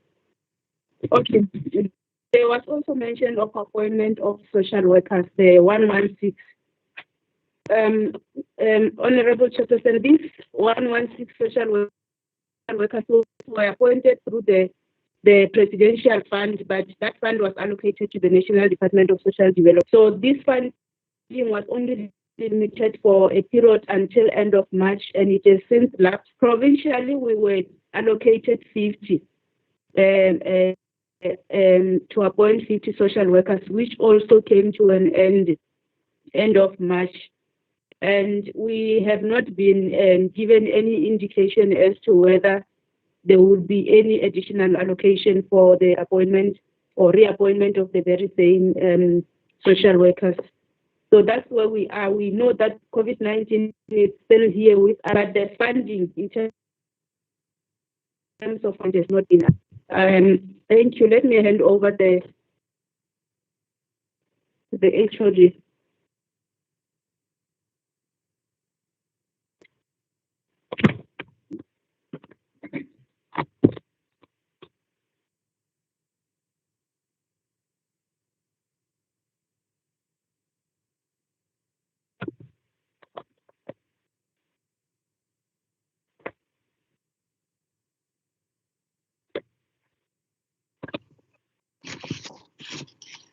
Okay. There was also mention of appointment of social workers, the 116. Honorable Chairperson, these 116 social workers were appointed through the presidential fund, but that fund was allocated to the National Department of Social Development. So this funding was only limited for a period until end of March, and it has since lapsed. Provincially, we were allocated 50 to appoint 50 social workers, which also came to an end of March. And we have not been given any indication as to whether there would be any additional allocation for the appointment or reappointment of the very same social workers. So that's where we are. We know that COVID-19 is still here with us, but the funding in terms of fund has not been. Thank you. Let me hand over the HOD.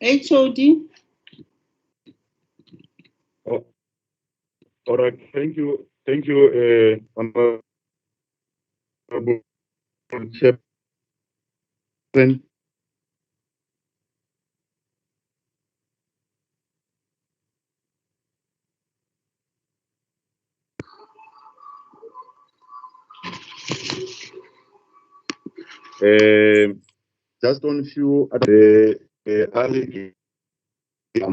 HOD. Oh, all right. Thank you. Thank you, Honorable Chairperson. Just on a few at the early at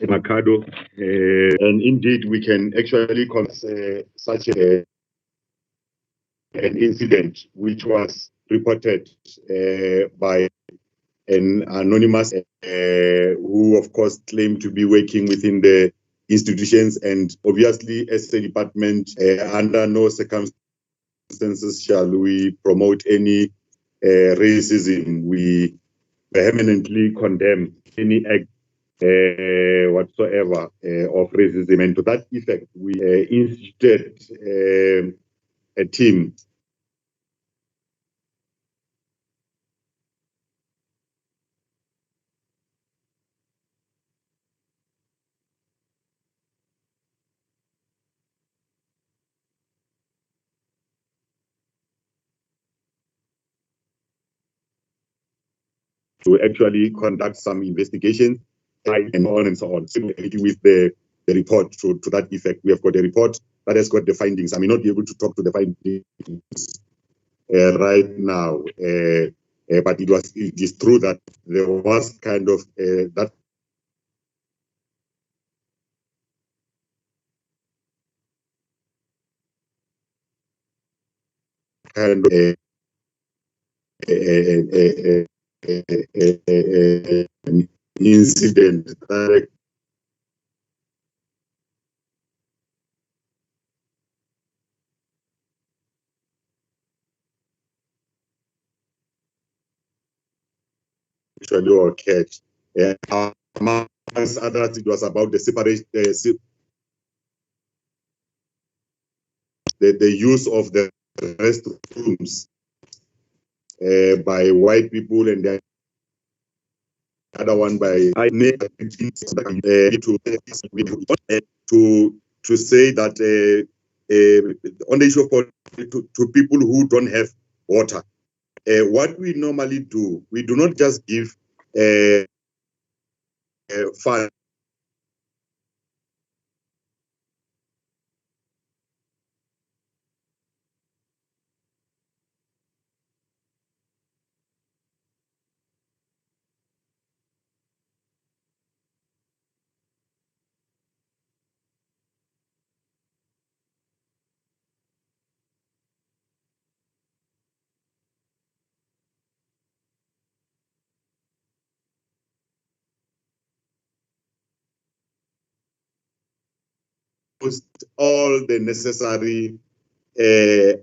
Mercado, and indeed we can actually consider such an incident which was reported by an anonymous who of course claimed to be working within the institutions, and obviously as a department under no circumstances shall we promote any racism. We vehemently condemn any act whatsoever of racism, and to that effect we instituted a team to actually conduct some investigations and on and so on. Similarly with the report to that effect, we have got a report that has got the findings. I may not be able to talk to the findings right now, but it is true that there was kind of that kind of an incident that actually occurred. Amongst others, it was about the separation, the use of the restrooms by white people, and the other one by to say that on the issue of to people who don't have water. What we normally do, we do not just give funds all the necessary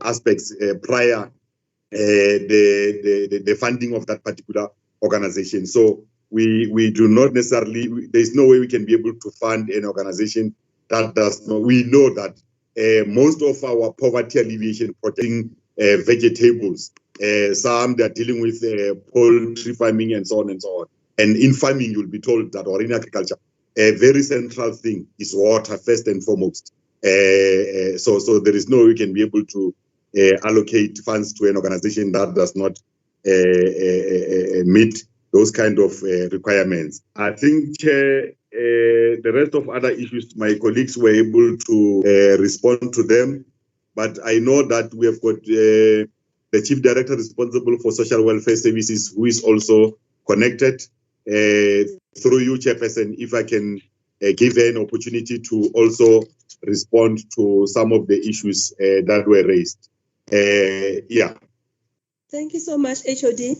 aspects prior the funding of that particular organization. So we do not necessarily, there's no way we can be able to fund an organization that does not. We know that most of our poverty alleviation protecting vegetables, some they're dealing with poultry farming and so on and so on. And in farming, you'll be told that, or in agriculture, a very central thing is water first and foremost. So there is no way we can be able to allocate funds to an organization that does not meet those kind of requirements. I think, Chair, the rest of other issues, my colleagues were able to respond to them. But I know that we have got the Chief Director responsible for social welfare services, who is also connected through you, Chairperson, if I can give her an opportunity to also respond to some of the issues that were raised. Yeah. Thank you so much, HOD.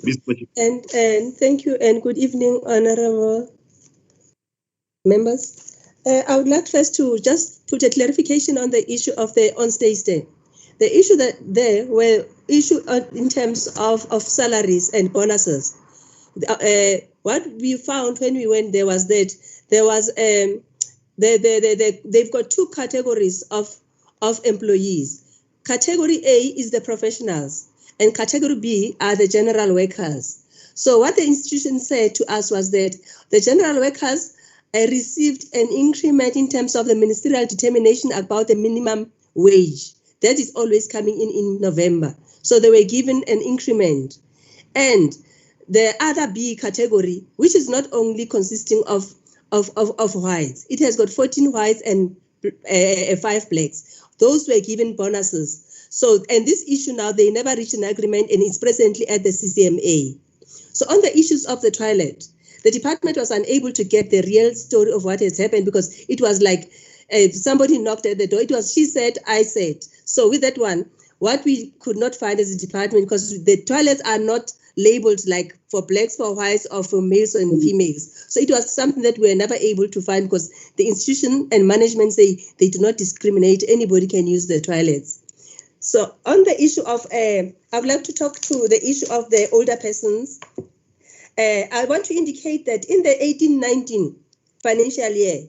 And thank you and good evening, honorable members. I would like first to just put a clarification on the issue of the on-stage day. The issue that there were issued in terms of salaries and bonuses. What we found when we went there was that there was they've got two categories of employees. Category A is the professionals, and category B are the general workers. So what the institution said to us was that the general workers received an increment in terms of the ministerial determination about the minimum wage. That is always coming in November. So they were given an increment. And the other B category, which is not only consisting of whites, it has got 14 whites and 5 blacks. Those were given bonuses. So, and this issue now, they never reached an agreement, and it's presently at the CCMA. So on the issues of the toilet, the department was unable to get the real story of what has happened, because it was like somebody knocked at the door. It was she said, I said. So with that one, what we could not find as a department, because the toilets are not labeled like for blacks, for whites, or for males and females. So it was something that we were never able to find, because the institution and management say they do not discriminate. Anybody can use the toilets. So on the issue of, I would like to talk to the issue of the older persons. I want to indicate that in the 18-19 financial year,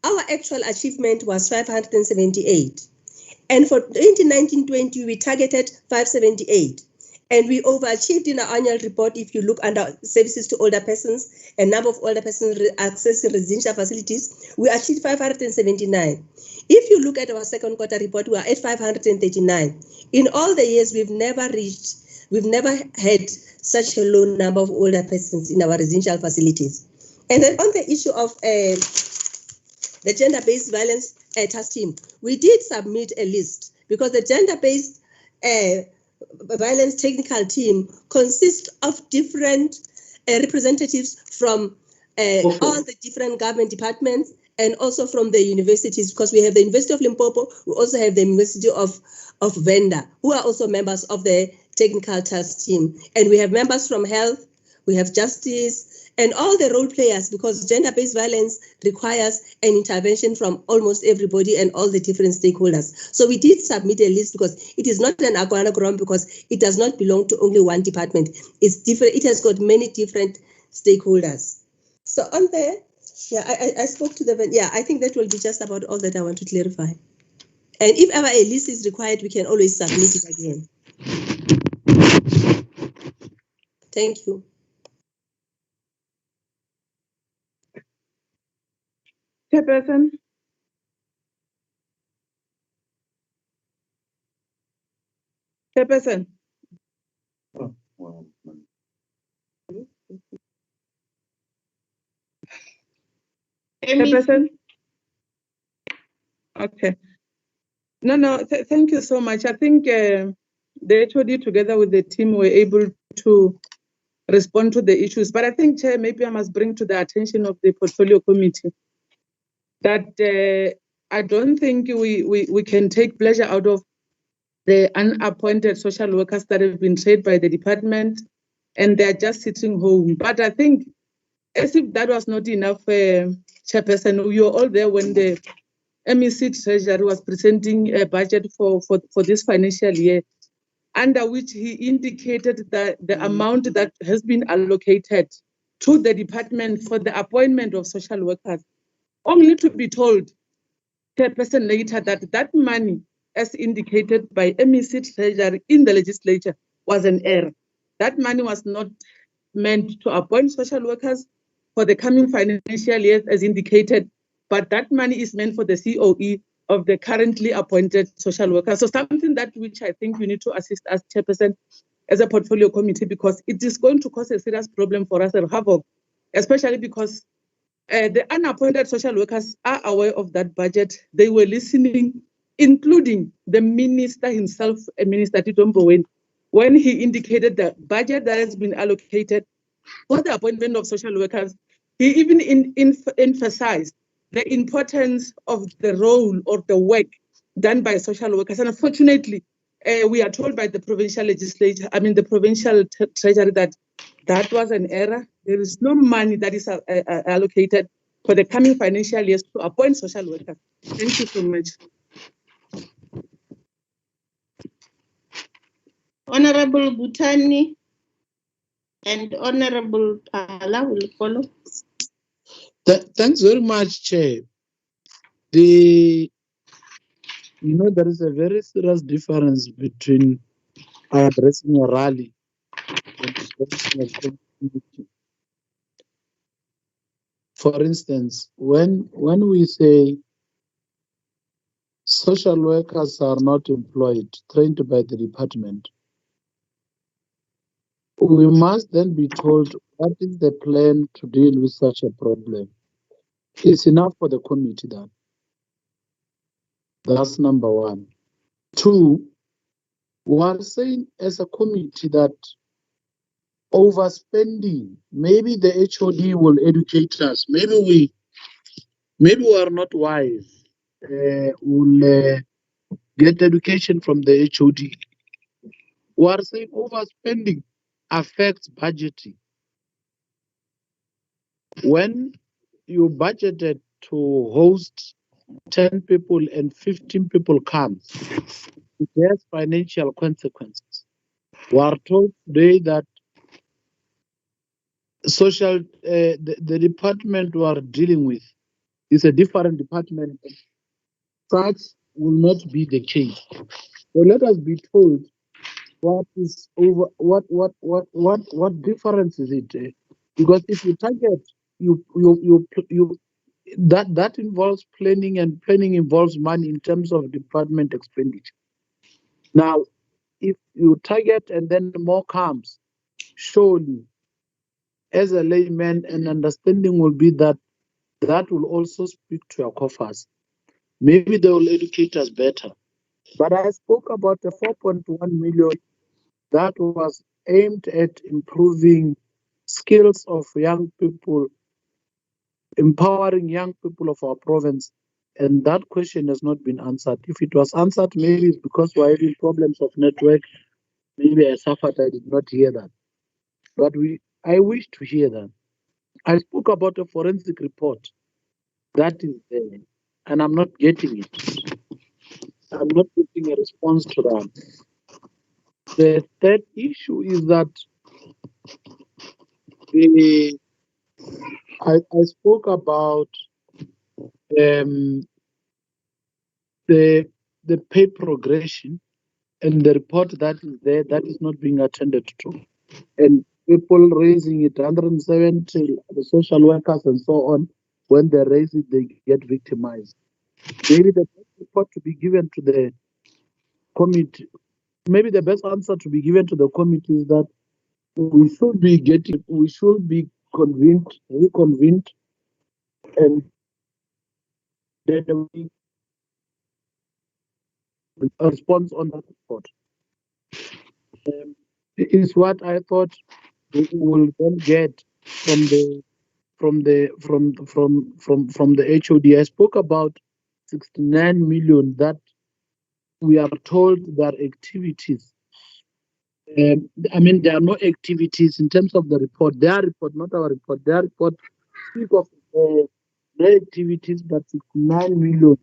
our actual achievement was 578. And for 2019-20, we targeted 578. And we overachieved in our annual report. If you look under services to older persons and number of older persons accessing residential facilities, we achieved 579. If you look at our second quarter report, we are at 539. In all the years, we've never had such a low number of older persons in our residential facilities. And then on the issue of the gender-based violence task team, we did submit a list, because the gender-based violence technical team consists of different representatives from all the different government departments and also from the universities, because we have the University of Limpopo, we also have the University of Venda, who are also members of the technical task team. And we have members from health, we have justice, and all the role players, because gender-based violence requires an intervention from almost everybody and all the different stakeholders. So we did submit a list, because it is not an organogram, because it does not belong to only one department. It's different. It has got many different stakeholders. So on there, yeah, I spoke to them. Yeah, I think that will be just about all that I want to clarify. And if ever a list is required, we can always submit it again. Thank you. Chairperson. Chairperson. Chairperson. Okay. No, thank you so much. I think the HOD together with the team were able to respond to the issues. But I think, Chair, maybe I must bring to the attention of the portfolio committee that I don't think we can take pleasure out of the unappointed social workers that have been trained by the department, and they're just sitting home. But I think, as if that was not enough, Chairperson, we were all there when the MEC Treasury was presenting a budget for this financial year, under which he indicated that the amount that has been allocated to the department for the appointment of social workers, only to be told, Chairperson, later that that money, as indicated by MEC Treasury in the legislature, was an error. That money was not meant to appoint social workers for the coming financial year as indicated, but that money is meant for the COE of the currently appointed social workers. So something that which I think we need to assist as Chairperson as a portfolio committee, because it is going to cause a serious problem for us at Havoc, especially because The unappointed social workers are aware of that budget. They were listening, including the minister himself, Minister Tito Mboweni, when he indicated the budget that has been allocated for the appointment of social workers. He even emphasized the importance of the role or the work done by social workers. And unfortunately, we are told by the provincial legislature, the provincial treasury, that was an error. There is no money that is allocated for the coming financial years to appoint social workers. Thank you so much. Honorable Butani and Honorable Pala will follow. Thanks very much, Chair. There is a very serious difference between addressing a rally and addressing a community. For instance, when we say social workers are not employed, trained by the department, we must then be told what is the plan to deal with such a problem. It's enough for the committee then. That's number one. Two, we are saying as a committee that overspending, maybe the HOD will educate us. Maybe we are not wise. We'll get education from the HOD. We are saying overspending affects budgeting. When you budgeted to host 10 people and 15 people come, it has financial consequences. We are told today that the department we are dealing with is a different department. Such will not be the case. So let us be told what difference is it? Because if you target that involves planning, and planning involves money in terms of department expenditure. Now, if you target and then more comes, surely, as a layman, an understanding will be that will also speak to your coffers. Maybe they will educate us better. But I spoke about the 4.1 million that was aimed at improving skills of young people, empowering young people of our province. And that question has not been answered. If it was answered, maybe it's because we're having problems of network. Maybe I suffered, I did not hear that. But I wish to hear that. I spoke about a forensic report. That is there, and I'm not getting it. I'm not getting a response to that. The third issue is that I spoke about the pay progression and the report that is there that is not being attended to, and people raising it 170, the social workers and so on. When they raise it, they get victimized. Maybe the best report to be given to the committee, maybe the best answer to be given to the committee is that we should be reconvened, and then a response on that report. Is what I thought we will then get from the HOD. I spoke about 69 million that we are told there are activities. There are no activities in terms of the report. Their report, not our report. Their report speak of no activities, but 69 million,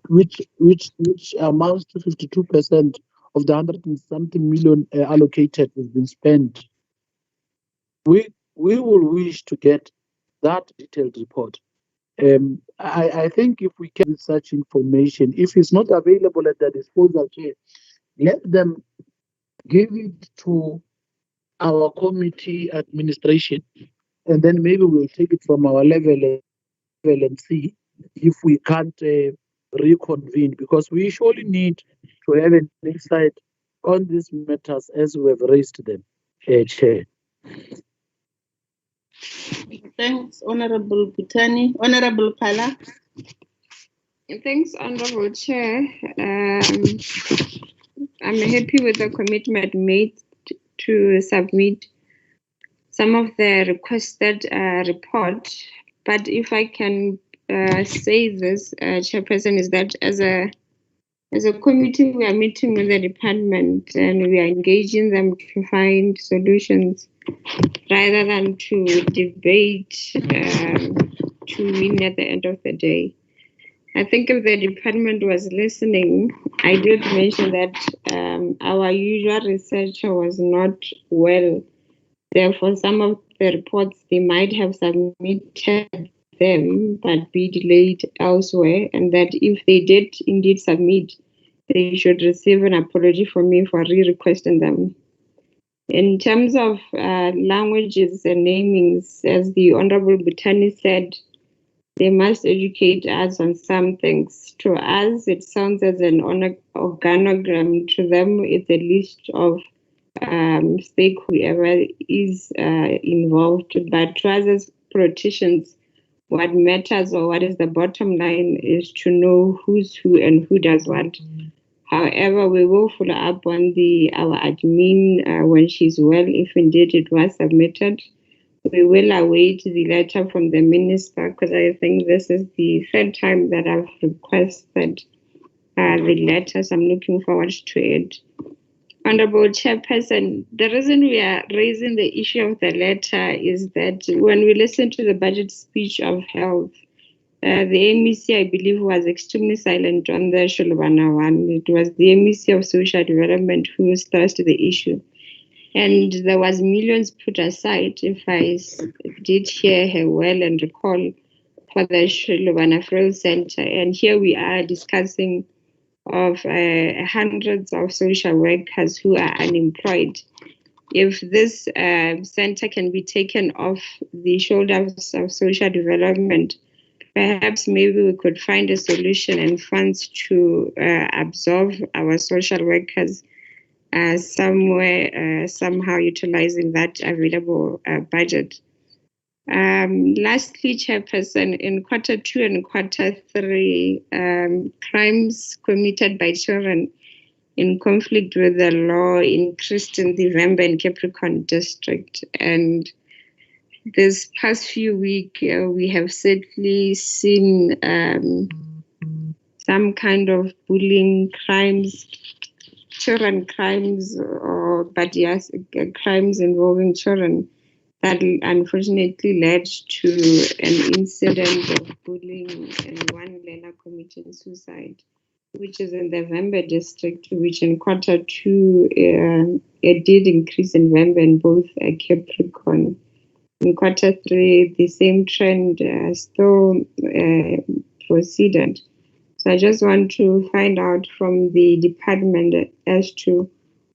which amounts to 52% of the 100 and something million allocated has been spent. We will wish to get that detailed report. I think if we can such information, if it's not available at their disposal, let them give it to our committee administration, and then maybe we'll take it from our level and see if we can't reconvene, because we surely need to have an insight on these matters as we have raised them, Chair. Thanks, Honorable Butani. Honorable Pala. Thanks, Honorable Chair. I'm happy with the commitment made to submit some of the requested report. But if I can say this, Chairperson, is that as a committee, we are meeting with the department and we are engaging them to find solutions rather than to debate to win at the end of the day. I think if the department was listening, I did mention that our usual researcher was not well. Therefore, some of the reports, they might have submitted them, but be delayed elsewhere. And that if they did indeed submit, they should receive an apology from me for re-requesting them. In terms of languages and namings, as the Honorable Butani said, they must educate us on some things. To us, it sounds as an organogram. To them, it's a list of stake whoever is involved. But to us as politicians, what matters or what is the bottom line is to know who's who and who does what. However, we will follow up on our admin when she's well, if indeed it was submitted. We will await the letter from the minister, because I think this is the third time that I've requested the letters. I'm looking forward to it. Honorable Chairperson, the reason we are raising the issue of the letter is that when we listen to the budget speech of health, the MEC, I believe, was extremely silent on the Shulubana one. It was the MEC of Social Development who stressed the issue. And there was millions put aside, if I did hear her well and recall, for the Shulubana Frail Center. And here we are discussing of hundreds of social workers who are unemployed. If this center can be taken off the shoulders of social development, perhaps maybe we could find a solution and funds to absorb our social workers somewhere, somehow utilizing that available budget. Lastly, Chairperson, in Q2 and Q3, crimes committed by children in conflict with the law increased in the Vemba and Capricorn district. And this past few weeks, we have certainly seen some kind of bullying crimes, children crimes, but yes, crimes involving children that unfortunately led to an incident of bullying and one learner committing suicide, which is in the Vemba district, which in Q2, it did increase in Vemba and both Capricorn. In Q3, the same trend still proceeded. So I just want to find out from the department as to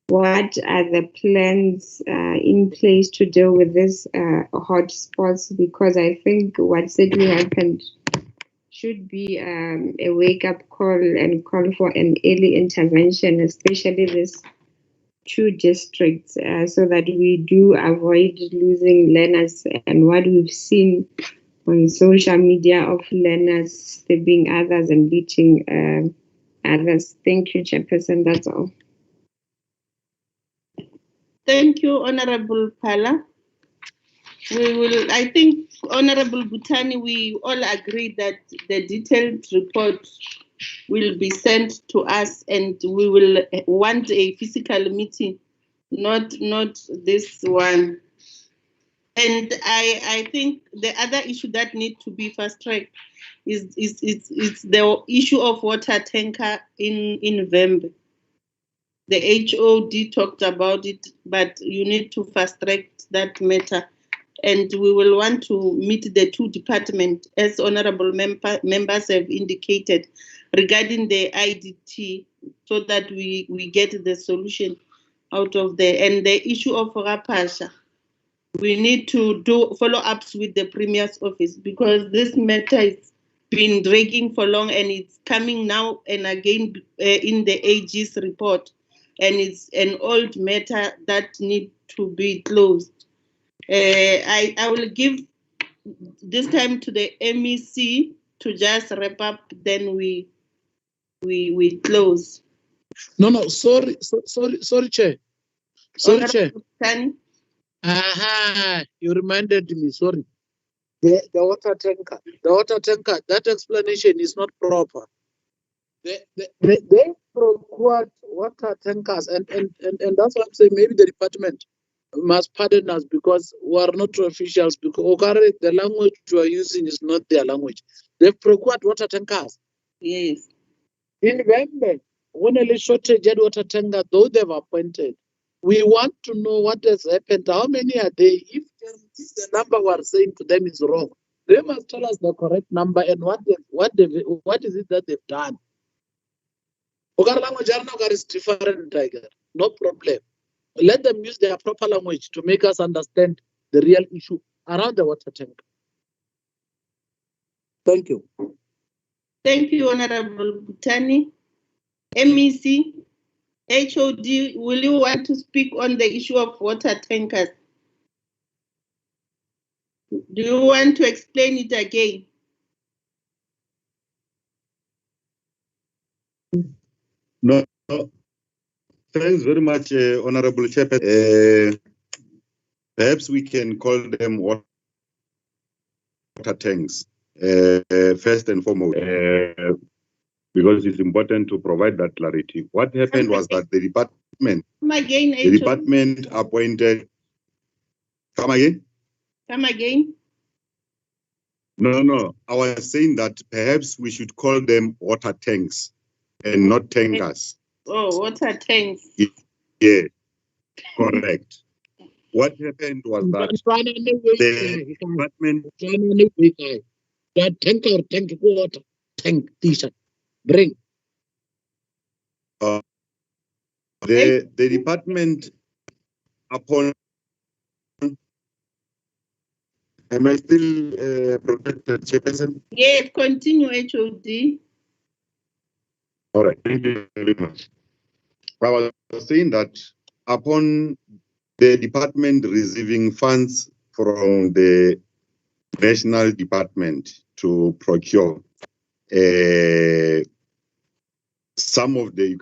what are the plans in place to deal with these hotspots, because I think what certainly happened should be a wake-up call and call for an early intervention, especially these two districts, so that we do avoid losing learners. And what we've seen on social media of learners stabbing others and beating others. Thank you, Chairperson. That's all. Thank you, Honorable Pala. I think, Honorable Butani, we all agree that the detailed report will be sent to us, and we will want a physical meeting, not this one. And I think the other issue that needs to be fast-tracked is the issue of water tanker in Vemba. The HOD talked about it, but you need to fast-track that matter. And we will want to meet the two departments, as honorable members have indicated, regarding the IDT, so that we get the solution out of there. And the issue of Rapasha, we need to do follow-ups with the Premier's office, because this matter has been dragging for long, and it's coming now and again in the AG's report. And it's an old matter that needs to be closed. I will give this time to the MEC to just wrap up, then we close. No, sorry, Chair. Sorry, Chair. Tani? You reminded me, sorry. The water tanker, that explanation is not proper. They procured water tankers, and that's why I'm saying maybe the department must pardon us because we are not officials, because the language we are using is not their language. They've procured water tankers. Yes. In November, when a shortage had water tanker, though they've appointed, we want to know what has happened. How many are they? If the number we are saying to them is wrong, they must tell us the correct number and what is it that they've done. Language is different, Tiger. No problem. Let them use their proper language to make us understand the real issue around the water tank. Thank you. Thank you, Honorable Butani. MEC, HOD, will you want to speak on the issue of water tankers? Do you want to explain it again? No. Thanks very much, Honorable Chairperson. Perhaps we can call them water tanks, first and foremost, because it's important to provide that clarity. What happened was that the department appointed. Come again? Come again? No. I was saying that perhaps we should call them water tanks and not tankers. Oh, water tanks. Yeah, correct. What happened was that the department that tank water tank t-shirt bring. The department upon. Am I still protected, Chairperson? Yes, continue, HOD. All right, thank you very much. I was saying that upon the department receiving funds from the national department to procure some of the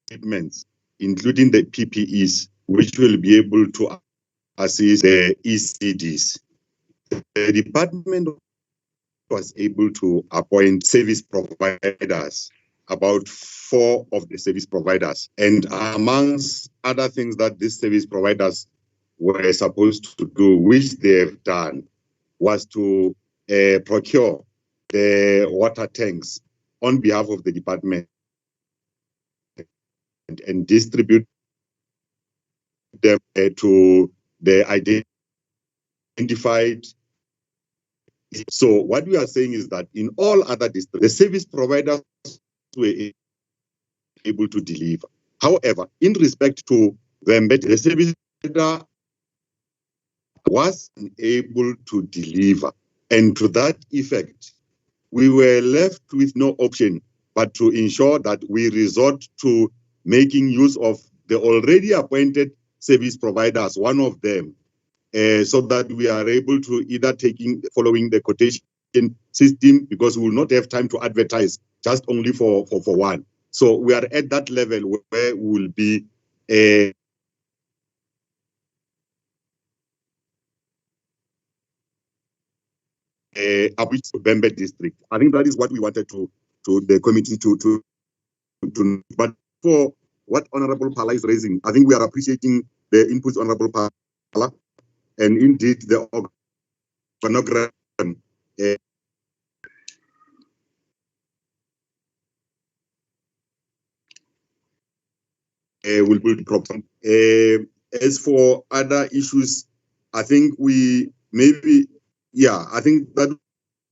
equipment, including the PPEs, which will be able to assist the ECDs. The department was able to appoint service providers, about 4 of the service providers. And amongst other things that these service providers were supposed to do, which they have done, was to procure the water tanks on behalf of the department and distribute them to the identified. So what we are saying is that in all other districts, the service providers were able to deliver. However, in respect to the service provider was unable to deliver. And to that effect, we were left with no option but to ensure that we resort to making use of the already appointed service providers, one of them, so that we are able to either following the quotation system, because we will not have time to advertise just only for one. So we are at that level where we will be Bembe district. I think that is what we wanted to the committee to but for what Honorable Phala is raising, I think we are appreciating the inputs, Honorable Phala, and indeed the organogram will be proper. As for other issues, I think we maybe, I think that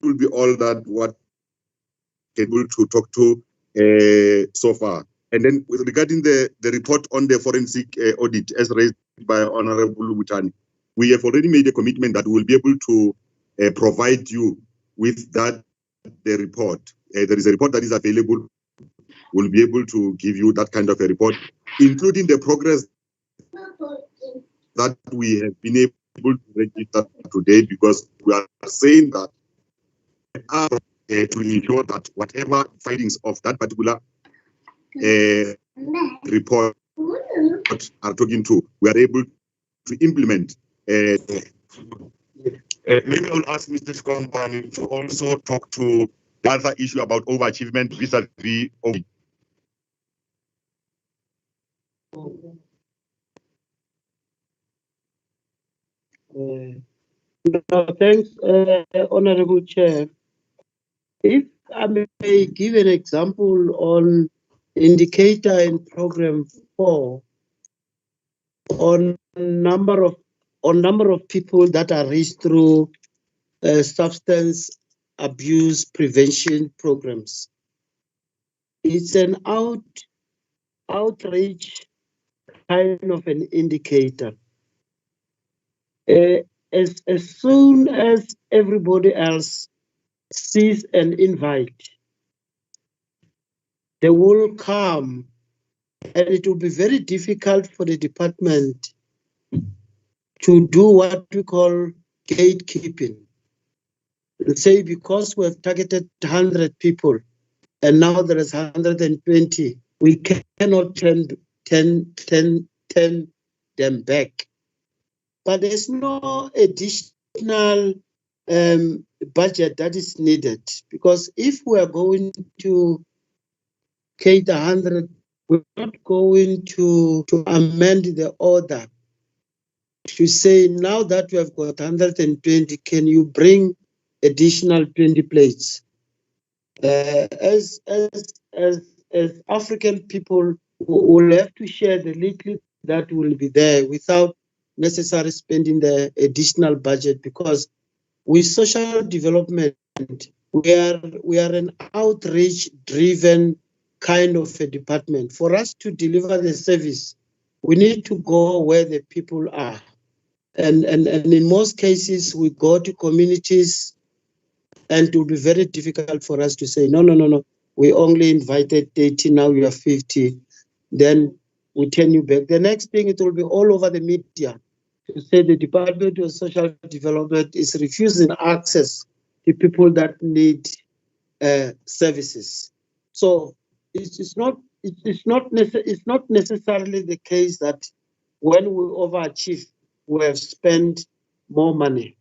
will be all that what able to talk to so far. And then regarding the report on the forensic audit as raised by Honorable Butani, we have already made a commitment that we will be able to provide you with the report. There is a report that is available. We'll be able to give you that kind of a report, including the progress that we have been able to register today because we are saying that to ensure that whatever findings of that particular report are talking to, we are able to implement. Maybe I'll ask Mr. Skombani to also talk to the other issue about overachievement vis-a-vis. No, thanks, Honorable Chair. If I may give an example on indicator in program 4 on number of people that are reached through substance abuse prevention programs. It's an outreach kind of an indicator. As soon as everybody else sees an invite, they will come, and it will be very difficult for the department to do what we call gatekeeping. And say, because we have targeted 100 people, and now there is 120, we cannot turn them back. But there's no additional budget that is needed, because if we are going to cater 100, we're not going to amend the order to say, now that we have got 120, can you bring additional 20 plates? As African people, will have to share the little that will be there without necessarily spending the additional budget, because with social development, we are an outreach-driven kind of a department. For us to deliver the service, we need to go where the people are. And in most cases, we go to communities, and it will be very difficult for us to say, no, we only invited 80, now you are 50. Then we turn you back. The next thing, it will be all over the media to say the Department of Social Development is refusing access to people that need services. So it's not necessarily the case that when we overachieve, we have spent more money.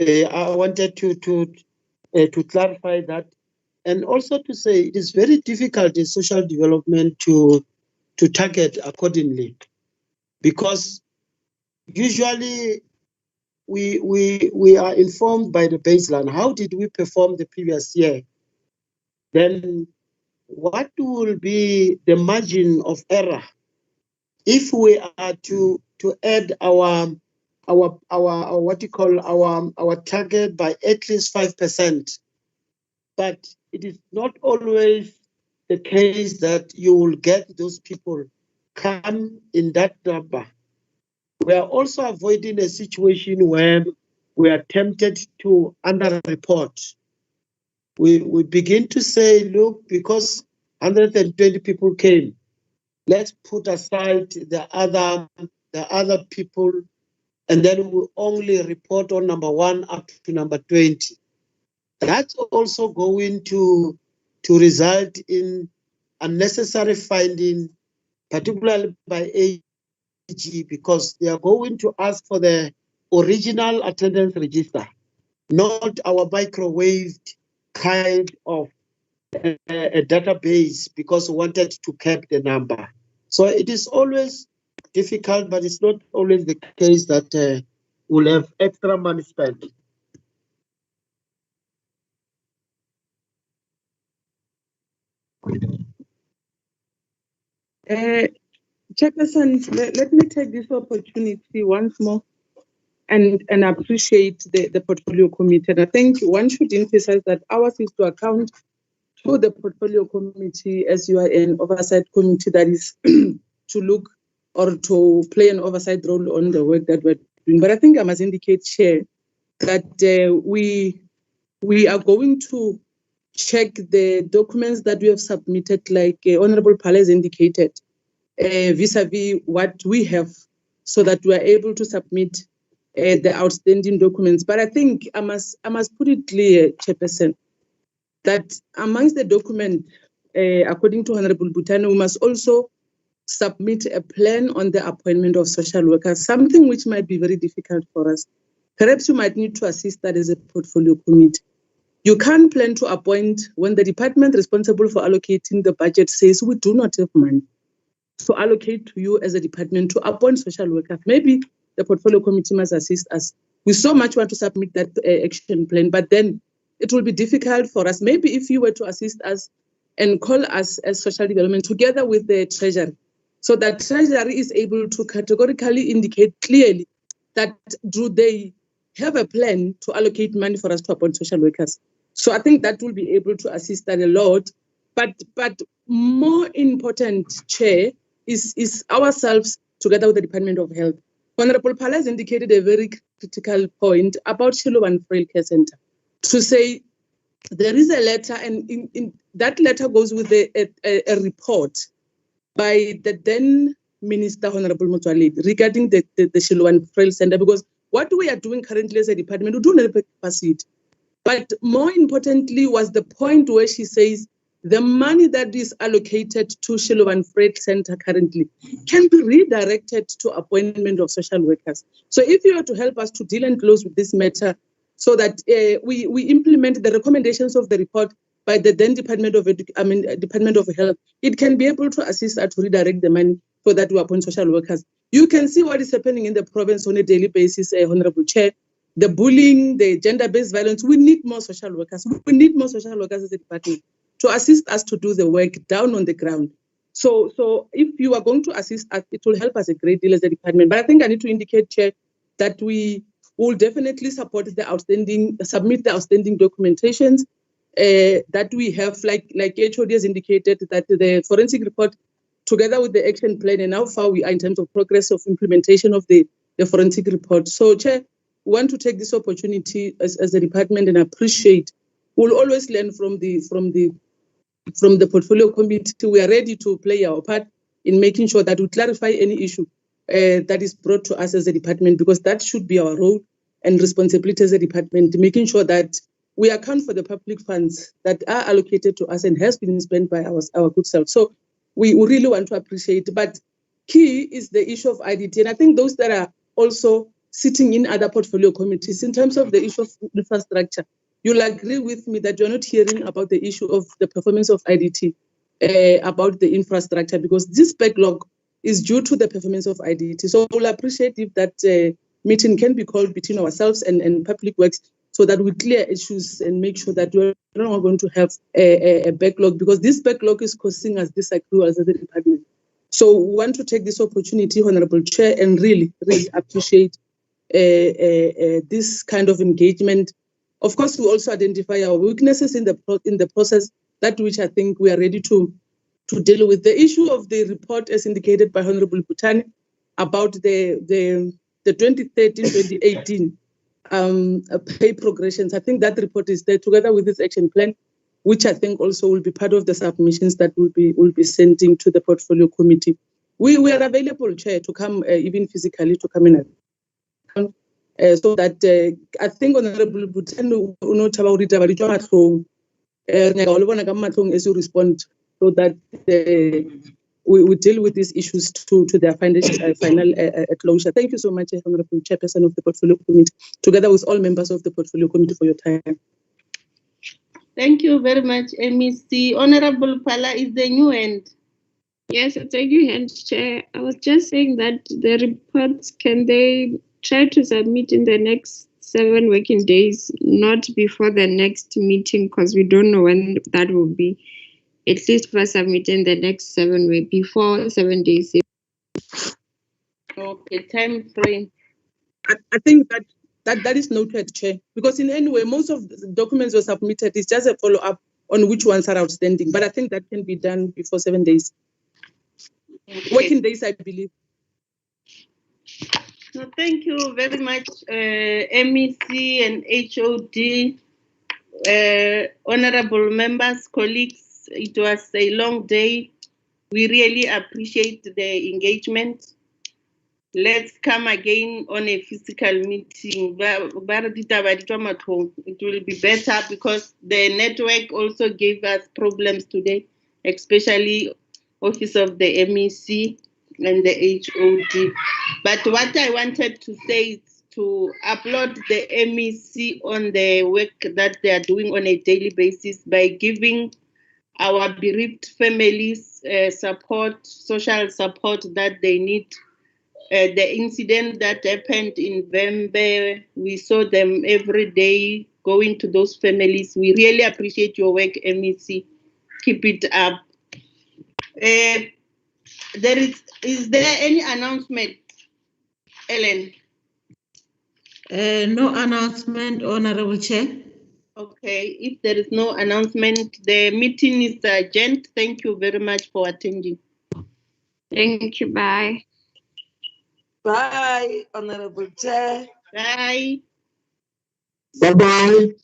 I wanted to clarify that, and also to say it is very difficult in social development to target accordingly, because usually we are informed by the baseline. How did we perform the previous year? Then what will be the margin of error if we are to add our what you call our target by at least 5%? But it is not always the case that you will get those people come in that number. We are also avoiding a situation where we are tempted to underreport. We begin to say, look, because 120 people came, let's put aside the other people, and then we only report on number 1 up to number 20. That's also going to result in unnecessary finding, particularly by AG, because they are going to ask for the original attendance register, not our microwaved kind of a database, because we wanted to cap the number. So it is always difficult, but it's not always the case that we'll have extra money spent. Chairperson, let me take this opportunity once more and appreciate the portfolio committee. And I think one should emphasize that ours is to account to the portfolio committee, as you are an oversight committee that is to look or to play an oversight role on the work that we're doing. But I think I must indicate, Chair, that we are going to check the documents that we have submitted, like Honorable Pala has indicated, vis-a-vis what we have, so that we are able to submit the outstanding documents. But I think I must put it clear, Chairperson, that amongst the document, according to Honorable Butano, we must also submit a plan on the appointment of social workers, something which might be very difficult for us. Perhaps you might need to assist that as a portfolio committee. You can't plan to appoint when the department responsible for allocating the budget says we do not have money to allocate to you as a department to appoint social workers. Maybe the portfolio committee must assist us. We so much want to submit that action plan, but then it will be difficult for us. Maybe if you were to assist us and call us as social development together with the treasury, so that treasury is able to categorically indicate clearly that do they have a plan to allocate money for us to appoint social workers. So I think that will be able to assist that a lot. But more important, Chair, is ourselves together with the Department of Health. Honorable Phala has indicated a very critical point about Shiloh Frail Care Center to say there is a letter, and in that letter goes with a report by the then Minister, Honorable Motsoaledi, regarding the Shiloh Frail Center, because what we are doing currently as a department, we do not have capacity. But more importantly was the point where she says the money that is allocated to Shiloh Frail Center currently can be redirected to appointment of social workers. So if you are to help us to deal and close with this matter so that we implement the recommendations of the report by the then Department of Health, it can be able to assist us to redirect the money so that we appoint social workers. You can see what is happening in the province on a daily basis, Honorable Chair. The bullying, the gender-based violence, we need more social workers. We need more social workers as a department to assist us to do the work down on the ground. So if you are going to assist us, it will help us a great deal as a department. But I think I need to indicate, Chair, that we will definitely support submit the outstanding documentations that we have, like HOD has indicated, that the forensic report, together with the action plan and how far we are in terms of progress of implementation of the forensic report. So, Chair, we want to take this opportunity as a department and appreciate. We'll always learn from the portfolio committee. We are ready to play our part in making sure that we clarify any issue that is brought to us as a department, because that should be our role and responsibility as a department, making sure that we account for the public funds that are allocated to us and has been spent by our good self. So we really want to appreciate. But key is the issue of IDT. And I think those that are also sitting in other portfolio committees, in terms of the issue of infrastructure, you'll agree with me that you're not hearing about the issue of the performance of IDT, about the infrastructure, because this backlog is due to the performance of IDT. So we'll appreciate if that meeting can be called between ourselves and Public Works, so that we clear issues and make sure that we're not going to have a backlog, because this backlog is causing us disaccruals as a department. So we want to take this opportunity, Honorable Chair, and really appreciate this kind of engagement. Of course, we also identify our weaknesses in the process, that which I think we are ready to deal with. The issue of the report, as indicated by Honorable Butani, about the 2013-2018 pay progressions. I think that report is there together with this action plan, which I think also will be part of the submissions that will be sending to the portfolio committee. We are available, Chair, to come even physically to come in. So that I think Honorable Butano as you respond, so that we deal with these issues to their final closure. Thank you so much, Honorable Chairperson of the Portfolio Committee, together with all members of the Portfolio Committee, for your time. Thank you very much, MEC. Honorable Phala is the new end. Yes, it's a new hand, Chair. I was just saying that the reports, can they try to submit in the next 7 working days, not before the next meeting, because we don't know when that will be. At least for submitting the next 7 weeks, before 7 days. Okay, time frame. I think that is noted, Chair, because in any way, most of the documents were submitted. It's just a follow-up on which ones are outstanding. But I think that can be done before 7 days. Okay. Working days, I believe. No, thank you very much, MEC and HOD, honorable members, colleagues. It was a long day. We really appreciate the engagement. let's come again on a physical meeting. It will be better because the network also gave us problems today, especially Office of the MEC and the HOD. But what I wanted to say is to applaud the MEC on the work that they are doing on a daily basis by giving our bereaved families support, social support that they need. The incident that happened in Vembe, we saw them every day going to those families. We really appreciate your work, MEC. Keep it up. Is there any announcement, Ellen? No announcement, Honorable Chair. Okay, if there is no announcement, the meeting is adjourned. Thank you very much for attending. Thank you. Bye. Bye, Honorable Chair. Bye. Bye-bye.